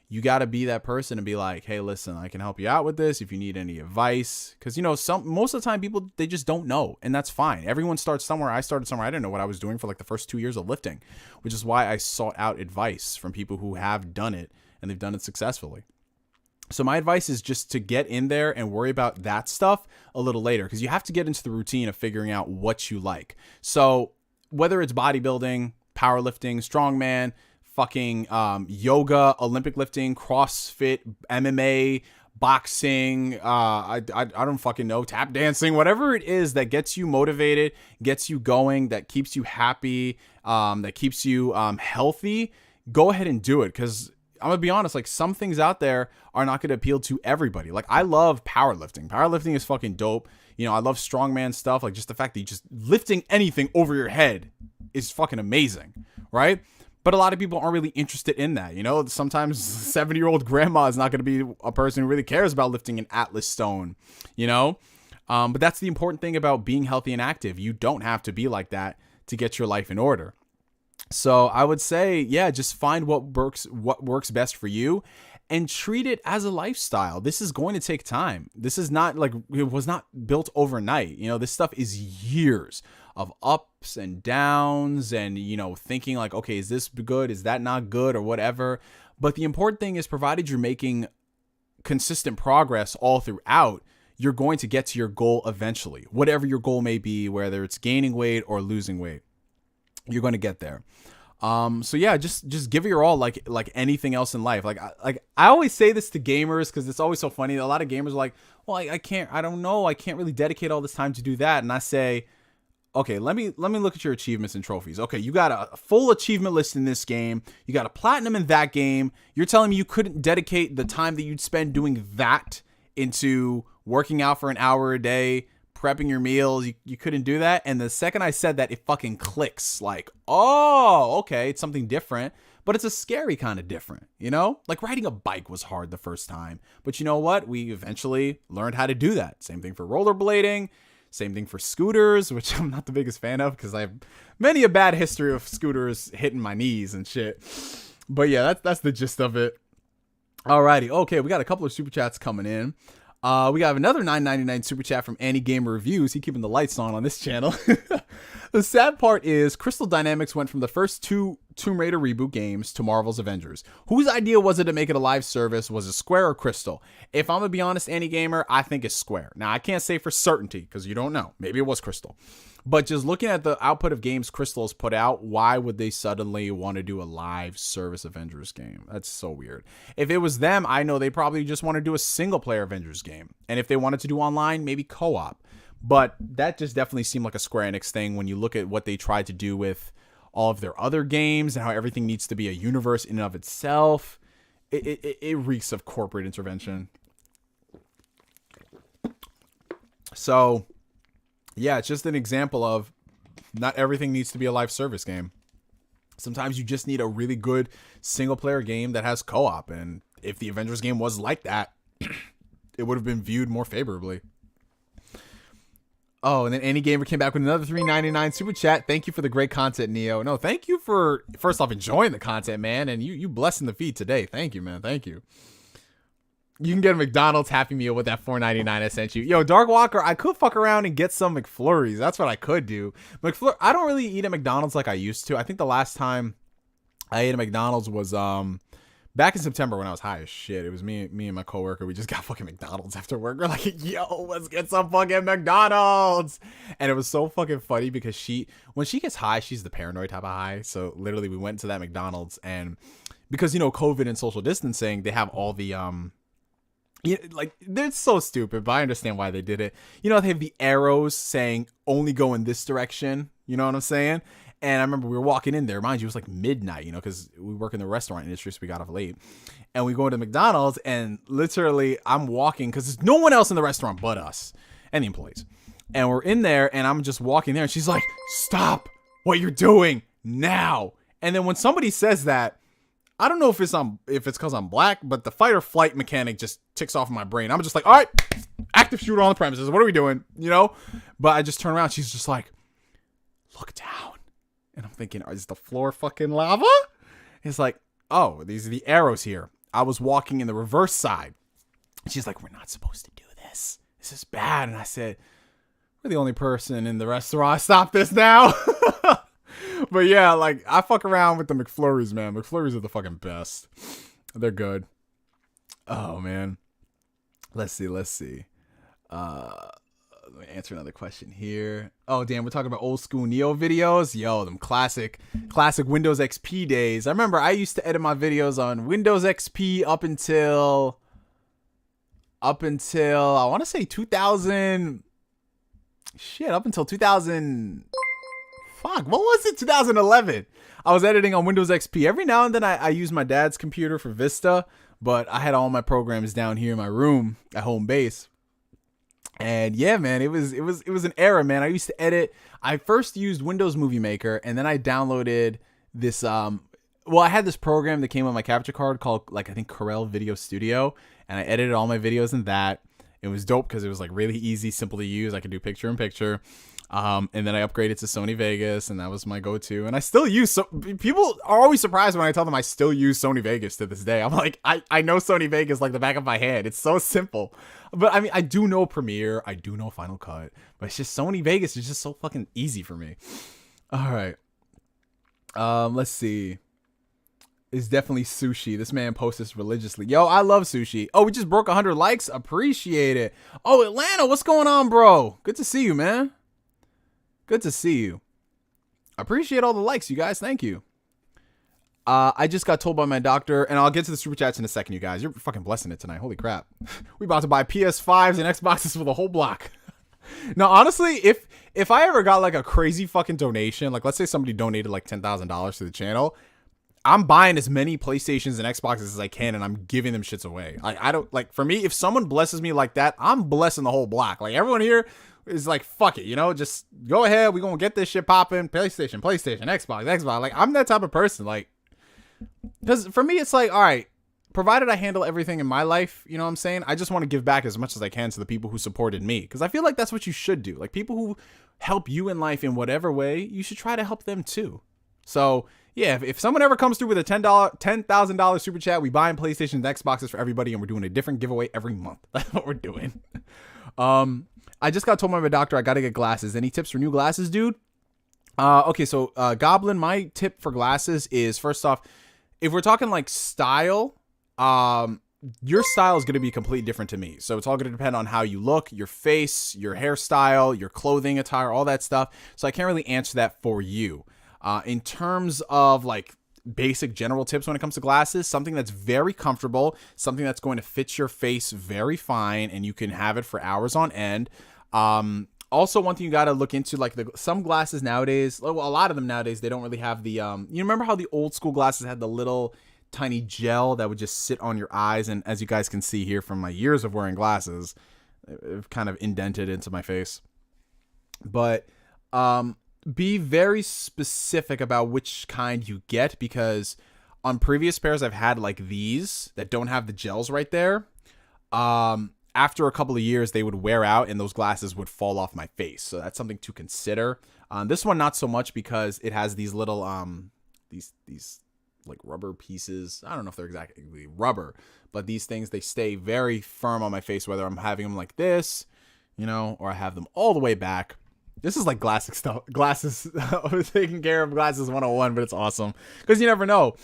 you got to be that person and be like, hey, listen, I can help you out with this if you need any advice. Because, you know, most of the time people, they just don't know, and that's fine. Everyone starts somewhere. I started somewhere. I didn't know what I was doing for like the first 2 years of lifting, which is why I sought out advice from people who have done it, and they've done it successfully. So my advice is just to get in there and worry about that stuff a little later, because you have to get into the routine of figuring out what you like. So whether it's bodybuilding, powerlifting, strongman, fucking yoga, Olympic lifting, CrossFit, MMA, boxing, I don't fucking know, tap dancing, whatever it is that gets you motivated, gets you going, that keeps you happy, that keeps you healthy, go ahead and do it. Because I'm gonna be honest, like, some things out there are not gonna appeal to everybody. Like, I love powerlifting. Powerlifting is fucking dope. You know, I love strongman stuff. Like, just the fact that you just lifting anything over your head is fucking amazing, right? But a lot of people aren't really interested in that. You know, sometimes 70-year-old grandma is not going to be a person who really cares about lifting an Atlus stone, you know? But that's the important thing about being healthy and active. You don't have to be like that to get your life in order. So I would say, yeah, just find what works best for you and treat it as a lifestyle. This is going to take time. This is not like, it was not built overnight. You know, this stuff is years of ups and downs and, you know, thinking like, okay, is this good? Is that not good or whatever? But the important thing is, provided you're making consistent progress all throughout, you're going to get to your goal eventually, whatever your goal may be, whether it's gaining weight or losing weight, you're going to get there. So yeah, just give it your all, like anything else in life. Like I always say this to gamers, because it's always so funny. A lot of gamers are like, well, I can't really dedicate all this time to do that. And I say, okay, let me look at your achievements and trophies. Okay, you got a full achievement list in this game. You got a platinum in that game. You're telling me you couldn't dedicate the time that you'd spend doing that into working out for an hour a day, prepping your meals. You couldn't do that. And the second I said that, it fucking clicks. Like, oh, okay, it's something different, but it's a scary kind of different, you know? Like, riding a bike was hard the first time, but you know what? We eventually learned how to do that. Same thing for rollerblading. Same thing for scooters, which I'm not the biggest fan of because I have many a bad history of scooters hitting my knees and shit. But yeah, that's the gist of it. Alrighty. Okay, we got a couple of super chats coming in. We got another $9.99 super chat from Annie Gamer Reviews. He keeping the lights on this channel. The sad part is Crystal Dynamics went from the first two Tomb Raider reboot games to Marvel's Avengers. Whose idea was it to make it a live service? Was it Square or Crystal? If I'm gonna be honest, Annie Gamer, I think it's Square. Now, I can't say for certainty because you don't know. Maybe it was Crystal. But just looking at the output of games Crystal has put out, why would they suddenly want to do a live service Avengers game? That's so weird. If it was them, I know they probably just want to do a single player Avengers game. And if they wanted to do online, maybe co-op. But that just definitely seemed like a Square Enix thing when you look at what they tried to do with all of their other games and how everything needs to be a universe in and of itself. It reeks of corporate intervention. So, yeah, it's just an example of not everything needs to be a live service game. Sometimes you just need a really good single player game that has co-op. And if the Avengers game was like that, it would have been viewed more favorably. Oh, and then Any Gamer came back with another $3.99 super chat. Thank you for the great content, Neo. No, thank you for, first off, enjoying the content, man. And you blessing the feed today. Thank you, man. Thank you. You can get a McDonald's Happy Meal with that $4.99 I sent you. Yo, Dark Walker, I could fuck around and get some McFlurries. That's what I could do. I don't really eat at McDonald's like I used to. I think the last time I ate at McDonald's was back in September when I was high as shit. It was me and my coworker. We just got fucking McDonald's after work. We're like, yo, let's get some fucking McDonald's. And it was so fucking funny because when she gets high, she's the paranoid type of high. So literally we went to that McDonald's, and because, you know, COVID and social distancing, they have all the yeah, like, they're so stupid, but I understand why they did it. You know, they have the arrows saying only go in this direction. You know what I'm saying? And I remember we were walking in there. Mind you, it was like midnight, you know, because we work in the restaurant industry, so we got off late. And we go into McDonald's, and literally I'm walking because there's no one else in the restaurant but us and the employees. And we're in there, and I'm just walking there, and she's like, stop what you're doing now. And then when somebody says that, I don't know if it's because I'm black, but the fight or flight mechanic just ticks off in my brain. I'm just like, all right, active shooter on the premises. What are we doing? You know? But I just turn around. She's just like, look down. And I'm thinking, is the floor fucking lava? It's like, oh, these are the arrows here. I was walking in the reverse side. She's like, we're not supposed to do this. This is bad. And I said, we're the only person in the restaurant. Stop this now. But yeah, like, I fuck around with the McFlurries, man. McFlurries are the fucking best. They're good. Oh, man. Let's see. Let me answer another question here. Oh, damn, we're talking about old school Neo videos. Yo, them classic Windows XP days. I remember I used to edit my videos on Windows XP up until up until, I want to say 2000. Shit, up until 2000. Fuck, what was it? 2011. I was editing on Windows XP. Every now and then I use my dad's computer for Vista, but I had all my programs down here in my room at home base. And yeah, man, it was an era, man. I used to edit. I first used Windows Movie Maker, and then I downloaded this I had this program that came on my capture card called, like, I think Corel Video Studio, and I edited all my videos in that. It was dope because it was like really easy, simple to use. I could do picture in picture. And then I upgraded to Sony Vegas, and that was my go-to. And I still use, so people are always surprised when I tell them I still use Sony Vegas to this day. I'm like, I know Sony Vegas like the back of my hand. It's so simple. But I mean, I do know Premiere, I do know Final Cut, but it's just Sony Vegas is just so fucking easy for me. All right. Let's see. It's definitely sushi. This man posts this religiously. Yo, I love sushi. Oh, we just broke 100 likes. Appreciate it. Oh, Atlanta, what's going on, bro? Good to see you, man. Good to see you. Appreciate all the likes, you guys. Thank you. I just got told by my doctor, and I'll get to the super chats in a second, you guys. You're fucking blessing it tonight. Holy crap. We about to buy PS5s and Xboxes for the whole block. Now, honestly, if I ever got like a crazy fucking donation, like let's say somebody donated like $10,000 to the channel, I'm buying as many PlayStations and Xboxes as I can, and I'm giving them shits away. Like, I don't, like, for me, if someone blesses me like that, I'm blessing the whole block. Like, everyone here is like, fuck it, you know, just go ahead. We're going to get this shit popping. PlayStation, Xbox. Like, I'm that type of person. Like, because for me, it's like, all right, provided I handle everything in my life, you know what I'm saying? I just want to give back as much as I can to the people who supported me. Because I feel like that's what you should do. Like, people who help you in life in whatever way, you should try to help them too. So, yeah, if someone ever comes through with a $10,000 super chat, we buying PlayStations and Xboxes for everybody, and we're doing a different giveaway every month. That's what we're doing. I just got told by my doctor I got to get glasses. Any tips for new glasses, dude? Okay, so Goblin, my tip for glasses is, first off, if we're talking like style, your style is going to be completely different to me. So it's all going to depend on how you look, your face, your hairstyle, your clothing attire, all that stuff. So I can't really answer that for you. In terms of like basic general tips when it comes to glasses, something that's very comfortable, something that's going to fit your face very fine, and you can have it for hours on end. Also, one thing you got to look into, like some glasses nowadays, well, a lot of them nowadays, they don't really have the, you remember how the old school glasses had the little tiny gel that would just sit on your eyes? And as you guys can see here from my years of wearing glasses, it kind of indented into my face. But, be very specific about which kind you get, because on previous pairs I've had like these that don't have the gels right there. After a couple of years they would wear out and those glasses would fall off my face. So that's something to consider. This one not so much, because it has these little these like rubber pieces. I don't know if they're exactly rubber, but these things, they stay very firm on my face, whether I'm having them like this, you know, or I have them all the way back. This is like glasses stuff. Glasses. I was taking care of glasses 101, but it's awesome because you never know.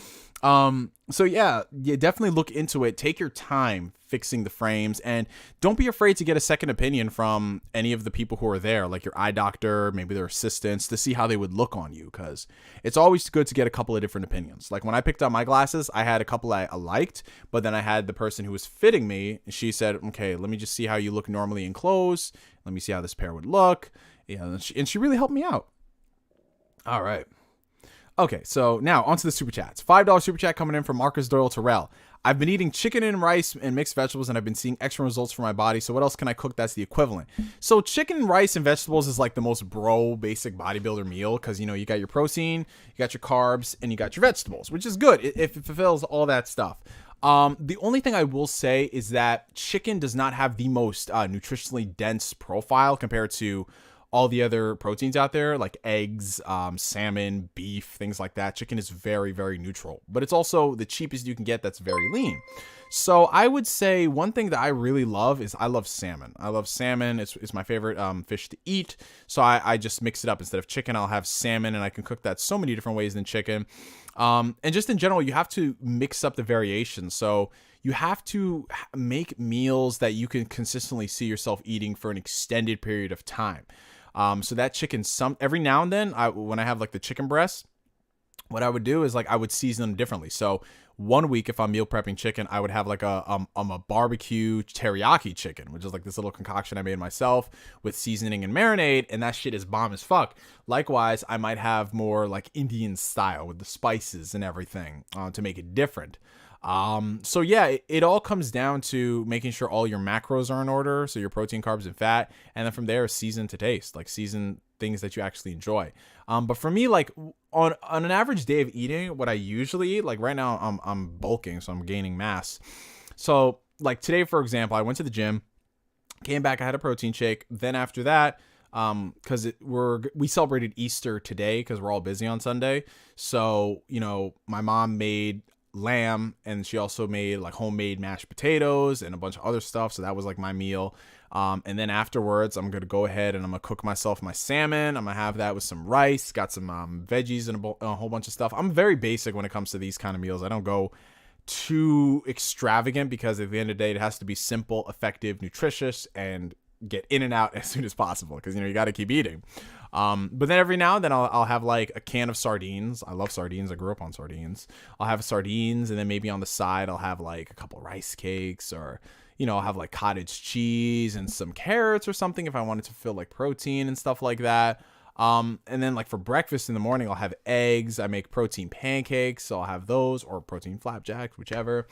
So yeah, definitely look into it. Take your time fixing the frames, and don't be afraid to get a second opinion from any of the people who are there, like your eye doctor, maybe their assistants, to see how they would look on you, because it's always good to get a couple of different opinions. Like when I picked out my glasses, I had a couple I liked, but then I had the person who was fitting me, and she said, okay, let me just see how you look normally in clothes. Let me see how this pair would look. Yeah, and she really helped me out. All right. Okay, so now onto the super chats. $5 super chat coming in from Marcus Doyle Terrell. I've been eating chicken and rice and mixed vegetables, and I've been seeing excellent results for my body. So what else can I cook that's the equivalent? So chicken, rice, and vegetables is like the most basic bodybuilder meal, because, you know, you got your protein, you got your carbs, and you got your vegetables, which is good if it fulfills all that stuff. The only thing I will say is that chicken does not have the most nutritionally dense profile compared to all the other proteins out there, like eggs, salmon, beef, things like that. Chicken is very, very neutral, but it's also the cheapest you can get that's very lean. So I would say one thing that I really love is I love salmon. I love salmon. It's my favorite fish to eat. So I just mix it up. Instead of chicken, I'll have salmon, and I can cook that so many different ways than chicken. And just in general, you have to mix up the variations. So you have to make meals that you can consistently see yourself eating for an extended period of time. So that chicken, every now and then, when I have like the chicken breast, what I would do is like I would season them differently. So one week, if I'm meal prepping chicken, I would have like a barbecue teriyaki chicken, which is like this little concoction I made myself with seasoning and marinade, and that shit is bomb as fuck. Likewise, I might have more like Indian style with the spices and everything to make it different. So yeah, it all comes down to making sure all your macros are in order, so your protein, carbs, and fat, and then from there, season to taste, like season things that you actually enjoy. But for me, like on an average day of eating, what I usually eat, like right now, I'm bulking, so I'm gaining mass. So like today, for example, I went to the gym, came back, I had a protein shake. Then after that, because we celebrated Easter today because we're all busy on Sunday. So you know, my mom made lamb, and she also made like homemade mashed potatoes and a bunch of other stuff, so that was like my meal. And then afterwards I'm gonna go ahead and I'm gonna cook myself my salmon. I'm gonna have that with some rice, got some veggies and a whole bunch of stuff. I'm very basic when it comes to these kind of meals. I don't go too extravagant because at the end of the day it has to be simple, effective, nutritious, and get in and out as soon as possible, because you know you got to keep eating. But then every now and then I'll have like a can of sardines. I love sardines. I grew up on sardines. I'll have sardines, and then maybe on the side I'll have like a couple rice cakes, or you know, I'll have like cottage cheese and some carrots or something if I wanted to feel like protein and stuff like that. And then like for breakfast in the morning, I'll have eggs. I make protein pancakes, so I'll have those, or protein flapjacks, whichever.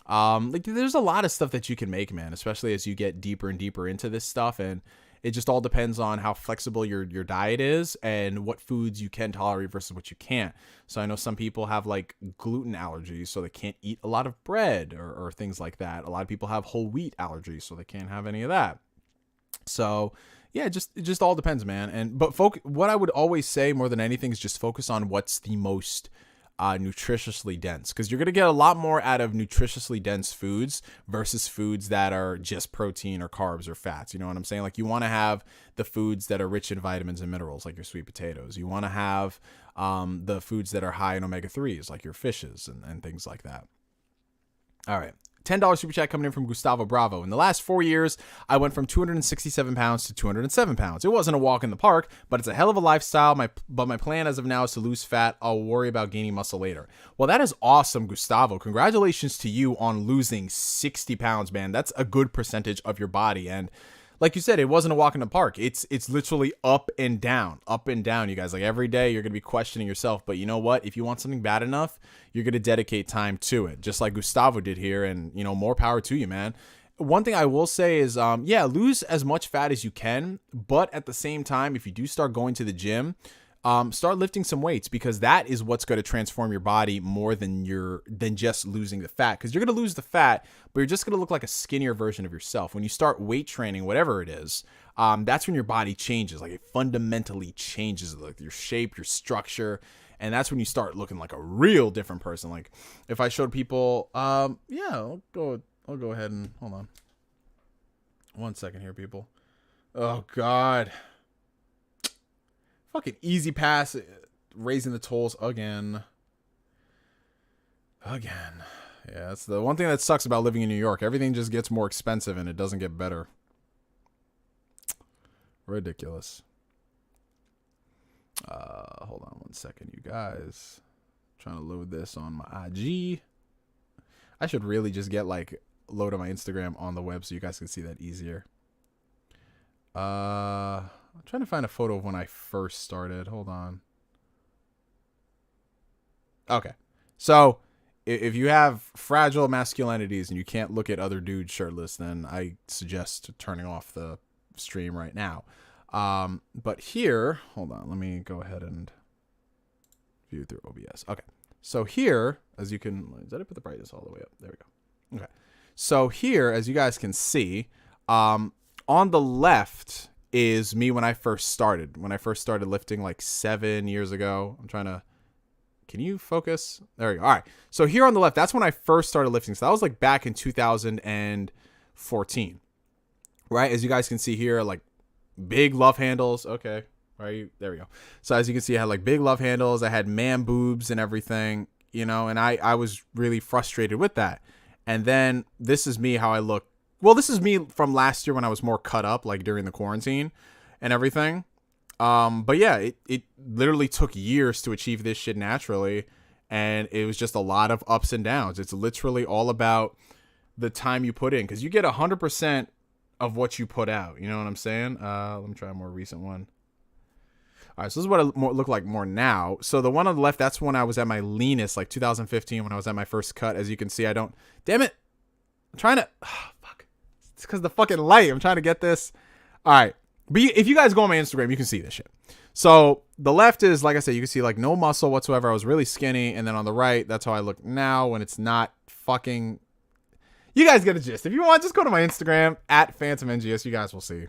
Like there's a lot of stuff that you can make, man, especially as you get deeper and deeper into this stuff. And it just all depends on how flexible your diet is and what foods you can tolerate versus what you can't. So I know some people have like gluten allergies, so they can't eat a lot of bread or things like that. A lot of people have whole wheat allergies, so they can't have any of that. So yeah, it just all depends, man. But what I would always say more than anything is just focus on what's the most nutritiously dense, because you're going to get a lot more out of nutritiously dense foods versus foods that are just protein or carbs or fats. You know what I'm saying? Like you want to have the foods that are rich in vitamins and minerals, like your sweet potatoes. You want to have the foods that are high in omega-3s, like your fishes and things like that. All right. $10 super chat coming in from Gustavo Bravo. In the last 4 years, I went from 267 pounds to 207 pounds. It wasn't a walk in the park, but it's a hell of a lifestyle. But my plan as of now is to lose fat. I'll worry about gaining muscle later. Well, that is awesome, Gustavo. Congratulations to you on losing 60 pounds, man. That's a good percentage of your body. And like you said, it wasn't a walk in the park. It's literally up and down, you guys. Like every day you're going to be questioning yourself. But you know what? If you want something bad enough, you're going to dedicate time to it, just like Gustavo did here. And, you know, more power to you, man. One thing I will say is, lose as much fat as you can. But at the same time, if you do start going to the gym, start lifting some weights, because that is what's going to transform your body more than just losing the fat. Because you're going to lose the fat, but you're just going to look like a skinnier version of yourself. When you start weight training, whatever it is, that's when your body changes. Like it fundamentally changes, like your shape, your structure. And that's when you start looking like a real different person. Like if I showed people, I'll go ahead and hold on 1 second here, people. Oh God. Fucking easy pass, raising the tolls again. Yeah, that's the one thing that sucks about living in New York. Everything just gets more expensive and it doesn't get better. Ridiculous. Hold on 1 second, you guys. I'm trying to load this on my IG. I should really just get like load on my Instagram on the web so you guys can see that easier. I'm trying to find a photo of when I first started. Hold on. Okay. So if you have fragile masculinities and you can't look at other dudes shirtless, then I suggest turning off the stream right now. But here, hold on. Let me go ahead and view through OBS. Okay. So here, as you can, did I put the brightness all the way up? There we go. Okay. So here, as you guys can see, on the left is me when I first started. When I first started lifting like 7 years ago. Can you focus? There we go. All right. So here on the left, that's when I first started lifting. So that was like back in 2014. Right? As you guys can see here, like big love handles. Okay. Right. There we go. So as you can see, I had like big love handles. I had man boobs and everything, you know, and I was really frustrated with that. And then this is me how I look. Well, this is me from last year when I was more cut up, like during the quarantine and everything. But yeah, it literally took years to achieve this shit naturally. And it was just a lot of ups and downs. It's literally all about the time you put in, because you get 100% of what you put out. You know what I'm saying? Let me try a more recent one. All right, so this is what it look like more now. So the one on the left, that's when I was at my leanest, like 2015, when I was at my first cut. As you can see, I don't... Damn it. I'm trying to... Oh, fuck. It's because the fucking light. I'm trying to get this. All right. But if you guys go on my Instagram, you can see this shit. So the left is, like I said, you can see like no muscle whatsoever. I was really skinny. And then on the right, that's how I look now when it's not fucking... You guys get the gist. If you want, just go to my Instagram, at PhantomNGS. You guys will see.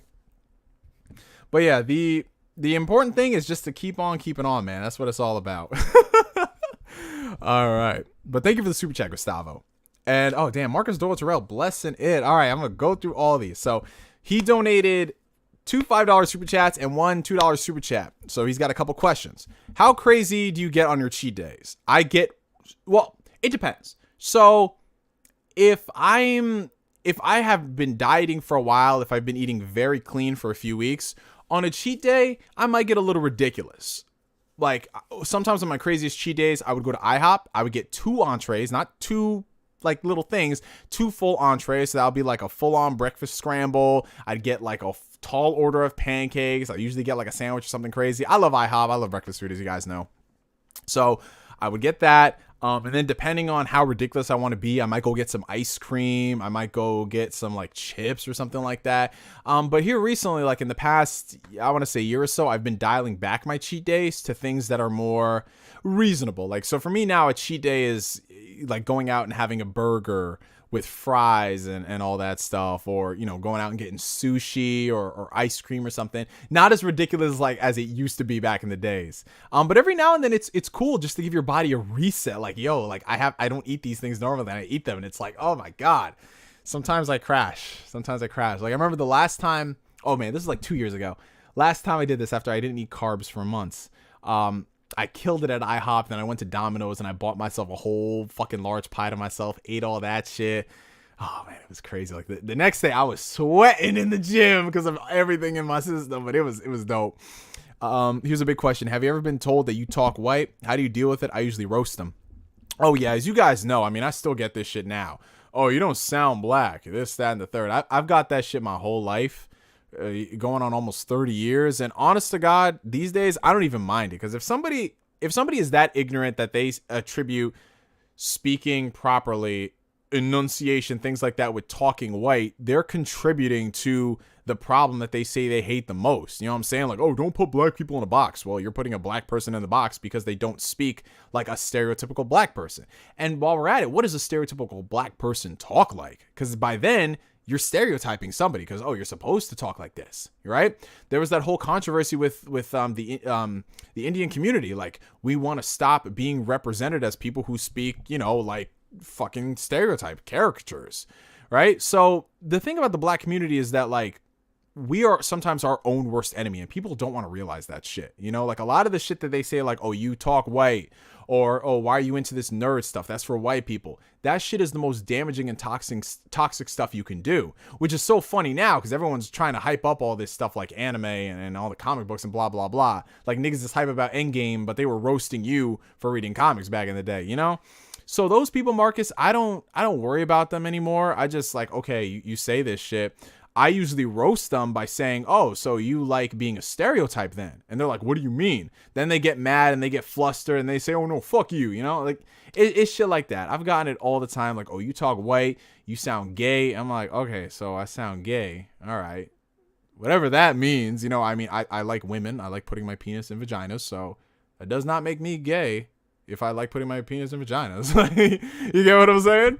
But yeah, the important thing is just to keep on keeping on, man. That's what it's all about. All right. But thank you for the super chat, Gustavo. And, oh, damn, Marcus Dorotterell, blessing it. All right, I'm going to go through all these. So he donated 2 $5 super chats and 1 $2 super chat. So he's got a couple questions. How crazy do you get on your cheat days? Well, it depends. So if I have been dieting for a while, if I've been eating very clean for a few weeks, on a cheat day, I might get a little ridiculous. Like, sometimes on my craziest cheat days, I would go to IHOP. I would get 2 entrees, not 2 like little things, 2 full entrees. So that would be like a full-on breakfast scramble. I'd get like a tall order of pancakes. I usually get like a sandwich or something crazy. I love IHOP. I love breakfast food, as you guys know. So I would get that. And then depending on how ridiculous I want to be, I might go get some ice cream. I might go get some like chips or something like that. But here recently, like in the past, I want to say year or so, I've been dialing back my cheat days to things that are more reasonable. Like, so for me now, a cheat day is like going out and having a burger with fries and all that stuff, or, you know, going out and getting sushi or ice cream or something. Not as ridiculous like as it used to be back in the days. But every now and then it's cool just to give your body a reset. Like, yo, like I don't eat these things normally, and I eat them, and it's like, oh my God. Sometimes I crash. Like, I remember the last time, oh man, this is like 2 years ago. Last time I did this after I didn't eat carbs for months. I killed it at IHOP, then I went to Domino's and I bought myself a whole fucking large pie to myself, ate all that shit. Oh man, it was crazy. Like the next day I was sweating in the gym because of everything in my system, but it was dope. Here's a big question. Have you ever been told that you talk white? How do you deal with it? I usually roast them. Oh yeah, as you guys know, I mean, I still get this shit now. Oh, you don't sound black, this, that, and the third. I've got that shit my whole life. Going on almost 30 years, and honest to God, these days I don't even mind it, because if somebody is that ignorant that they attribute speaking properly, enunciation, things like that with talking white, they're contributing to the problem that they say they hate the most. You know what I'm saying? Like, oh, don't put black people in a box. Well, you're putting a black person in the box because they don't speak like a stereotypical black person. And while we're at it, what does a stereotypical black person talk like? Because by then you're stereotyping somebody, because, oh, you're supposed to talk like this, right? There was that whole controversy with the Indian community. Like, we want to stop being represented as people who speak, you know, like fucking stereotype caricatures, right? So the thing about the black community is that, like, we are sometimes our own worst enemy, and people don't want to realize that shit. You know, like a lot of the shit that they say, like, oh, you talk white, or, oh, why are you into this nerd stuff? That's for white people. That shit is the most damaging and toxic stuff you can do, which is so funny now because everyone's trying to hype up all this stuff like anime and all the comic books and blah, blah, blah. Like, niggas is hype about Endgame, but they were roasting you for reading comics back in the day, you know? So those people, Marcus, I don't worry about them anymore. I just like, okay, you say this shit. I usually roast them by saying, oh, so you like being a stereotype then? And they're like, what do you mean? Then they get mad and they get flustered and they say, oh no, fuck you. You know, like it's shit like that. I've gotten it all the time. Like, oh, you talk white, you sound gay. I'm like, okay, so I sound gay. All right. Whatever that means. You know, I mean, I like women. I like putting my penis in vaginas. So that does not make me gay if I like putting my penis in vaginas. You get what I'm saying?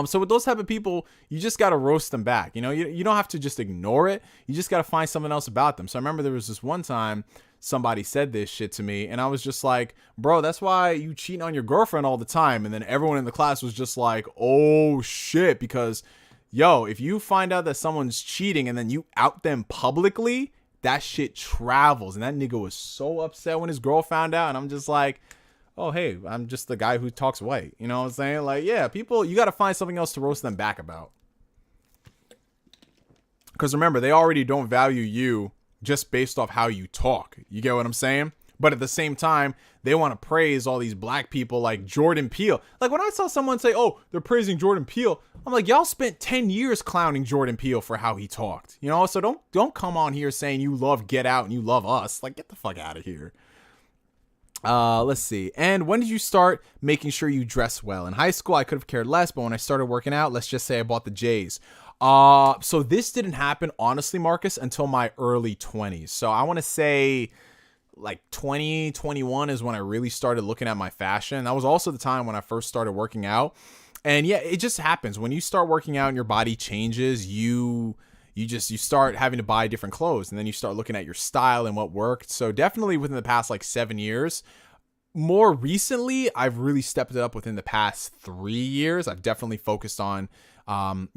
So with those type of people, you just got to roast them back. You know, you don't have to just ignore it. You just got to find something else about them. So I remember there was this one time somebody said this shit to me and I was just like, bro, that's why you cheat on your girlfriend all the time. And then everyone in the class was just like, oh shit. Because yo, if you find out that someone's cheating and then you out them publicly, that shit travels. And that nigga was so upset when his girl found out. And I'm just like, oh, hey, I'm just the guy who talks white. You know what I'm saying? Like, yeah, people, you got to find something else to roast them back about. Because remember, they already don't value you just based off how you talk. You get what I'm saying? But at the same time, they want to praise all these black people like Jordan Peele. Like when I saw someone say, oh, they're praising Jordan Peele, I'm like, y'all spent 10 years clowning Jordan Peele for how he talked. You know, so don't come on here saying you love Get Out and you love Us. Like, get the fuck out of here. Let's see. And when did you start making sure you dress well? In high school, I could have cared less, but when I started working out, let's just say I bought the J's. So this didn't happen, honestly, Marcus, until my early 20s. So I want to say like 2021 is when I really started looking at my fashion. That was also the time when I first started working out. And yeah, it just happens when you start working out and your body changes, you start having to buy different clothes, and then you start looking at your style and what worked. So definitely within the past like 7 years. More recently, I've really stepped it up within the past 3 years. I've definitely focused on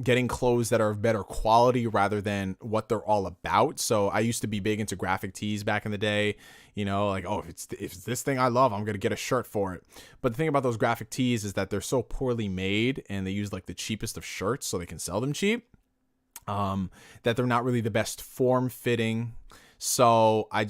getting clothes that are of better quality rather than what they're all about. So I used to be big into graphic tees back in the day, you know, like, oh, if it's this thing I love, I'm going to get a shirt for it. But the thing about those graphic tees is that they're so poorly made and they use like the cheapest of shirts so they can sell them cheap, that they're not really the best form fitting. So I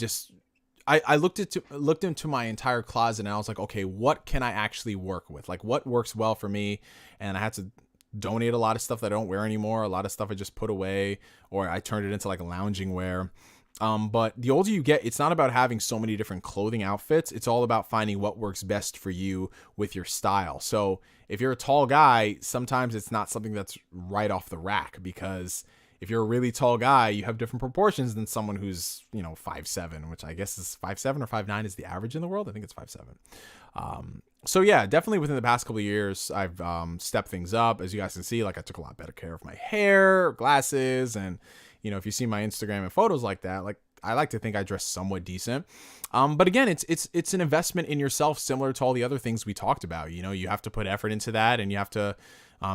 looked into my entire closet and I was like, okay, what can I actually work with? Like what works well for me? And I had to donate a lot of stuff that I don't wear anymore. A lot of stuff I just put away, or I turned it into like lounging wear. But the older you get, it's not about having so many different clothing outfits. It's all about finding what works best for you with your style. So if you're a tall guy, sometimes it's not something that's right off the rack, because if you're a really tall guy, you have different proportions than someone who's, 5'7", which I guess is 5'7" or 5'9" is the average in the world. I think it's 5'7". So yeah, definitely within the past couple of years, I've stepped things up. As you guys can see, like I took a lot better care of my hair, glasses, and if you see my Instagram and photos like that, like I like to think I dress somewhat decent. But again, it's an investment in yourself, similar to all the other things we talked about. You have to put effort into that, and you have to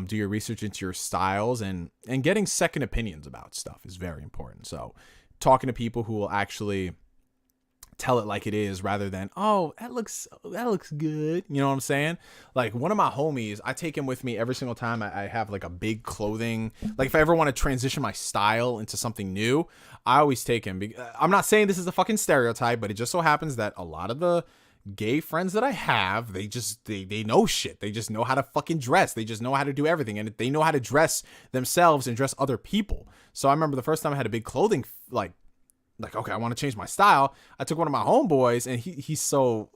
do your research into your styles, and getting second opinions about stuff is very important. So talking to people who will actually tell it like it is, rather than, oh, that looks good. You know what I'm saying? Like one of my homies, I take him with me every single time I have like a big clothing. Like if I ever want to transition my style into something new, I always take him. I'm not saying this is a fucking stereotype, but it just so happens that a lot of the gay friends that I have, they know shit. They just know how to fucking dress. They just know how to do everything, and they know how to dress themselves and dress other people. So I remember the first time I had a big clothing like, okay, I want to change my style. I took one of my homeboys, and he's so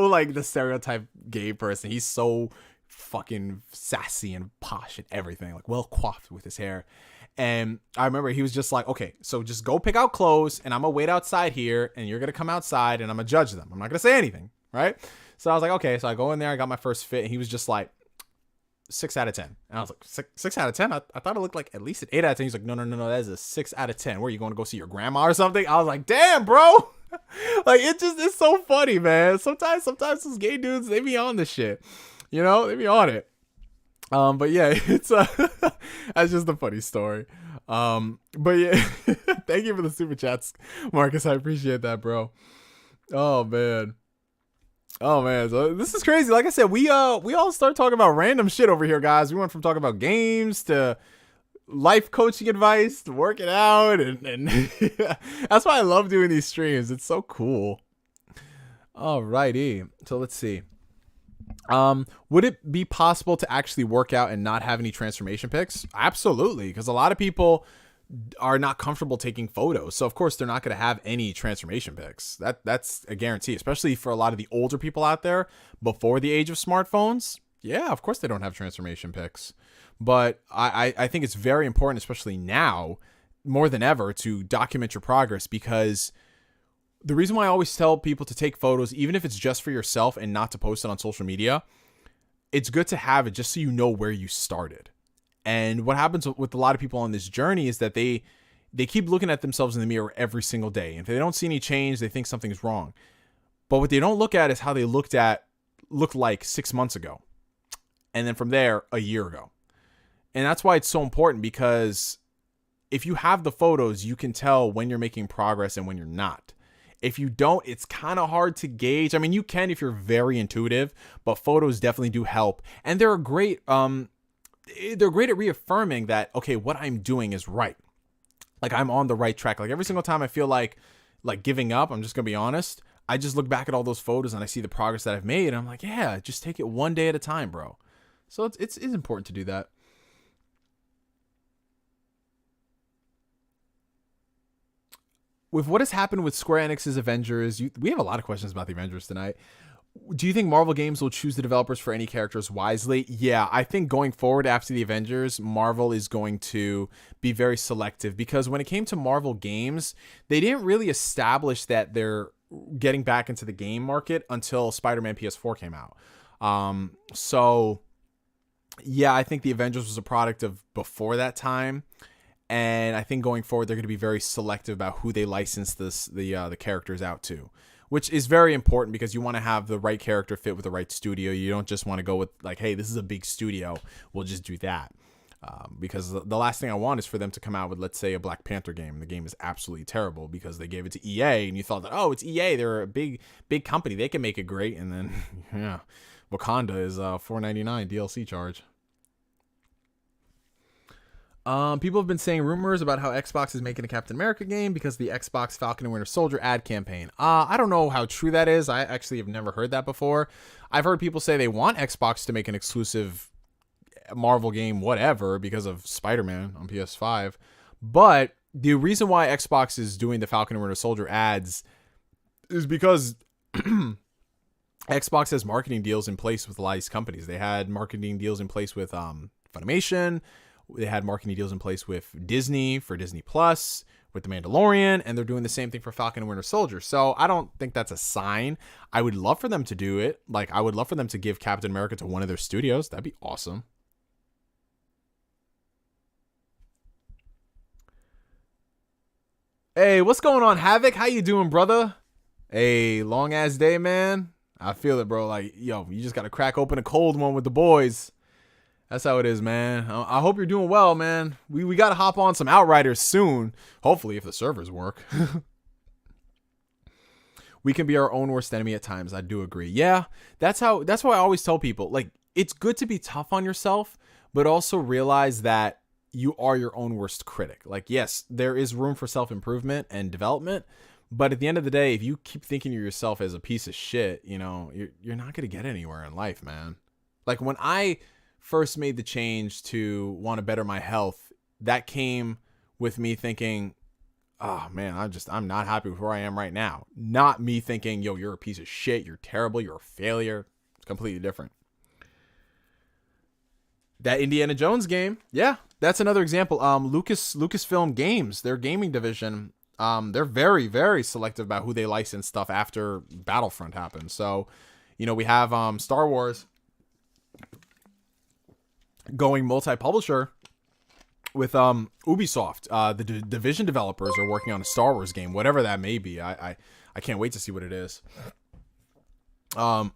like the stereotype gay person. He's so fucking sassy and posh and everything, like well coiffed with his hair. And I remember he was just like, okay, so just go pick out clothes, and I'm gonna wait outside here, and you're gonna come outside, and I'm gonna judge them. I'm not gonna say anything, right? So I was like, okay. So I go in there, I got my first fit, and he was just like 6 out of 10. And I was like, 6 out of 10? I thought it looked like at least an 8 out of 10. He's like, no, that is a 6 out of 10. Where are you going to go see your grandma or something? I was like, damn, bro. Like, it's so funny, man. Sometimes those gay dudes, they be on this shit. They be on it. But yeah, it's that's just a funny story. But yeah, thank you for the super chats, Marcus. I appreciate that, bro. Oh man, so this is crazy. Like I said, we all start talking about random shit over here, guys. We went from talking about games to life coaching advice to working out, and that's why I love doing these streams. It's so cool. Alrighty, so let's see. Would it be possible to actually work out and not have any transformation pics? Absolutely, because a lot of people are not comfortable taking photos, so of course they're not going to have any transformation pics. That's a guarantee, especially for a lot of the older people out there before the age of smartphones. Yeah, of course they don't have transformation pics, but I think it's very important, especially now more than ever, to document your progress, because the reason why I always tell people to take photos, even if it's just for yourself and not to post it on social media, it's good to have it just so you know where you started. And what happens with a lot of people on this journey is that they keep looking at themselves in the mirror every single day. And if they don't see any change, they think something's wrong. But what they don't look at is how they looked like 6 months ago. And then from there, a year ago. And that's why it's so important, because if you have the photos, you can tell when you're making progress and when you're not. If you don't, it's kind of hard to gauge. I mean, you can if you're very intuitive, but photos definitely do help. And they're great at reaffirming that, okay, what I'm doing is right. like I'm on the right track. Like every single time I feel like giving up, I'm just gonna be honest, I just look back at all those photos and I see the progress that I've made, and I'm like, yeah, just take it one day at a time, bro. So it's important to do that. With what has happened with Square Enix's Avengers, we have a lot of questions about the Avengers tonight. Do you think Marvel Games will choose the developers for any characters wisely? Yeah, I think going forward after the Avengers, Marvel is going to be very selective, because when it came to Marvel Games, they didn't really establish that they're getting back into the game market until Spider-Man PS4 came out. So yeah, I think the Avengers was a product of before that time. And I think going forward, they're going to be very selective about who they license the characters out to, which is very important because you want to have the right character fit with the right studio. You don't just want to go with like, hey, this is a big studio, we'll just do that. Because the last thing I want is for them to come out with, let's say, a Black Panther game. The game is absolutely terrible because they gave it to EA, and you thought that, oh, it's EA, they're a big company, they can make it great. And then, yeah, Wakanda is $4.99 DLC charge. People have been saying rumors about how Xbox is making a Captain America game because of the Xbox Falcon and Winter Soldier ad campaign. I don't know how true that is. I actually have never heard that before. I've heard people say they want Xbox to make an exclusive Marvel game, whatever, because of Spider-Man on PS5. But the reason why Xbox is doing the Falcon and Winter Soldier ads is because Xbox has marketing deals in place with a lot of these companies. They had marketing deals in place with Funimation. They had marketing deals in place with Disney for Disney Plus, with The Mandalorian, and they're doing the same thing for Falcon and Winter Soldier. So I don't think that's a sign. I would love for them to do it. Like, I would love for them to give Captain America to one of their studios. That'd be awesome. Hey, what's going on, Havoc? How you doing, brother? Hey, long ass day, man. I feel it, bro. Like, yo, you just got to crack open a cold one with the boys. That's how it is, man. I hope you're doing well, man. We got to hop on some Outriders soon. Hopefully, if the servers work. We can be our own worst enemy at times. I do agree. Yeah, that's why I always tell people, like, it's good to be tough on yourself, but also realize that you are your own worst critic. Like, yes, there is room for self-improvement and development, but at the end of the day, if you keep thinking of yourself as a piece of shit, you know, you're not going to get anywhere in life, man. Like, when I first made the change to want to better my health, that came with me thinking, oh man, I'm not happy with where I am right now. Not me thinking, yo, you're a piece of shit, you're terrible, you're a failure. It's completely different. That Indiana Jones game, yeah, that's another example. Lucasfilm Games, their gaming division, they're very, very selective about who they license stuff after Battlefront happened. So, you know, we have Star Wars going multi-publisher with Ubisoft. The Division developers are working on a Star Wars game, whatever that may be. I can't wait to see what it is. And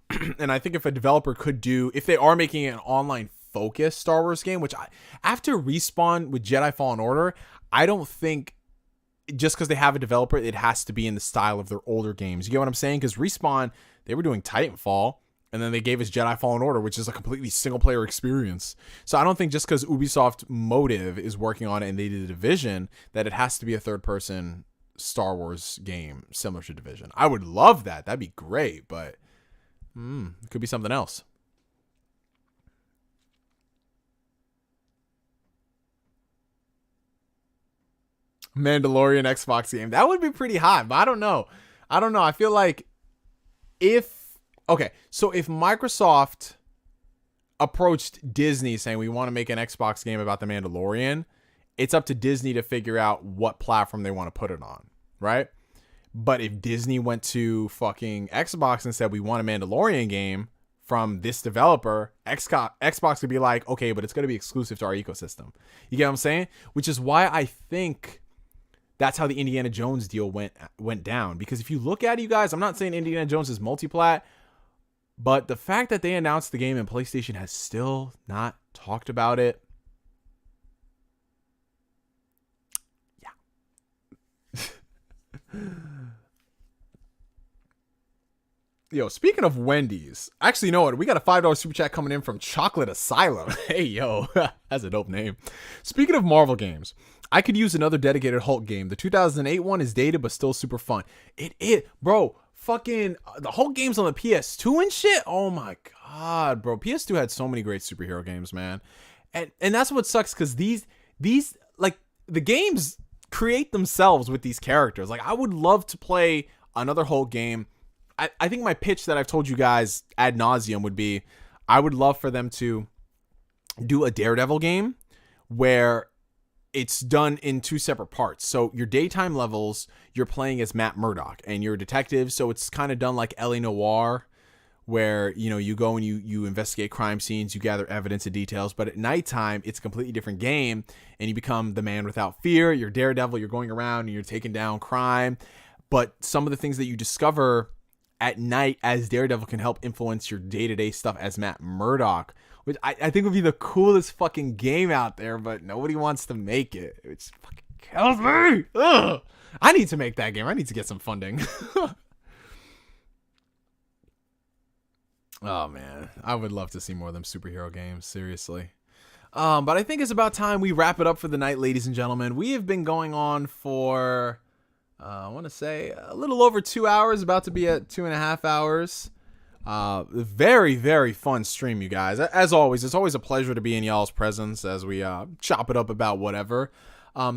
I think if a developer could do, if they are making an online focused Star Wars game, which after Respawn with Jedi Fallen Order, I don't think just because they have a developer, it has to be in the style of their older games. You get what I'm saying? Because Respawn, they were doing Titanfall, and then they gave us Jedi Fallen Order, which is a completely single-player experience. So I don't think just because Ubisoft Motive is working on it and they did a Division, that it has to be a third-person Star Wars game similar to Division. I would love that. That'd be great, but it could be something else. Mandalorian Xbox game. That would be pretty hot, but I don't know. I feel like if Microsoft approached Disney saying we want to make an Xbox game about the Mandalorian, it's up to Disney to figure out what platform they want to put it on, right? But if Disney went to fucking Xbox and said we want a Mandalorian game from this developer, Xbox could be like, okay, but it's going to be exclusive to our ecosystem. You get what I'm saying? Which is why I think that's how the Indiana Jones deal went down. Because if you look at it, you guys, I'm not saying Indiana Jones is multiplat, but the fact that they announced the game and PlayStation has still not talked about it. Yeah. Yo, speaking of Wendy's, actually, you know what? We got a $5 super chat coming in from Chocolate Asylum. Hey, yo, that's a dope name. Speaking of Marvel games, I could use another dedicated Hulk game. The 2008 one is dated, but still super fun. Bro. Fucking the Hulk games on the PS2 and shit. Oh my god, bro. PS2 had so many great superhero games, man. And that's what sucks, because these like the games create themselves with these characters. Like, I would love to play another Hulk game. I think my pitch that I've told you guys ad nauseum would be, I would love for them to do a Daredevil game where it's done in two separate parts. So your daytime levels, you're playing as Matt Murdock and you're a detective. So it's kind of done like L.A. Noire, where, you know, you go and you investigate crime scenes, you gather evidence and details. But at nighttime, it's a completely different game, and you become the man without fear. You're Daredevil. You're going around and you're taking down crime. But some of the things that you discover at night as Daredevil can help influence your day-to-day stuff as Matt Murdock, which I think would be the coolest fucking game out there, but nobody wants to make it, which fucking kills me. Ugh. I need to make that game. I need to get some funding. Oh, man. I would love to see more of them superhero games, seriously. But I think it's about time we wrap it up for the night, ladies and gentlemen. We have been going on for, I want to say, a little over 2 hours, about to be at 2.5 hours. Very, very fun stream, you guys. As always, it's always a pleasure to be in y'all's presence as we chop it up about whatever.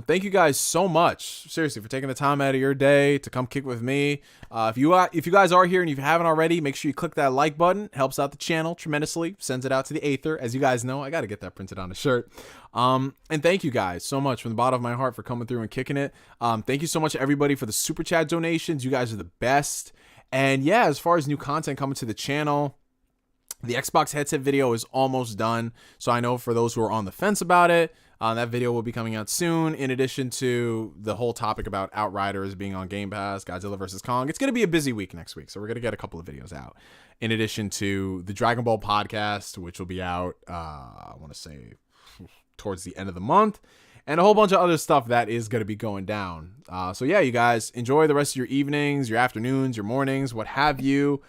Thank you guys so much, seriously, for taking the time out of your day to come kick with me. If you guys are here and you haven't already, make sure you click that like button. It helps out the channel tremendously. Sends it out to the aether. As you guys know, I got to get that printed on a shirt. And thank you guys so much from the bottom of my heart for coming through and kicking it. Thank you so much, everybody, for the super chat donations. You guys are the best. And yeah, as far as new content coming to the channel, the Xbox headset video is almost done. So I know for those who are on the fence about it, that video will be coming out soon, in addition to the whole topic about Outriders being on Game Pass, Godzilla vs. Kong. It's going to be a busy week next week, so we're going to get a couple of videos out. In addition to the Dragon Ball podcast, which will be out, I want to say, towards the end of the month. And a whole bunch of other stuff that is going to be going down. So yeah, you guys, enjoy the rest of your evenings, your afternoons, your mornings, what have you.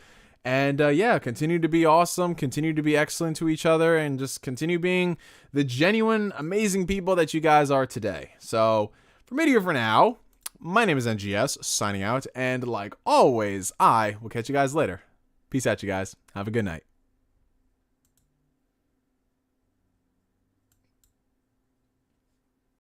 And yeah, continue to be awesome, continue to be excellent to each other, and just continue being the genuine, amazing people that you guys are today. So from here for now, my name is NGS, signing out. And like always, I will catch you guys later. Peace out, you guys. Have a good night.